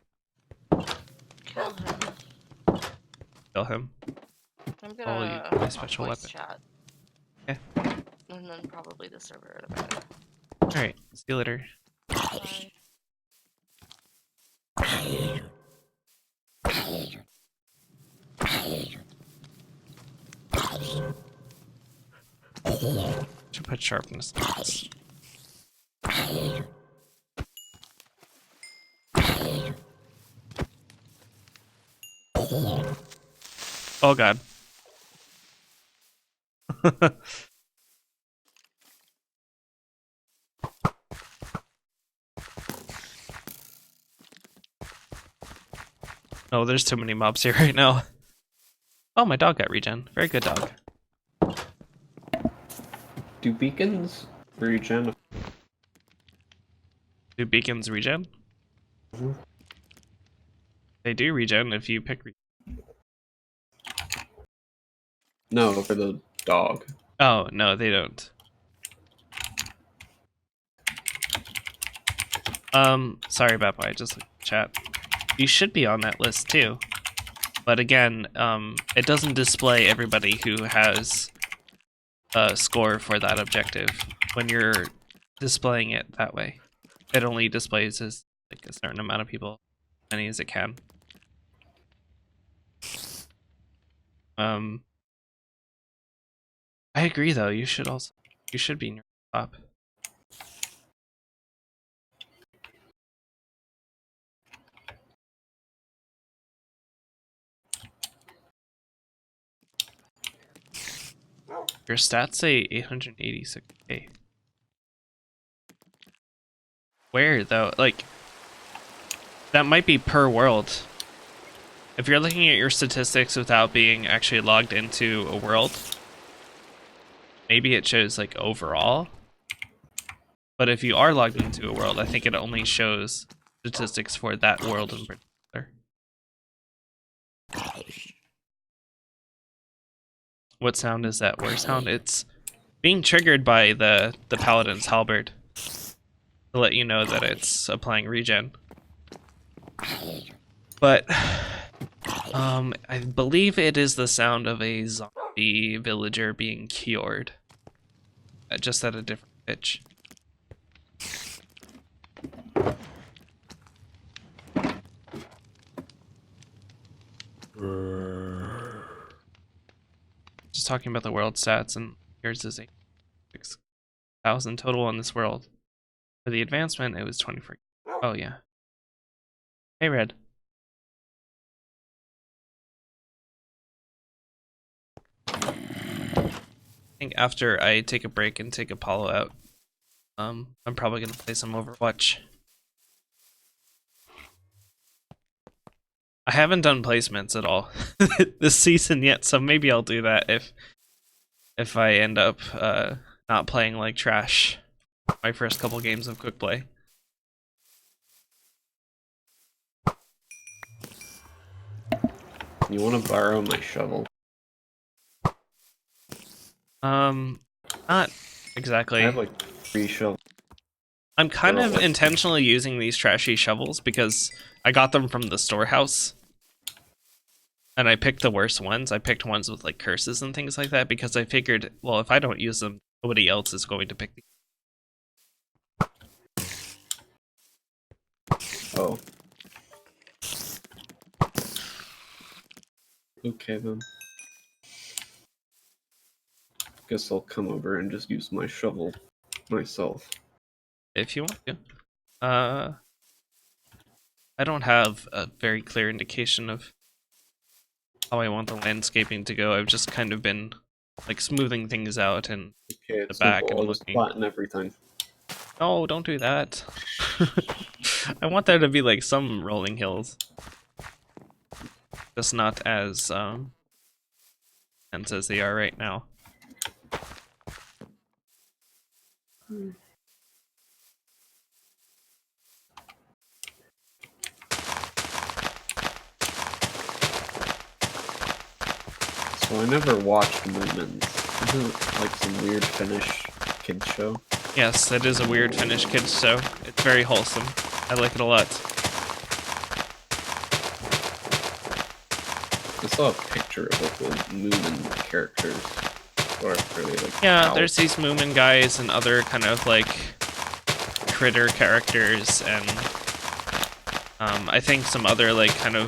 Kill him. Kill him. I'm Oh, gonna my special voice weapon. chat. Okay. And then probably the server in a minute. Alright, see you later. Bye. Should put sharpness on this. Oh god. Oh, there's too many mobs here right now. Oh, my dog got regen. Very good dog. Do beacons regen? Do beacons regen? Mhm. They do regen if you pick. No, for the dog. Oh, no, they don't. Sorry, Bappa, I just looked at the chat. You should be on that list too. But again, it doesn't display everybody who has a score for that objective when you're displaying it that way. It only displays as like a certain amount of people, as many as it can. I agree though, you should be in your top. Your stats say 886k. Where though? Like, that might be per world. If you're looking at your statistics without being actually logged into a world, maybe it shows like overall. But if you are logged into a world, I think it only shows statistics for that world in particular. What sound is that? Where sound? It's being triggered by the Paladin's Halberd to let you know that it's applying regen. But I believe it is the sound of a zombie villager being cured, just at a different pitch. Just talking about the world stats, and yours is 6,000 total on this world. For the advancement, it was 24. Oh yeah. Hey, Red. think after I take a break and take Apollo out, I'm probably gonna play some Overwatch. I haven't done placements at all this season yet, so maybe I'll do that if I end up not playing like trash my first couple games of quick play. You want to borrow my shovel? Not exactly. I have like 3 shovels. I'm kind They're of all- intentionally using these trashy shovels because I got them from the storehouse. And I picked the worst ones. I picked ones with like curses and things like that because I figured, well, if I don't use them, nobody else is going to pick these. Oh. Okay then. Guess I'll come over and just use my shovel myself. If you want to. I don't have a very clear indication of how I want the landscaping to go. I've just kind of been like smoothing things out and Okay, it's the back simple. and I'll just looking. flatten everything. No, don't do that. I want there to be like some rolling hills. Just not as dense as they are right now. So I never watched Moomins. Isn't it like some weird Finnish kids show? Yes, it is a weird Finnish kids show. It's very wholesome. I like it a lot. I saw a picture of like the Moomin characters. Or really like Yeah, cows. there's these Moomin guys and other kind of like critter characters and I think some other like kind of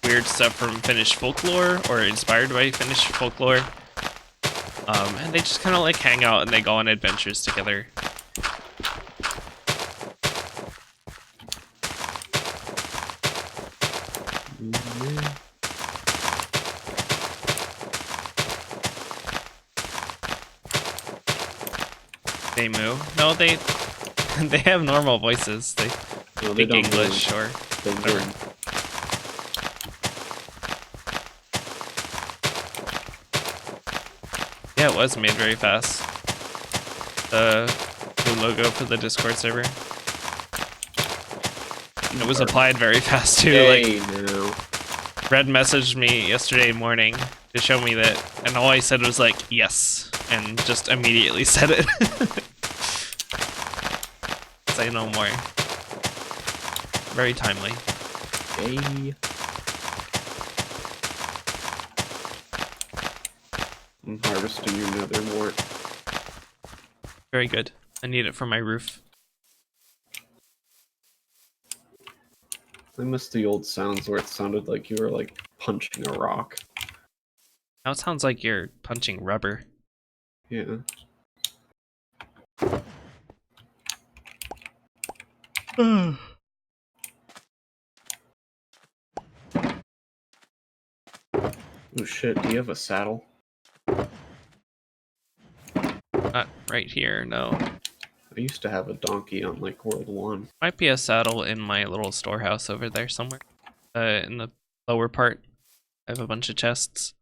weird stuff from Finnish folklore or inspired by Finnish folklore. And they just kind of like hang out and they go on adventures together. They moo. No, they they have normal voices. They No, they speak don't English or They whatever. do. Yeah, it was made very fast. The new logo for the Discord server. And it was applied very fast too. Hey, Like no. Red messaged me yesterday morning to show me that, and all I said was like yes, and just immediately said it. Say no more. Very timely. Hey. I'm harvesting your nether wart. Very good. I need it for my roof. I miss the old sounds where it sounded like you were like punching a rock. Now it sounds like you're punching rubber. Yeah. Oh shit, do you have a saddle? Not right here, no. I used to have a donkey on like World 1. Might be a saddle in my little storehouse over there somewhere. In the lower part. I have a bunch of chests.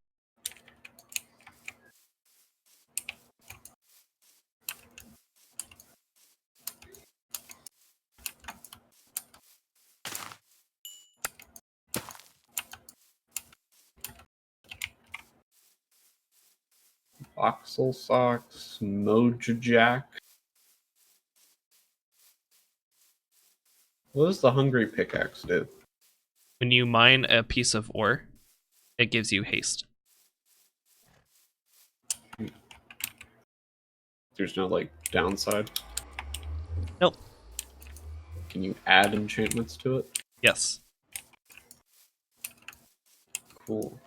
Oxel socks, Mojo Jack. What does the hungry pickaxe do? When you mine a piece of ore, it gives you haste. There's no like downside. Nope. Can you add enchantments to it? Yes. Cool.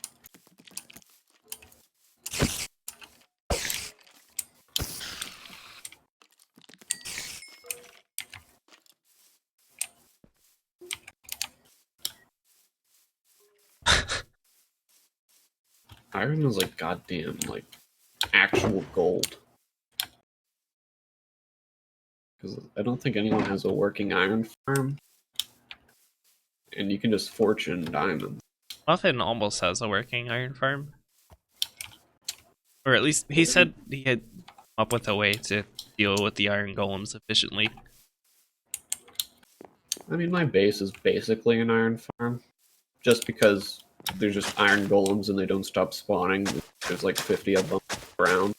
Iron is like goddamn like actual gold. Because I don't think anyone has a working iron farm. And you can just fortune diamonds. Muffin almost has a working iron farm. Or at least he said he had come up with a way to deal with the iron golems efficiently. I mean, my base is basically an iron farm. Just because there's just iron golems and they don't stop spawning. There's like 50 of them around.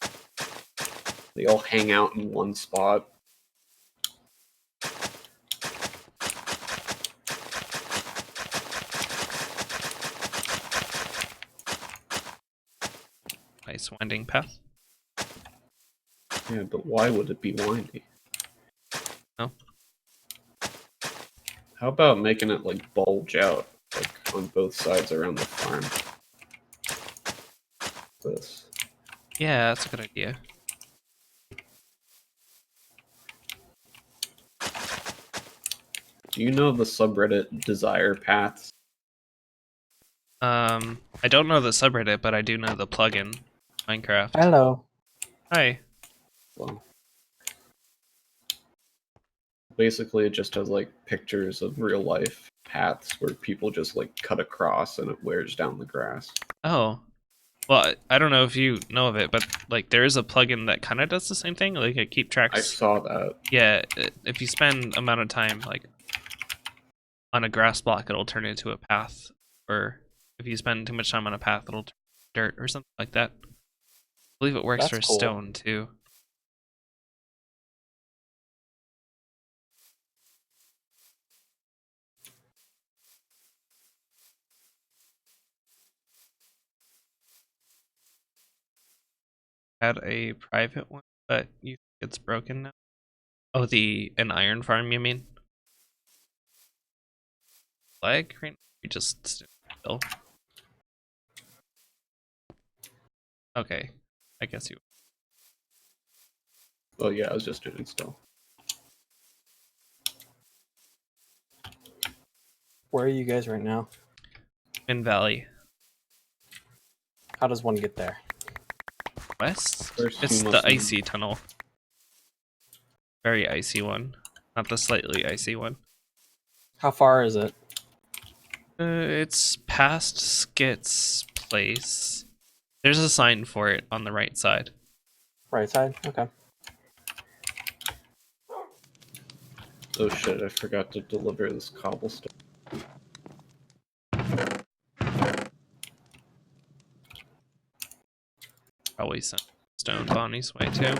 They all hang out in one spot. Nice winding path. Yeah, but why would it be windy? No. How about making it like bulge out, like on both sides around the farm? This. Yeah, that's a good idea. Do you know the subreddit Desire Paths? I don't know the subreddit, but I do know the plugin, Minecraft. Hello. Hi. Well, basically it just has like pictures of real life paths where people just like cut across and it wears down the grass. Oh. Well, I don't know if you know of it, but like there is a plugin that kind of does the same thing. Like it keep tracks. I saw that. Yeah, if you spend amount of time like on a grass block, it'll turn into a path. Or if you spend too much time on a path, it'll turn dirt or something like that. I believe it works That's for cool. stone too. Had a private one, but you think it's broken now? Oh, an iron farm, you mean? Flag? Right? You just stood still. Okay, I guess you. Oh yeah, I was just doing still. Where are you guys right now? In Valley. How does one get there? West? First It's you the must- icy tunnel. Very icy one. Not the slightly icy one. How far is it? It's past Skit's place. There's a sign for it on the right side. Right side? Okay. Oh shit, I forgot to deliver this cobblestone. Probably some stone Bonnie's way too.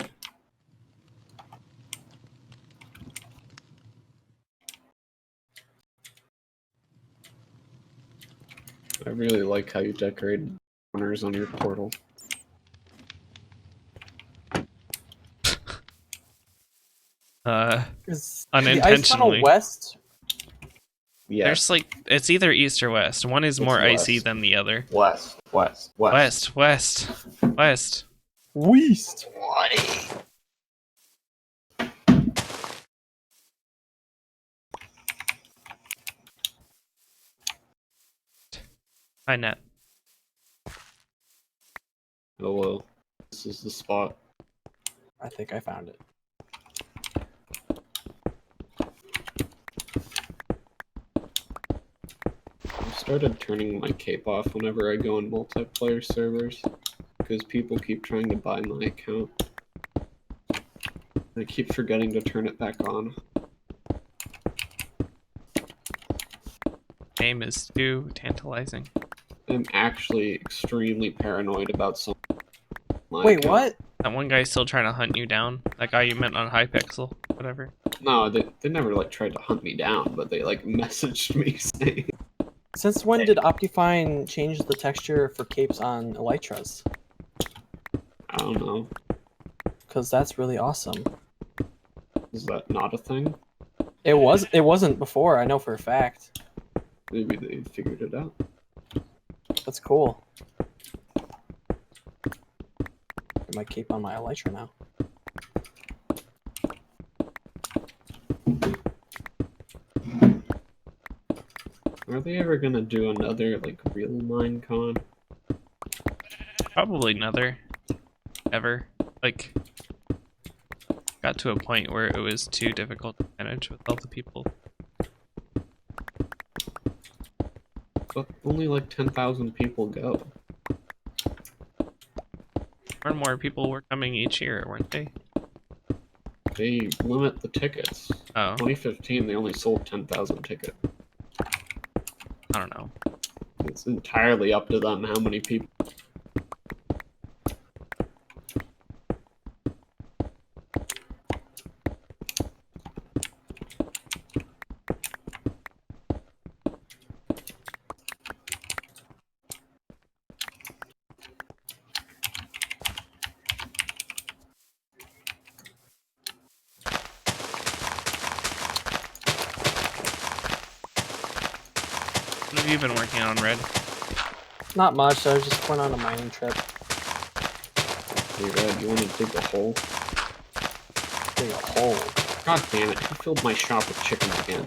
I really like how you decorated corners on your portal. Is Unintentionally. the ice tunnel west? Yeah, There's like, it's either east or west. One is more icy west. than the other. west. West. West. Hi, Net. Oh well, this is the spot. I think I found it. I've started turning my cape off whenever I go on multiplayer servers because people keep trying to buy my account. I keep forgetting to turn it back on. Name is too tantalizing. I'm actually extremely paranoid about some. Wait, what? That one guy's still trying to hunt you down. That guy you met on Hypixel, whatever. No, they never like tried to hunt me down, but they like messaged me saying. Since when did Optifine change the texture for capes on Elytras? I don't know. Because that's really awesome. Is that not a thing? It wasn't before, I know for a fact. Maybe they figured it out. That's cool. Get my cape on my Elytra now. Are they ever gonna do another like real Minecon? Probably another. ever. Like, got to a point where it was too difficult to manage with all the people. But only like 10,000 people go. More and more people were coming each year, weren't they? They limit the tickets. Oh, 2015, they only sold 10,000 tickets. I don't know. It's entirely up to them how many people. What have you been working on, Red? Not much. I was just going on a mining trip. Hey, Red, you want to dig a hole? Dig a hole. God damn it, who filled my shop with chickens again?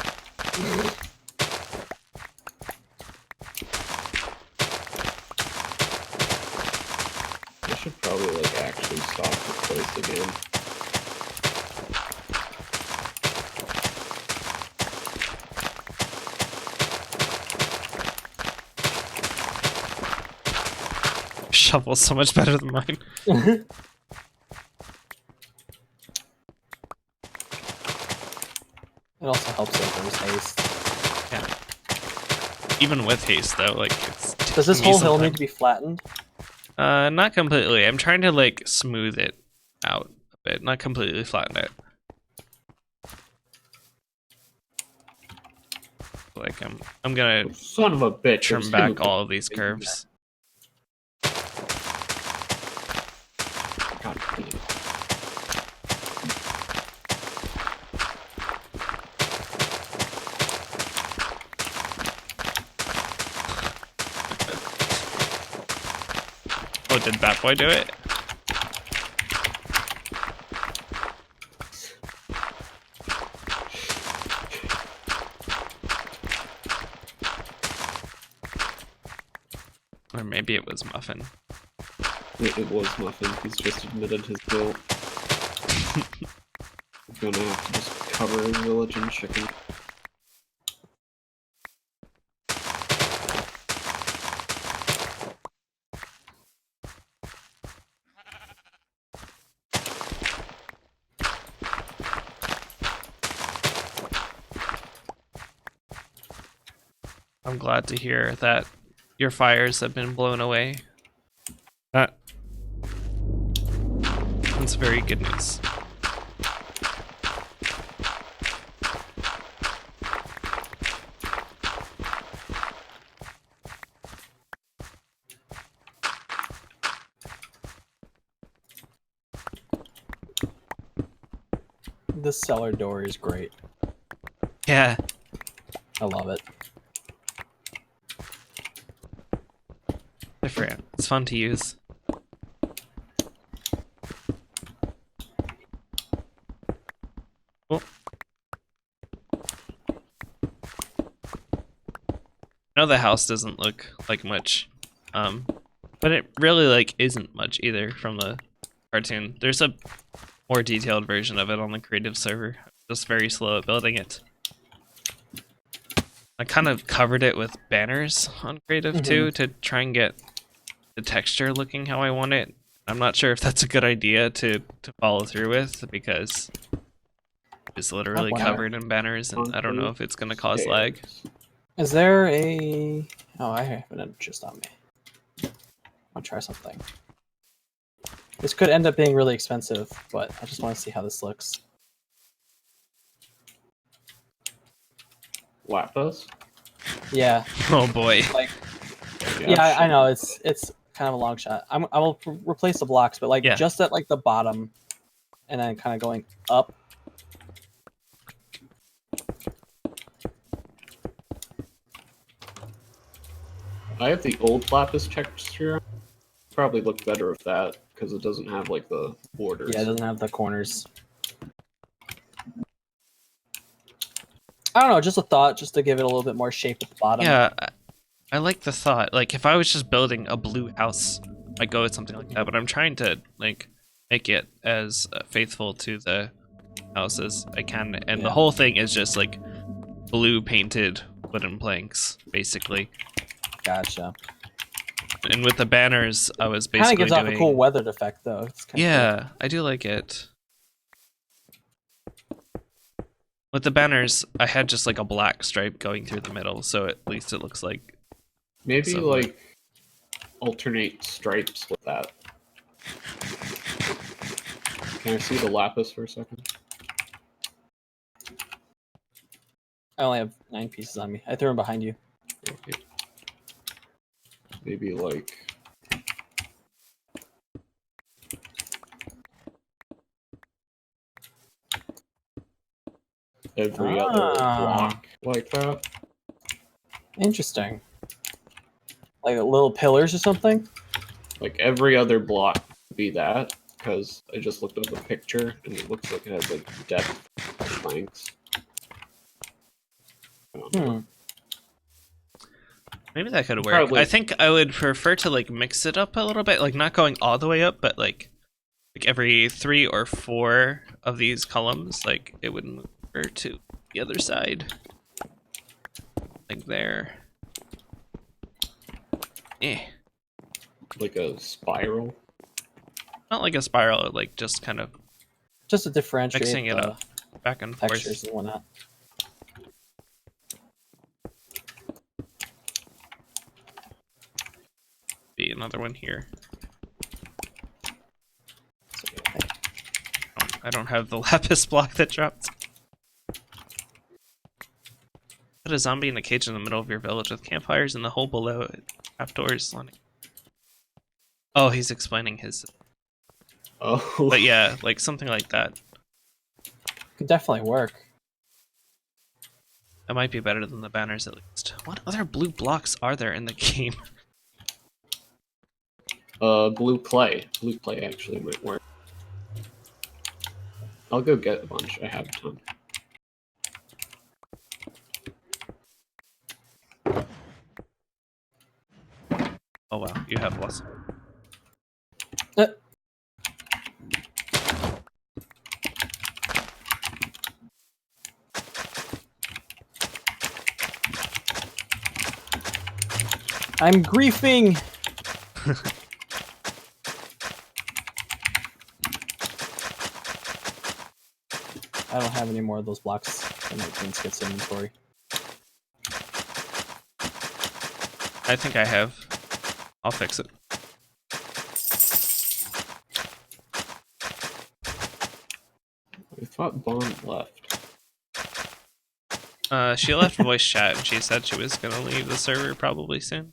I should probably, like, actually stock the place again. Shovel's so much better than mine. It also helps it lose haste. Yeah. Even with haste, though, like, it's... Does this taking me whole hill some need to be flattened? time. Not completely. I'm trying to, like, smooth it out a bit. Not completely flatten it. Like, I'm gonna Son of a bitch. I trim was hitting back with all of these curves. God damn it. Oh, did Bat Boy do it? Or maybe it was Muffin. It was Muffin. He's just admitted his guilt. We're gonna have to just cover his village in chicken. I'm glad to hear that your fires have been blown away. That's very good news. This cellar door is great. Yeah. I love it. Different. It's fun to use. Cool. I know the house doesn't look like much, but it really like isn't much either from the cartoon. There's a more detailed version of it on the creative server. Just very slow at building it. I kind of covered it with banners on creative too to try and get the texture looking how I want it. I'm not sure if that's a good idea to follow through with because it's literally covered in banners and I don't know if it's going to cause lag. Is there a... Oh, I have an just on me. I'll try something. This could end up being really expensive, but I just want to see how this looks. Lapis? Yeah. Oh boy. Like, yeah, I know it's kind of a long shot. I will replace the blocks, but like just at like the bottom, and then kind of going up. I have the old lapis texture. Probably look better with that because it doesn't have like the borders. Yeah, it doesn't have the corners. I don't know, just a thought, just to give it a little bit more shape at the bottom. Yeah, I like the thought. Like if I was just building a blue house might go with something like that. But I'm trying to like make it as faithful to the house as I can, and the whole thing is just like blue painted wooden planks, basically. Gotcha. And with the banners, I was Kind basically of gives off doing... a cool weathered effect, though. It's kinda Yeah, I do like it. With the banners, I had just like a black stripe going through the middle, so at least it looks like... Maybe somewhat. like alternate stripes with that. Can I see the lapis for a second? I only have 9 pieces on me. I threw them behind you. Okay. Maybe like every other block like that. Interesting. Like little pillars or something? Like every other block would be that, because I just looked up the picture and it looks like it has like depth planks. I don't know. Maybe that could work. Probably. I think I would prefer to like mix it up a little bit, like not going all the way up, but like every 3 or 4 of these columns, like it would move over to the other side, like there. Like a spiral. Not like a spiral, like just kind of Just to differentiate mixing it the up, back and textures forth. and whatnot. Be another one here. So, okay. I don't have the lapis block that dropped. Put a zombie in a cage in the middle of your village with campfires in the hole below it. Outdoors. Oh, he's explaining his... Oh. But yeah, like something like that. Could definitely work. That might be better than the banners at least. What other blue blocks are there in the game? Blue clay. Blue clay actually might work. I'll go get a bunch. I have a ton. Oh wow, you have lots. I'm griefing! I don't have any more of those blocks in my Skits inventory. I think I have. I'll fix it. I thought Bond left. She left voice chat and she said she was gonna leave the server probably soon.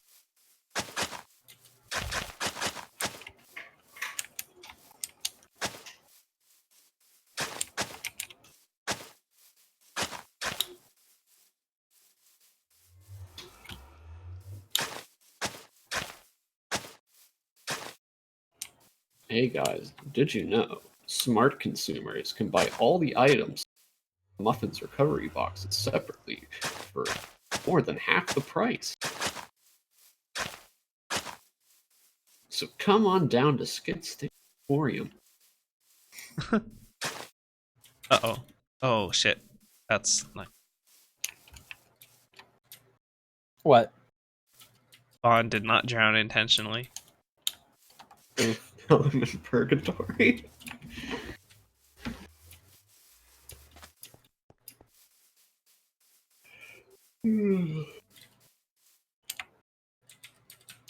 Hey guys, did you know smart consumers can buy all the items in Muffin's recovery boxes separately for more than half the price? So come on down to Skit's Emporium. Uh-oh. Oh shit. That's like What? Bond did not drown intentionally. I'm in purgatory.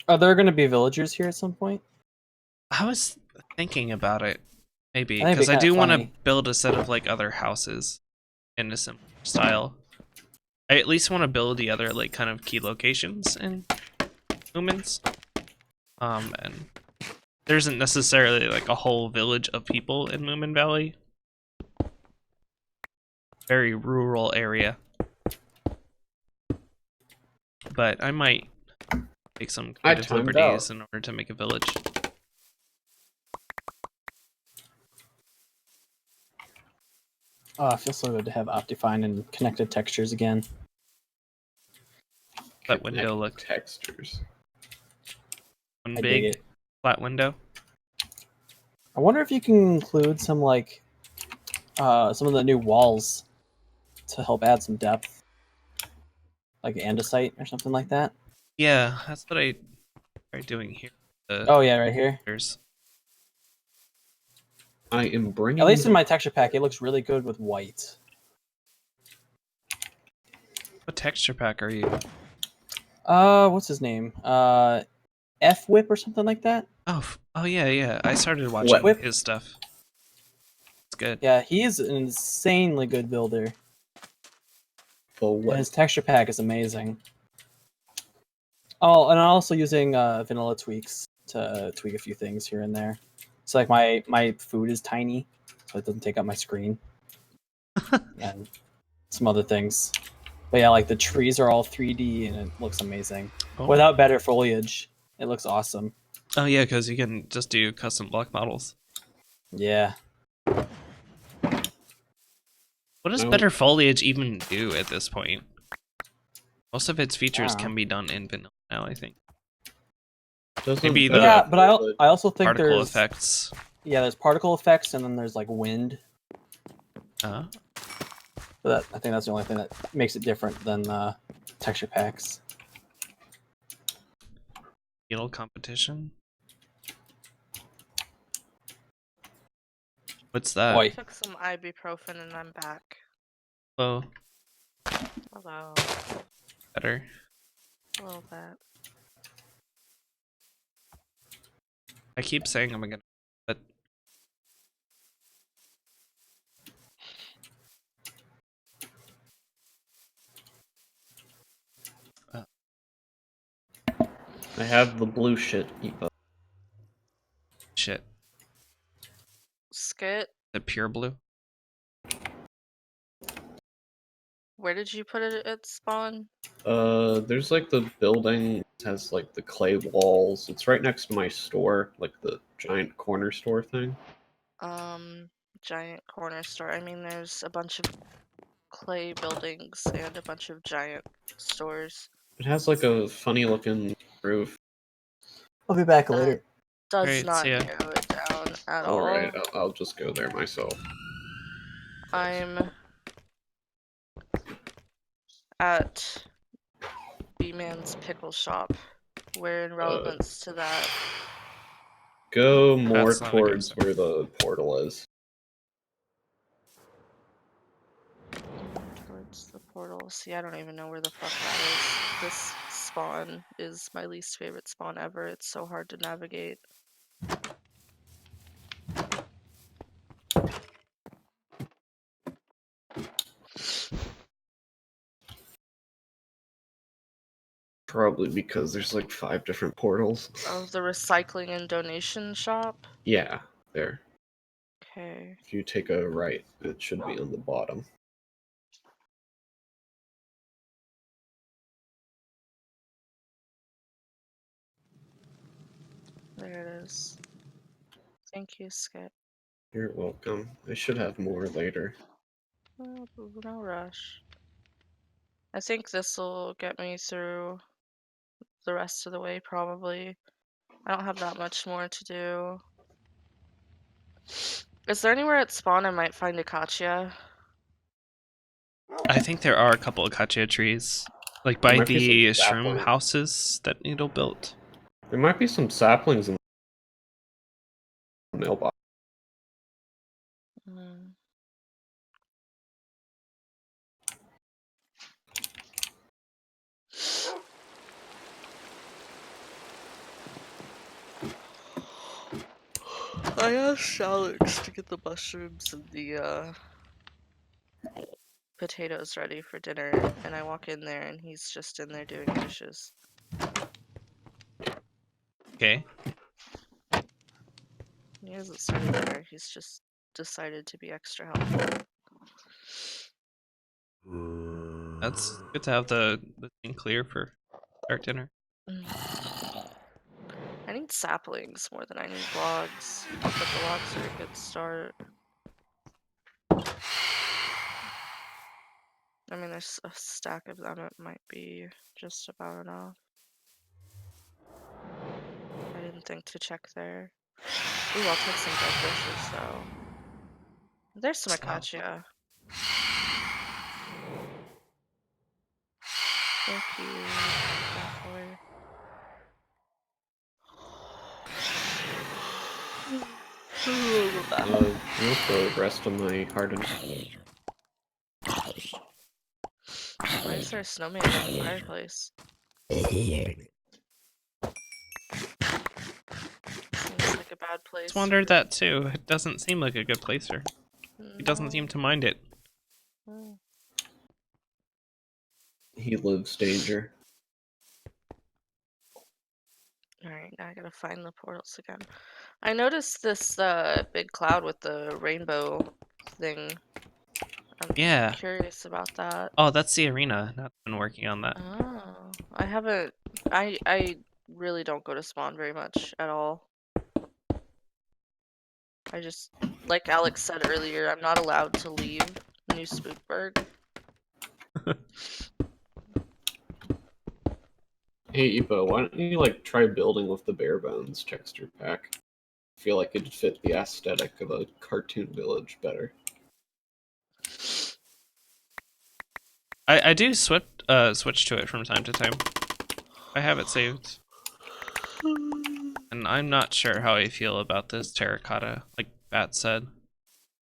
Are there going to be villagers here at some point? I was thinking about it, maybe, I think it'd be because I do kinda want to funny. build a set of like other houses in a similar style. I at least want to build the other like kind of key locations in Moomins. And there isn't necessarily like a whole village of people in Moomin Valley. Very rural area. But I might take some creative timed liberties out. in order to make a village. Oh, I feel so good to have Optifine and connected textures again. That window looked Textures. one I dig big. it. flat window. I wonder if you can include some like some of the new walls to help add some depth, like andesite or something like that. Yeah, that's what I tried doing here. Oh yeah, right here. There's I am bringing. At least in my texture pack, it looks really good with white. what texture pack are you? What's his name? F Whip or something like that. Oh yeah, yeah. I started watching What? Whip? his stuff. It's good. Yeah, he is an insanely good builder. For And what? his texture pack is amazing. Oh, and I'm also using vanilla tweaks to tweak a few things here and there. So like my food is tiny, so it doesn't take up my screen, and some other things. But yeah, like the trees are all 3D and it looks amazing. Oh. Without better foliage, it looks awesome. Oh yeah, because you can just do custom block models. Yeah. What does No. better foliage even do at this point? Most of its features Yeah. can be done in vanilla now, I think. Doesn't Maybe better the Yeah, but foliage- I also think Particle there's effects. there's particle effects and then there's like wind. Uh, But I think that's the only thing that makes it different than texture packs. needle competition. What's that? Oi. Took some ibuprofen and I'm back. Hello. Hello. Better. A little bit. I keep saying I'm gonna, but I have the blue shit. shit. Skit, The pure blue. where did you put it at spawn? There's like the building has like the clay walls. It's right next to my store, like the giant corner store thing. Giant corner store. I mean, there's a bunch of clay buildings and a bunch of giant stores. It has like a funny looking roof. I'll be back That later. does Alright, not see ya. narrow it down at all. Alright, I'll just go there myself. I'm at B-Man's Pickle Shop, where in relevance to that, Go more That's not a good towards sign. where the portal is. towards the portal. See, I don't even know where the fuck that is. This spawn is my least favorite spawn ever. It's so hard to navigate. Probably because there's like 5 different portals. Oh, the recycling and donation shop? Yeah, there. Okay. If you take a right, it should be on the bottom. There it is. Thank you, Skip. You're welcome. I should have more later. Oh, no rush. I think this will get me through the rest of the way, probably. I don't have that much more to do. Is there anywhere at spawn I might find Acacia? I think there are a couple of Katia trees. Like There by might be the some shroom sapling. houses that Needle built. There might be some saplings in the mailbox. Hmm. I asked Alex to get the mushrooms and the potatoes ready for dinner, and I walk in there and he's just in there doing dishes. Okay. He hasn't started dinner, he's just decided to be extra helpful. That's good to have the thing clear for start dinner. I need saplings more than I need logs, but the logs are a good start. I mean, there's a stack of them, it might be just about enough. I didn't something to check there. Ooh, I'll take some dead bushes though. There's some acacia. Thank you, Baffler. With the rest of my hardened. Why is there a snowman in the fireplace? Seems like a bad place. Just wondered that too. It doesn't seem like a good placer. He doesn't No. seem to mind it. Mm. He lives danger. Alright, now I gotta find the portals again. I noticed this big cloud with the rainbow thing. I'm Yeah. curious about that. Oh, that's the arena. Not been working on that. Oh, I haven't. I really don't go to spawn very much at all. I just, like Alex said earlier, I'm not allowed to leave New Spookburg. Hey, Ipo, why don't you like try building with the bare bones texture pack? I feel like it'd fit the aesthetic of a cartoon village better. I do switch to it from time to time. I have it saved. And I'm not sure how I feel about this terracotta, like Bat said. I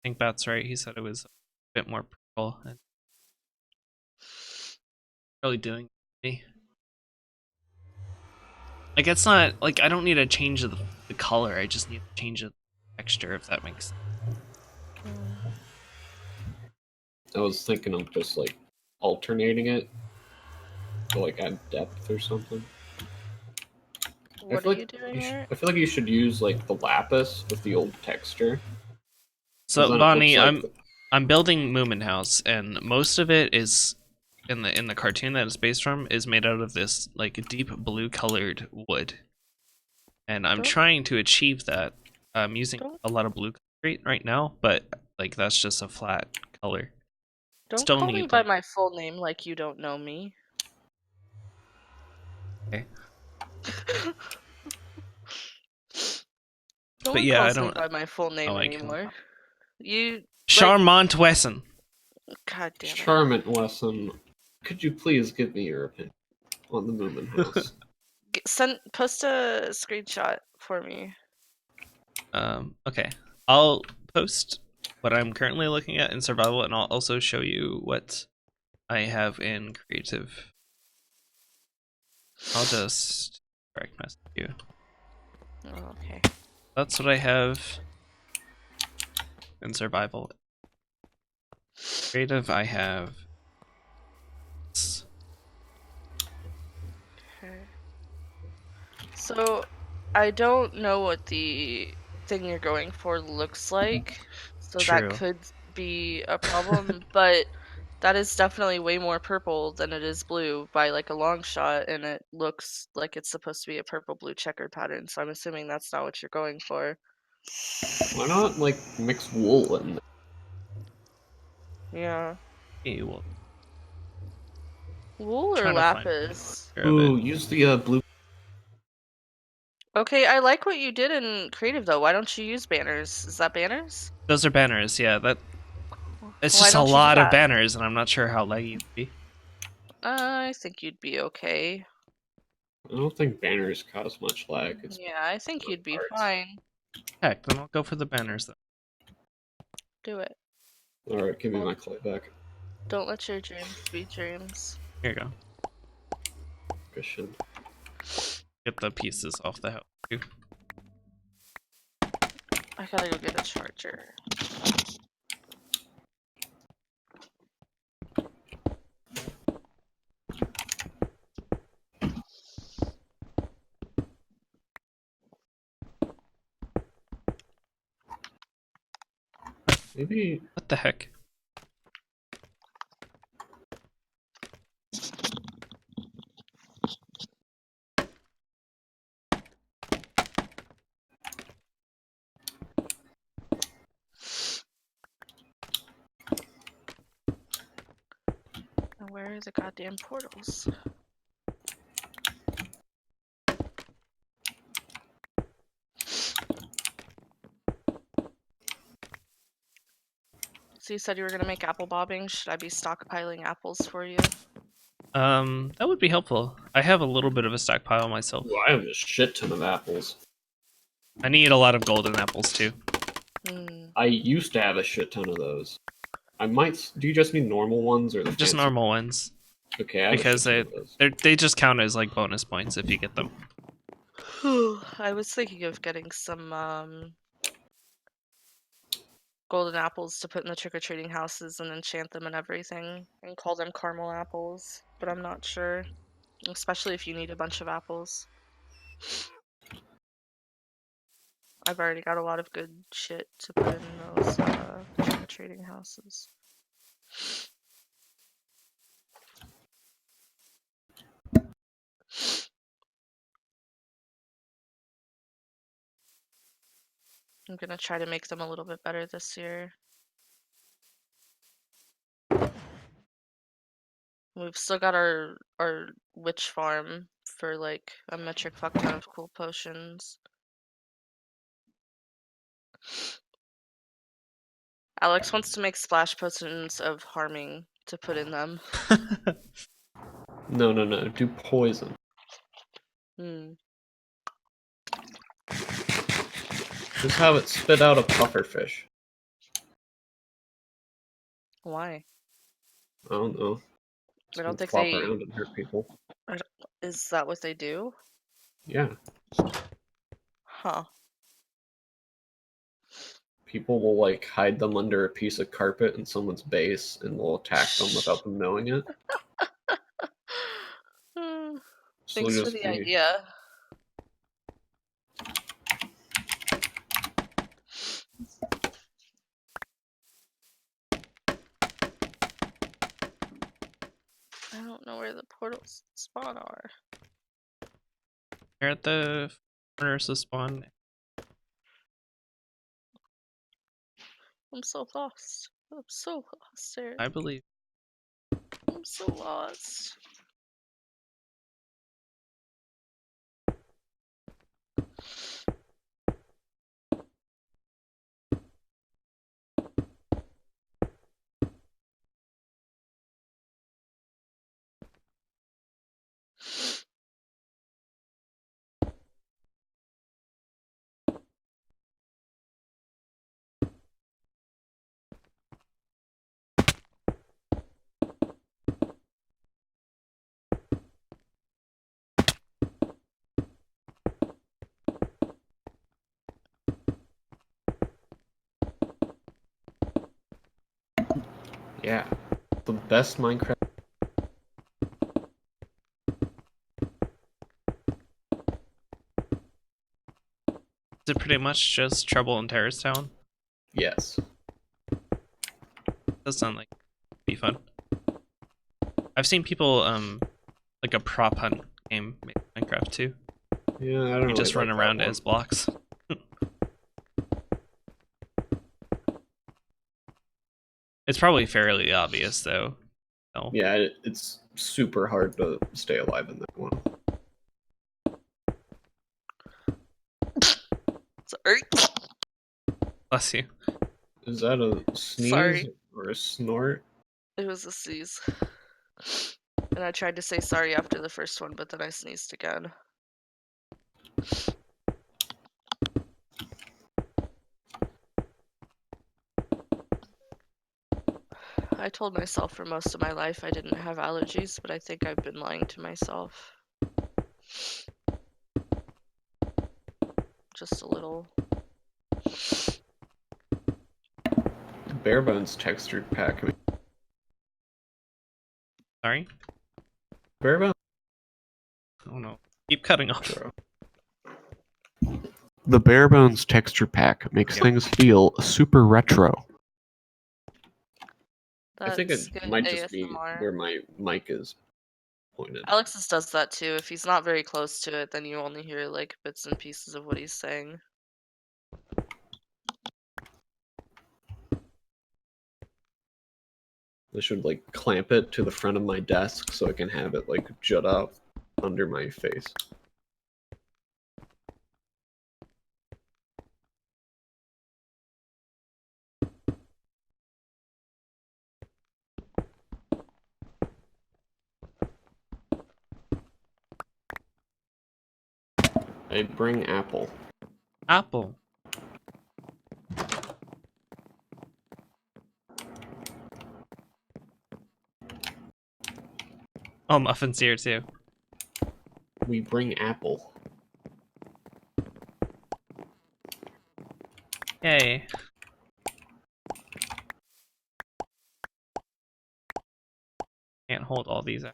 think Bat's right. He said it was a bit more purple and really doing me. Like it's not like I don't need a change of the color. I just need a change of the texture, if that makes sense. I was thinking of just like alternating it to like add depth or something. What are you doing, Eric? I feel like you should use like the lapis with the old texture. So Bonnie, I'm building Moominhouse, and most of it is in the cartoon that it's based from is made out of this like deep blue colored wood, and I'm trying to achieve that. I'm using a lot of blue right now, but like that's just a flat color. Don't call me by my full name like you don't know me. Okay. No But one yeah, calls I me don't by my full name anymore. You Charmant Wesson. God damn it. Charmant Wesson, could you please give me your opinion on the Moominhouse? Post a screenshot for me. Okay. I'll post what I'm currently looking at in survival, and I'll also show you what I have in creative. I'll just direct message you. Oh, okay. That's what I have in survival. Creative, I have. Okay. So, I don't know what the thing you're going for looks like, so True. that could be a problem, but that is definitely way more purple than it is blue by like a long shot, and it looks like it's supposed to be a purple-blue checkered pattern, so I'm assuming that's not what you're going for. Why not like mix wool in there? Yeah. Hey, well, Wool or trying to find lapis? Ooh, use the blue. Okay, I like what you did in creative though. Why don't you use banners? Is that banners? Those are banners, yeah. It's Why just a don't you do lot of that? banners, and I'm not sure how laggy it'd be. I think you'd be okay. I don't think banners cause much lag. It's Yeah, I think you'd be parts. fine. Heck, then I'll go for the banners then. Do it. Alright, give me my clay back. Don't let your dreams be dreams. Here you go. Christian. Get the pieces off the house too. I gotta go get a charger. Maybe. What the heck? Now where are the goddamn portals? So you said you were gonna make apple bobbing. Should I be stockpiling apples for you? That would be helpful. I have a little bit of a stockpile myself. Ooh, I have a shit ton of apples. I need a lot of golden apples too. Hmm. I used to have a shit ton of those. I might. Do you just mean normal ones or the Just fancy? normal ones, Okay, I have because a shit ton of those. they just count as like bonus points if you get them. I was thinking of getting some golden apples to put in the trick-or-treating houses and enchant them and everything and call them caramel apples, but I'm not sure. Especially if you need a bunch of apples. I've already got a lot of good shit to put in those trick-or-treating houses. I'm gonna try to make them a little bit better this year. We've still got our witch farm for like a metric fuck ton of cool potions. Alex wants to make splash potions of harming to put in them. No, do poison. Hmm. Just have it spit out a pufferfish. Why? I don't know. It's I gonna don't think flop they. around and hurt people. Is that what they do? Yeah. Huh. People will like hide them under a piece of carpet in someone's base and will attack them without them knowing it. Hmm. So Thanks for just the be idea. I don't know where the portals spawn are. You're at the corners of spawn. I'm so lost. I'm so lost, Eric. I believe. I'm so lost. yeah. The best Minecraft. Is it pretty much just Trouble in Terrace Town? Yes. Does sound like it'd be fun. I've seen people like a prop hunt game make Minecraft too. Yeah, I don't You just really run like around that as blocks. It's probably fairly obvious though. No. one. Yeah, it's super hard to stay alive in that one. Sorry. Bless you. Is that a sneeze Sorry. or a snort? It was a sneeze. And I tried to say sorry after the first one, but then I sneezed again. I told myself for most of my life I didn't have allergies, but I think I've been lying to myself. Just a little. Bare bones textured pack. Sorry? Bare bones. Oh no. Keep cutting off. The bare bones texture pack makes things feel super retro. That's I think it good might just be ASMR. where my mic is pointed. Alex's does that too. If he's not very close to it, then you only hear like bits and pieces of what he's saying. I should like clamp it to the front of my desk so I can have it like jut out under my face. I bring apple. Apple. Oh, Muffin's here too. We bring apple. Yay. Can't hold all these.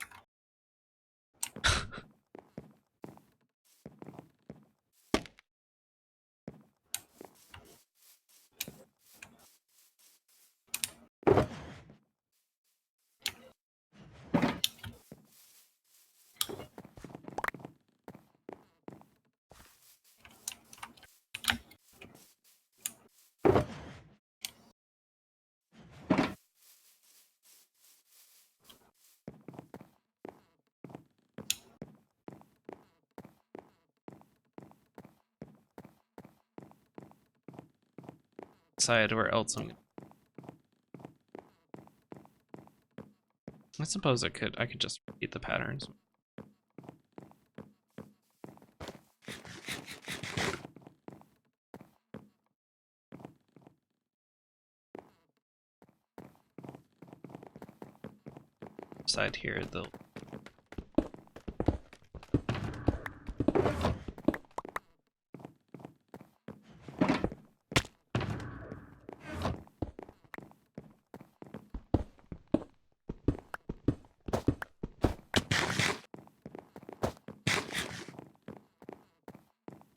Decide where else I suppose I could just repeat the patterns. Side here, they'll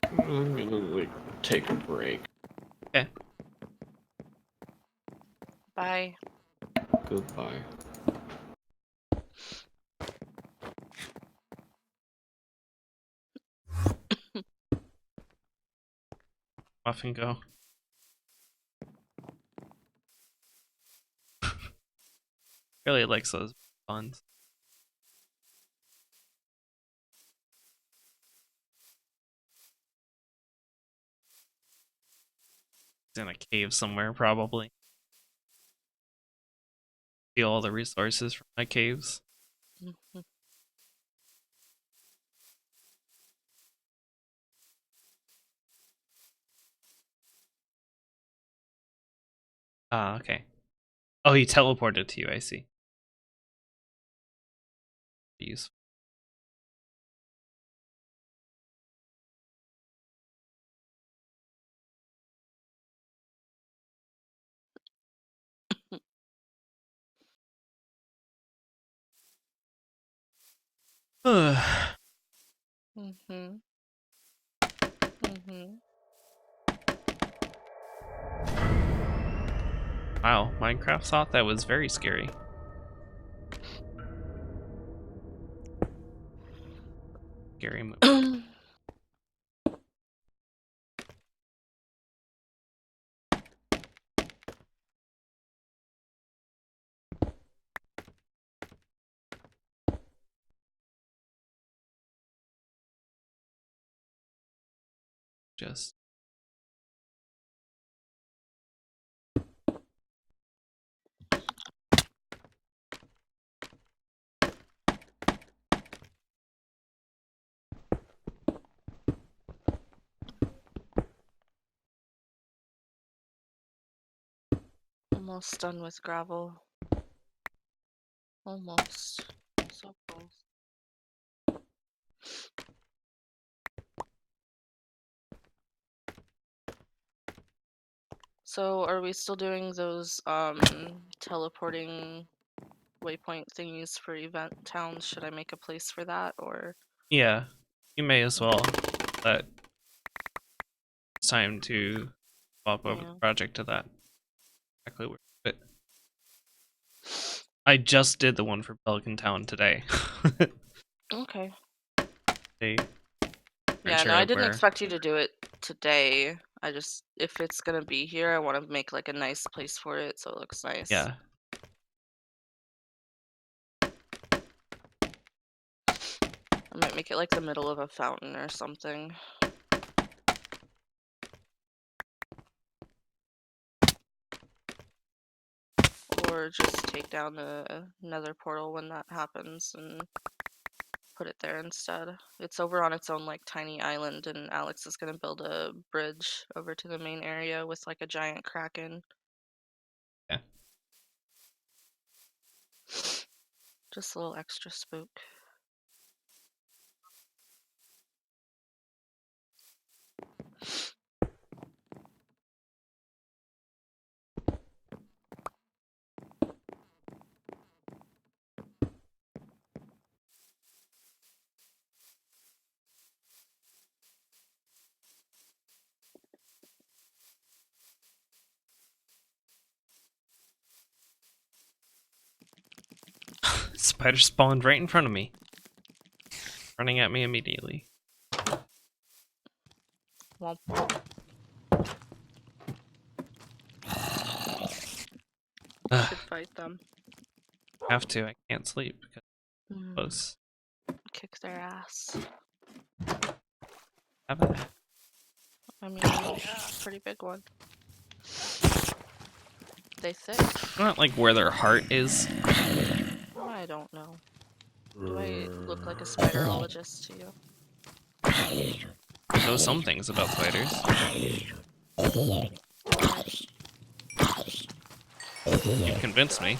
I'm gonna like take a break. okay. Bye. Goodbye. Off and go. Really likes those buns. He's in a cave somewhere, probably. Steal all the resources from my caves. Mhm. Ah, okay. Oh, he teleported to you, I see. Useful. Mhm. Mhm. Wow, Minecraft thought that was very scary. Scary movie. Just Almost done with gravel. Almost. So close. So are we still doing those teleporting waypoint thingies for event towns? Should I make a place for that, or yeah, you may as well. But it's time to swap over yeah. the project to that. Exactly where it. I just did the one for Pelican Town today. Okay. They Yeah, aren't no, I sure didn't where. expect you to do it today. I just, if it's gonna be here, I want to make like a nice place for it so it looks nice. Yeah. I might make it like the middle of a fountain or something. Or just take down the nether portal when that happens and put it there instead. It's over on its own like tiny island, and Alex is gonna build a bridge over to the main area with like a giant kraken. Yeah. Just a little extra spook. Spider spawned right in front of me. Running at me immediately. Womp womp. Ugh, Should fight them. have to. I can't sleep because Mm, it's close. kick their ass. Have it. I mean, yeah, pretty big one. They thick. Not like where their heart is. I don't know. Do I look like a spiderologist to you? I know some things about spiders. You convinced me.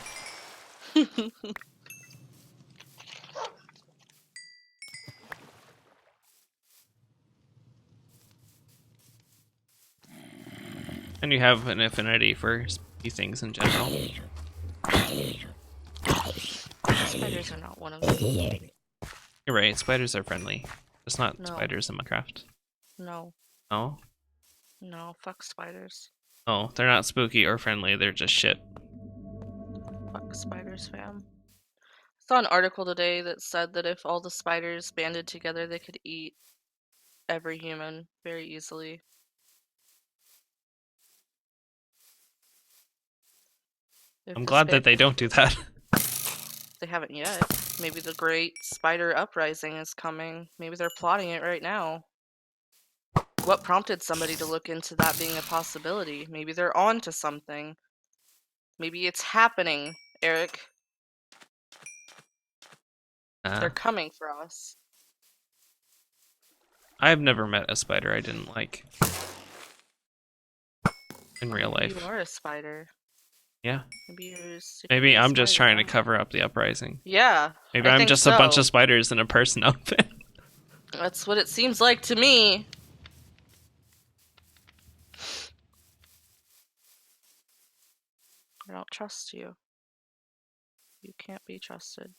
And you have an affinity for spooky things in general. Spiders are not one of them. You're right, spiders are friendly. Just not No. spiders in Minecraft. No. Oh? No, fuck spiders. Oh, they're not spooky or friendly, they're just shit. Fuck spiders, fam. I saw an article today that said that if all the spiders banded together, they could eat every human very easily. If I'm the glad that spa- they don't do that. They haven't yet. Maybe the great spider uprising is coming. Maybe they're plotting it right now. What prompted somebody to look into that being a possibility? Maybe they're on to something. Maybe it's happening, Eric. They're coming for us. I've never met a spider I didn't like. In real life. You are a spider. Yeah. Maybe you're Maybe I'm just trying to to cover up the uprising. Yeah. Maybe I I'm think just a bunch so. of spiders in a person outfit. That's what it seems like to me. I don't trust you. You can't be trusted.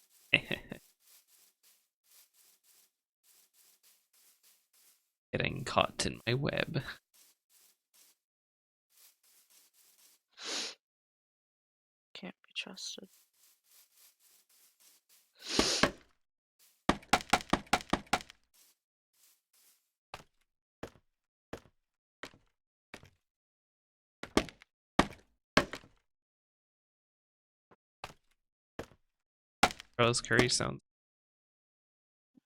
Getting caught in my web. Can't be trusted. Rose curry sounds.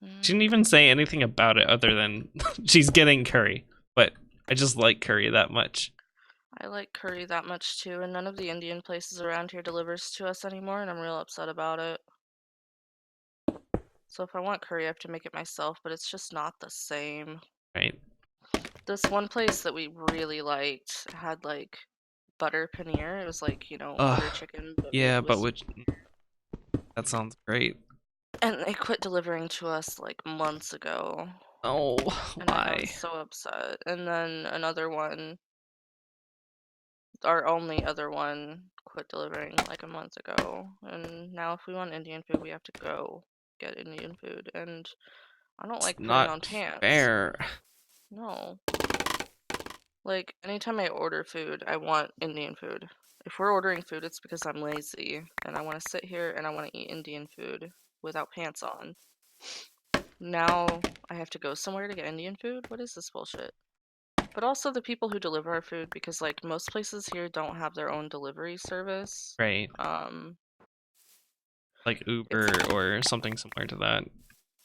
She Mm, didn't even say anything about it other than she's getting curry. But I just like curry that much. I like curry that much too, and none of the Indian places around here delivers to us anymore, and I'm real upset about it. So if I want curry, I have to make it myself, but it's just not the same. Right? This one place that we really liked had like butter paneer. It was like, butter Ugh, chicken, but yeah, made but with that sounds great. And they quit delivering to us like months ago. Oh, And I why? was so upset. And then another one, our only other one, quit delivering like a month ago. And now if we want Indian food, we have to go get Indian food. And I don't It's like putting not on pants. fair. No. Like, anytime I order food, I want Indian food. If we're ordering food, it's because I'm lazy and I want to sit here and I want to eat Indian food without pants on. Now I have to go somewhere to get Indian food? What is this bullshit? But also the people who deliver our food, because like most places here don't have their own delivery service. Right. Like Uber or something similar to that.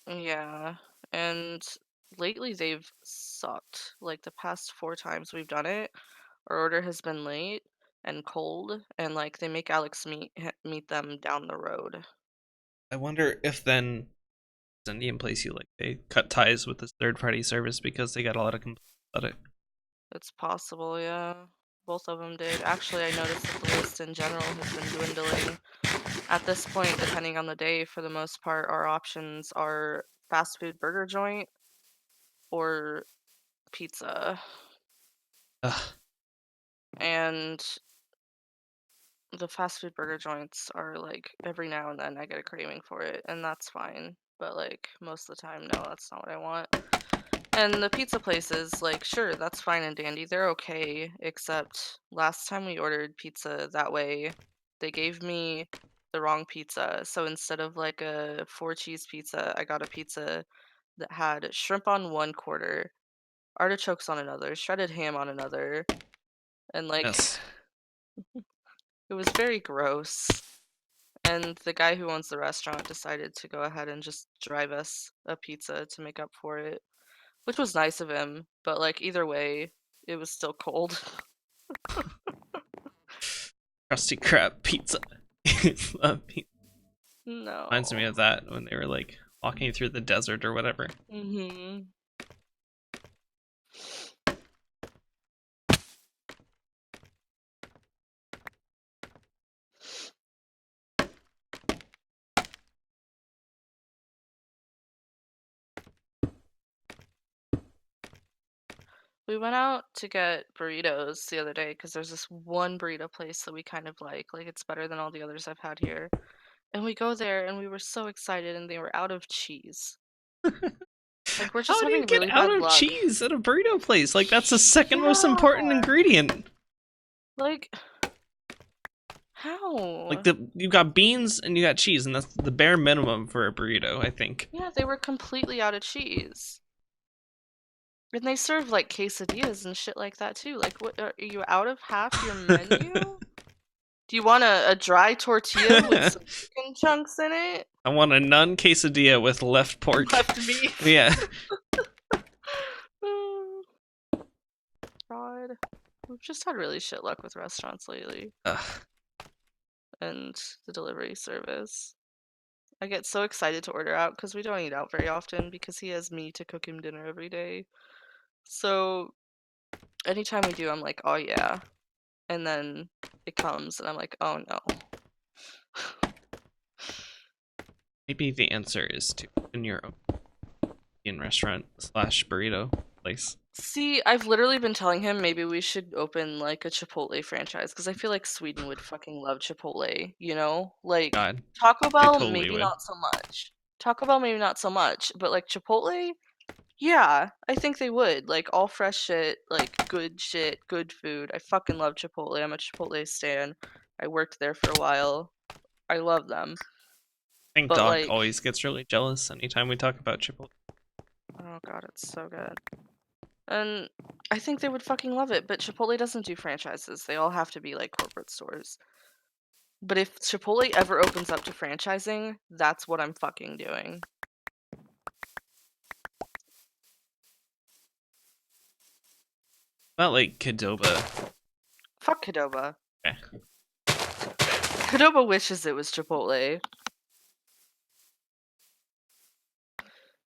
Yeah, and lately they've sucked. Like the past 4 times we've done it, our order has been late and cold, and like they make Alex meet them down the road. I wonder if then Indian place you like, they cut ties with this third-party service because they got a lot of complaints about it. It's possible, yeah. Both of them did. Actually, I noticed that the list in general has been dwindling. At this point, depending on the day, for the most part, our options are fast food burger joint or pizza. Ugh. And the fast food burger joints are like every now and then I get a craving for it, and that's fine. But like most of the time, no, that's not what I want. And the pizza places, like, sure, that's fine and dandy. They're okay, except last time we ordered pizza that way, they gave me the wrong pizza. So instead of like a 4 cheese pizza, I got a pizza that had shrimp on one quarter, artichokes on another, shredded ham on another, and like Yes. it was very gross. And the guy who owns the restaurant decided to go ahead and just drive us a pizza to make up for it, which was nice of him, but like either way, it was still cold. Krusty Krab pizza. No. Reminds me of that when they were like walking through the desert or whatever. Mhm. We went out to get burritos the other day because there's this one burrito place that we kind of like. Like it's better than all the others I've had here. And we go there and we were so excited and they were out of cheese. Like we're just How do you having get really out bad of luck. cheese at a burrito place? Like that's the second most important Yeah. ingredient. Like how? Like you got beans and you got cheese, and that's the bare minimum for a burrito, I think. Yeah, they were completely out of cheese. And they serve like quesadillas and shit like that too. Like, what are you out of half your menu? Do you want a dry tortilla with some chicken chunks in it? I want a nun quesadilla with left pork. Left meat. Yeah. God, we've just had really shit luck with restaurants lately, Ugh. and the delivery service. I get so excited to order out because we don't eat out very often because he has me to cook him dinner every day. So anytime we do, I'm like, oh yeah. And then it comes and I'm like, oh no. Maybe the answer is to open your own Indian restaurant / burrito place. See, I've literally been telling him maybe we should open like a Chipotle franchise because I feel like Sweden would fucking love Chipotle, you know? Like God, Taco they Bell, totally maybe would. not so much. Taco Bell, maybe not so much, but like Chipotle, yeah, I think they would. Like all fresh shit, like good shit, good food. I fucking love Chipotle. I'm a Chipotle stan. I worked there for a while. I love them. I think But Doc like, always gets really jealous anytime we talk about Chipotle. oh god, it's so good. And I think they would fucking love it, but Chipotle doesn't do franchises. They all have to be like corporate stores. But if Chipotle ever opens up to franchising, that's what I'm fucking doing. Not like Qdoba. Fuck Qdoba. Okay. Qdoba wishes it was Chipotle.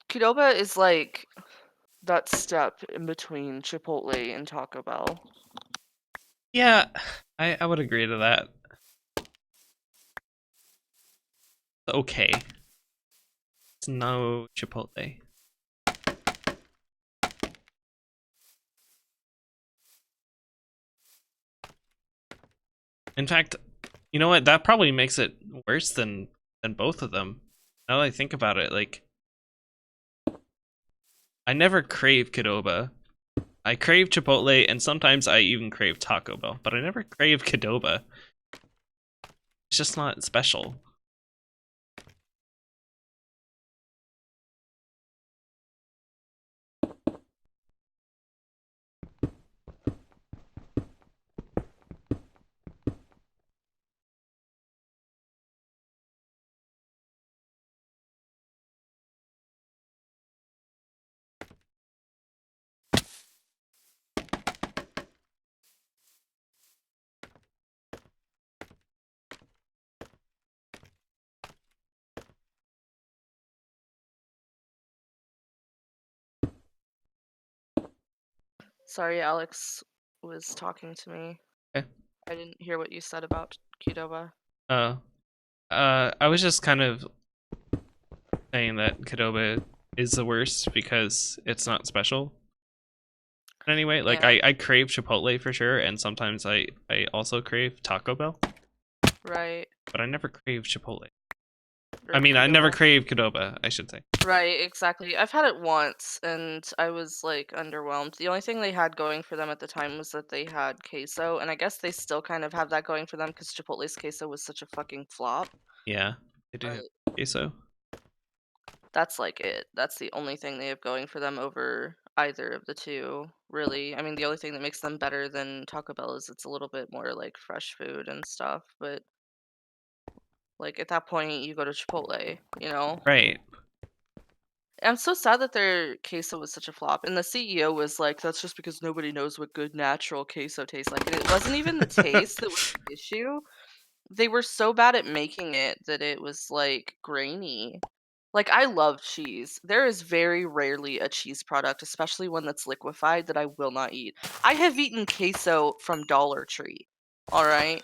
Qdoba is like that step in between Chipotle and Taco Bell. Yeah, I would agree to that. Okay. It's no Chipotle. In fact, you know what? That probably makes it worse than both of them. Now that I think about it, like I never crave Qdoba. I crave Chipotle, and sometimes I even crave Taco Bell, but I never crave Qdoba. It's just not special. Sorry, Alex was talking to me. Okay. I didn't hear what you said about Qdoba. Oh. I was just kind of saying that Qdoba is the worst because it's not special. Anyway, like Yeah. I crave Chipotle for sure, and sometimes I also crave Taco Bell, Right. but I never crave Chipotle. Or I mean, I never Qdoba. crave Qdoba, I should say. Right, exactly. I've had it once and I was like underwhelmed. The only thing they had going for them at the time was that they had queso, and I guess they still kind of have that going for them because Chipotle's queso was such a fucking flop. Yeah, they do have queso. That's like it. That's the only thing they have going for them over either of the two, really. I mean, the only thing that makes them better than Taco Bell is it's a little bit more like fresh food and stuff, but like at that point you go to Chipotle, you know? Right. I'm so sad that their queso was such a flop. And the CEO was like, that's just because nobody knows what good natural queso tastes like. And it wasn't even the taste that was the issue. They were so bad at making it that it was like grainy. Like, I love cheese. There is very rarely a cheese product, especially one that's liquefied, that I will not eat. I have eaten queso from Dollar Tree. All right.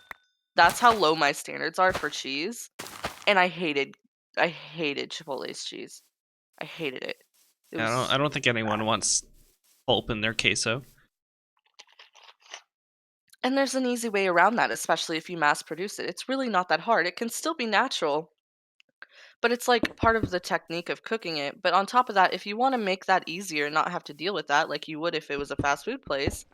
That's how low my standards are for cheese. And I hated Chipotle's cheese. I hated it. It Yeah, was I don't think anyone wants pulp in their queso. And there's an easy way around that, especially if you mass produce it. It's really not that hard. It can still be natural, but it's like part of the technique of cooking it. But on top of that, if you want to make that easier and not have to deal with that like you would if it was a fast food place,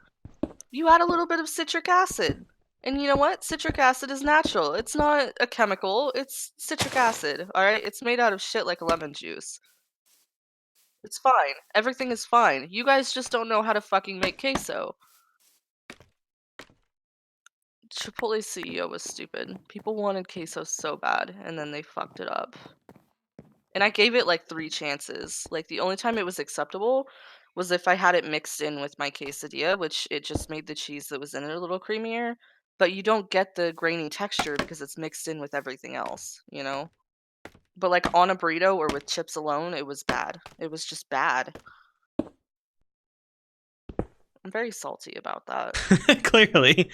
you add a little bit of citric acid. And you know what? Citric acid is natural. It's not a chemical, it's citric acid, all right? It's made out of shit like lemon juice. It's fine. Everything is fine. You guys just don't know how to fucking make queso. Chipotle's CEO was stupid. People wanted queso so bad, and then they fucked it up. And I gave it like 3 chances. Like, the only time it was acceptable was if I had it mixed in with my quesadilla, which it just made the cheese that was in it a little creamier. But you don't get the grainy texture because it's mixed in with everything else, you know? But like on a burrito or with chips alone, it was bad. It was just bad. I'm very salty about that. Clearly.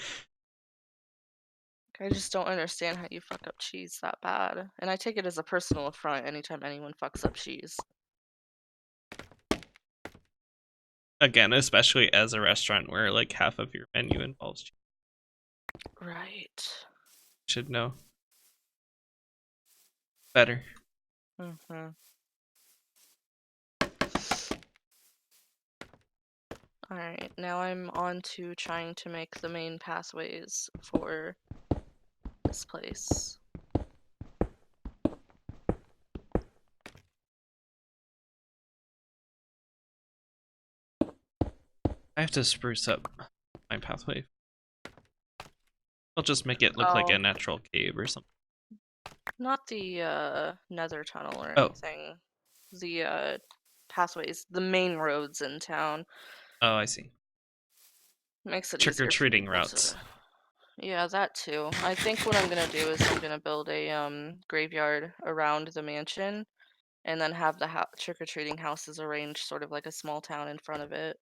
I just don't understand how you fuck up cheese that bad. And I take it as a personal affront anytime anyone fucks up cheese. Again, especially as a restaurant where like half of your menu involves cheese. Right. Should know better. Mm-hmm. Alright, now I'm on to trying to make the main pathways for this place. I have to spruce up my pathway. I'll just make it look like a Oh. natural cave or something. Not the nether tunnel or Oh. anything. The pathways, the main roads in town. Oh, I see. Makes it easier for Trick-or-treating people routes. to... Yeah, that too. I think what I'm gonna do is I'm gonna build a graveyard around the mansion, and then have the trick-or-treating houses arranged sort of like a small town in front of it.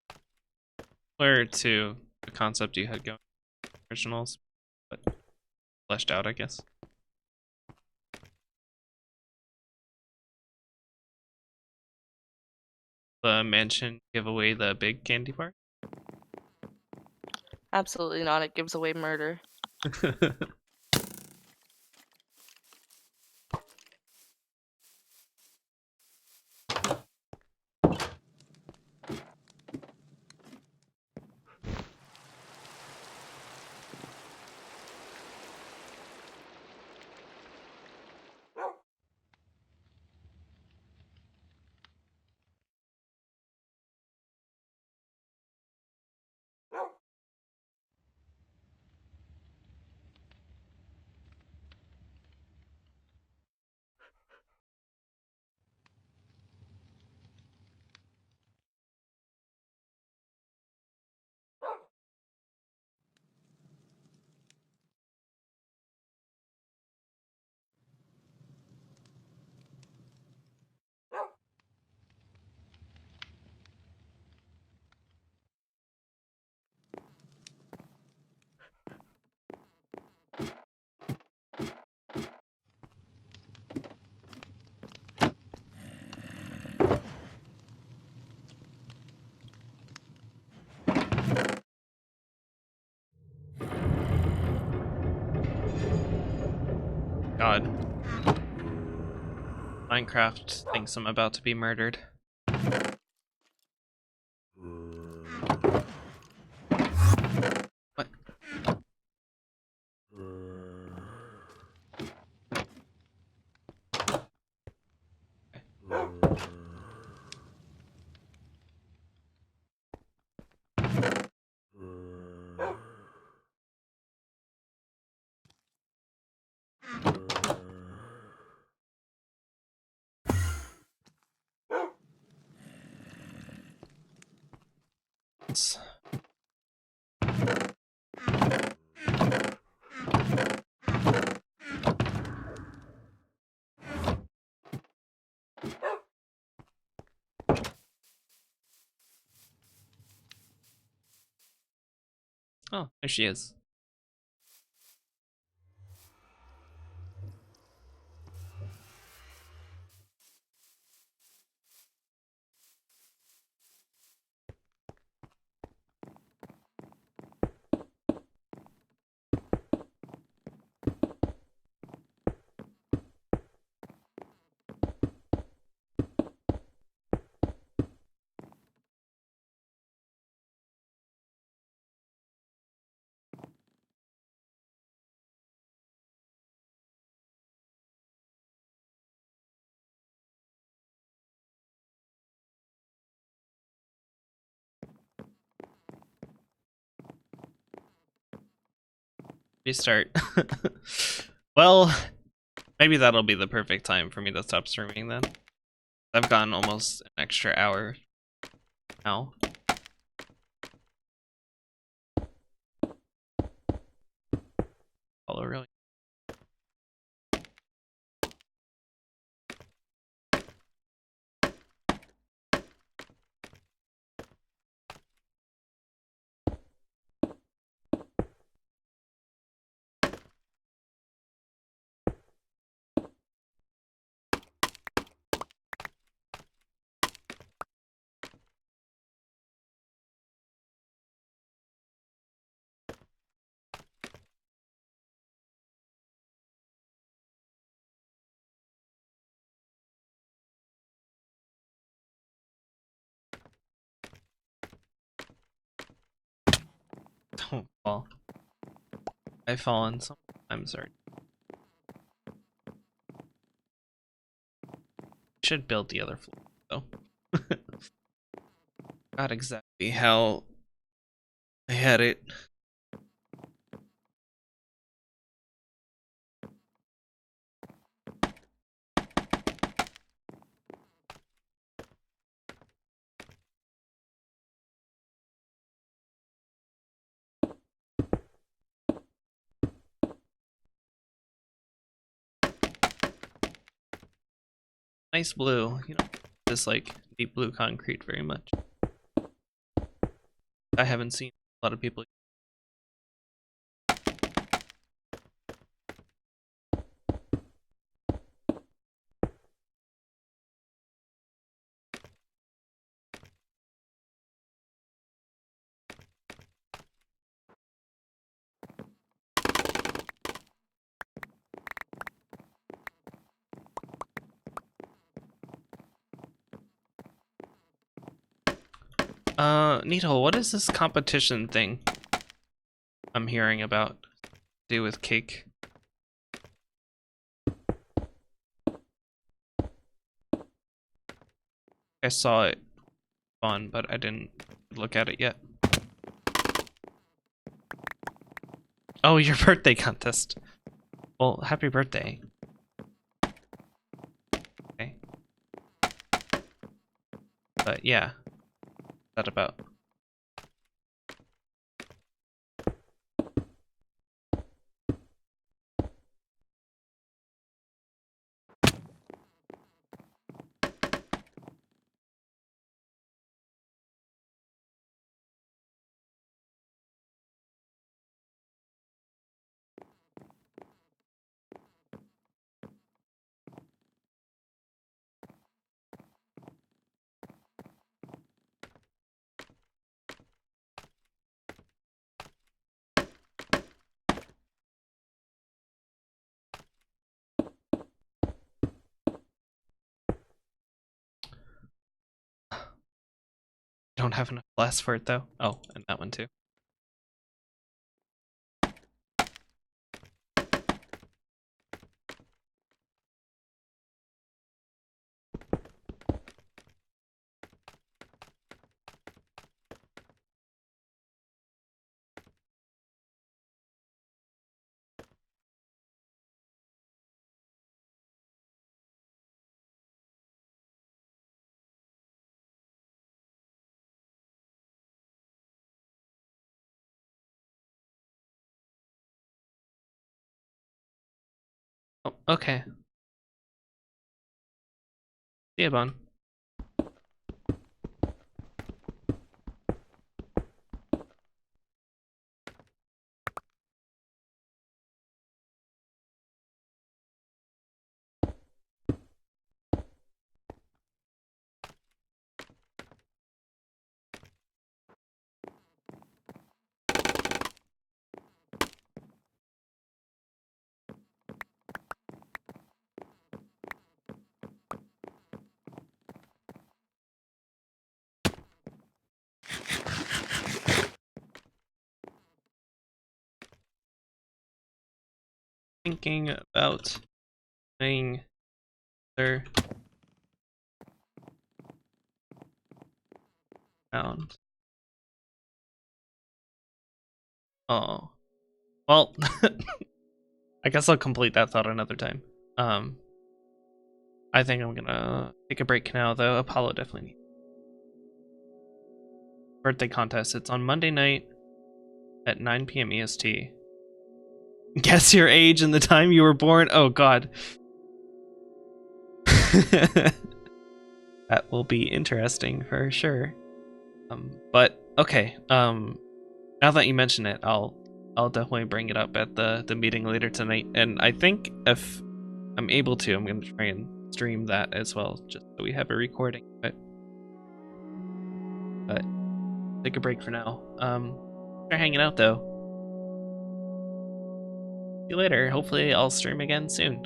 Similar to the concept you had going in originals, but fleshed out, I guess. The mansion give away the big candy bar? Absolutely not. It gives away murder. Minecraft thinks I'm about to be murdered. What? Oh, there she is. Restart. Well, maybe that'll be the perfect time for me to stop streaming then. I've gotten almost an extra hour now. Follow really. Don't fall. I've fallen sometimes already. Should build the other floor though. Not exactly how I had it. Nice blue, you know, this like deep blue concrete very much. I haven't seen a lot of people. Needle, what is this competition thing I'm hearing about to do with cake? I saw it on, but I didn't look at it yet. Oh, your birthday contest. Well, happy birthday. Okay. But yeah, what's that about? don't have enough glass for it though. Oh, and that one too. Oh, okay. See ya, Bon. Thinking about playing other round. Oh. Well, I guess I'll complete that thought another time. I think I'm gonna take a break now, though. Apollo definitely needs birthday contest. It's on Monday night at 9 p.m. EST. Guess your age and the time you were born. Oh God. That will be interesting for sure. But okay. Now that you mention it, I'll definitely bring it up at the meeting later tonight. And I think if I'm able to, I'm gonna try and stream that as well, just so we have a recording. But take a break for now. We're hanging out though. See you later. Hopefully I'll stream again soon.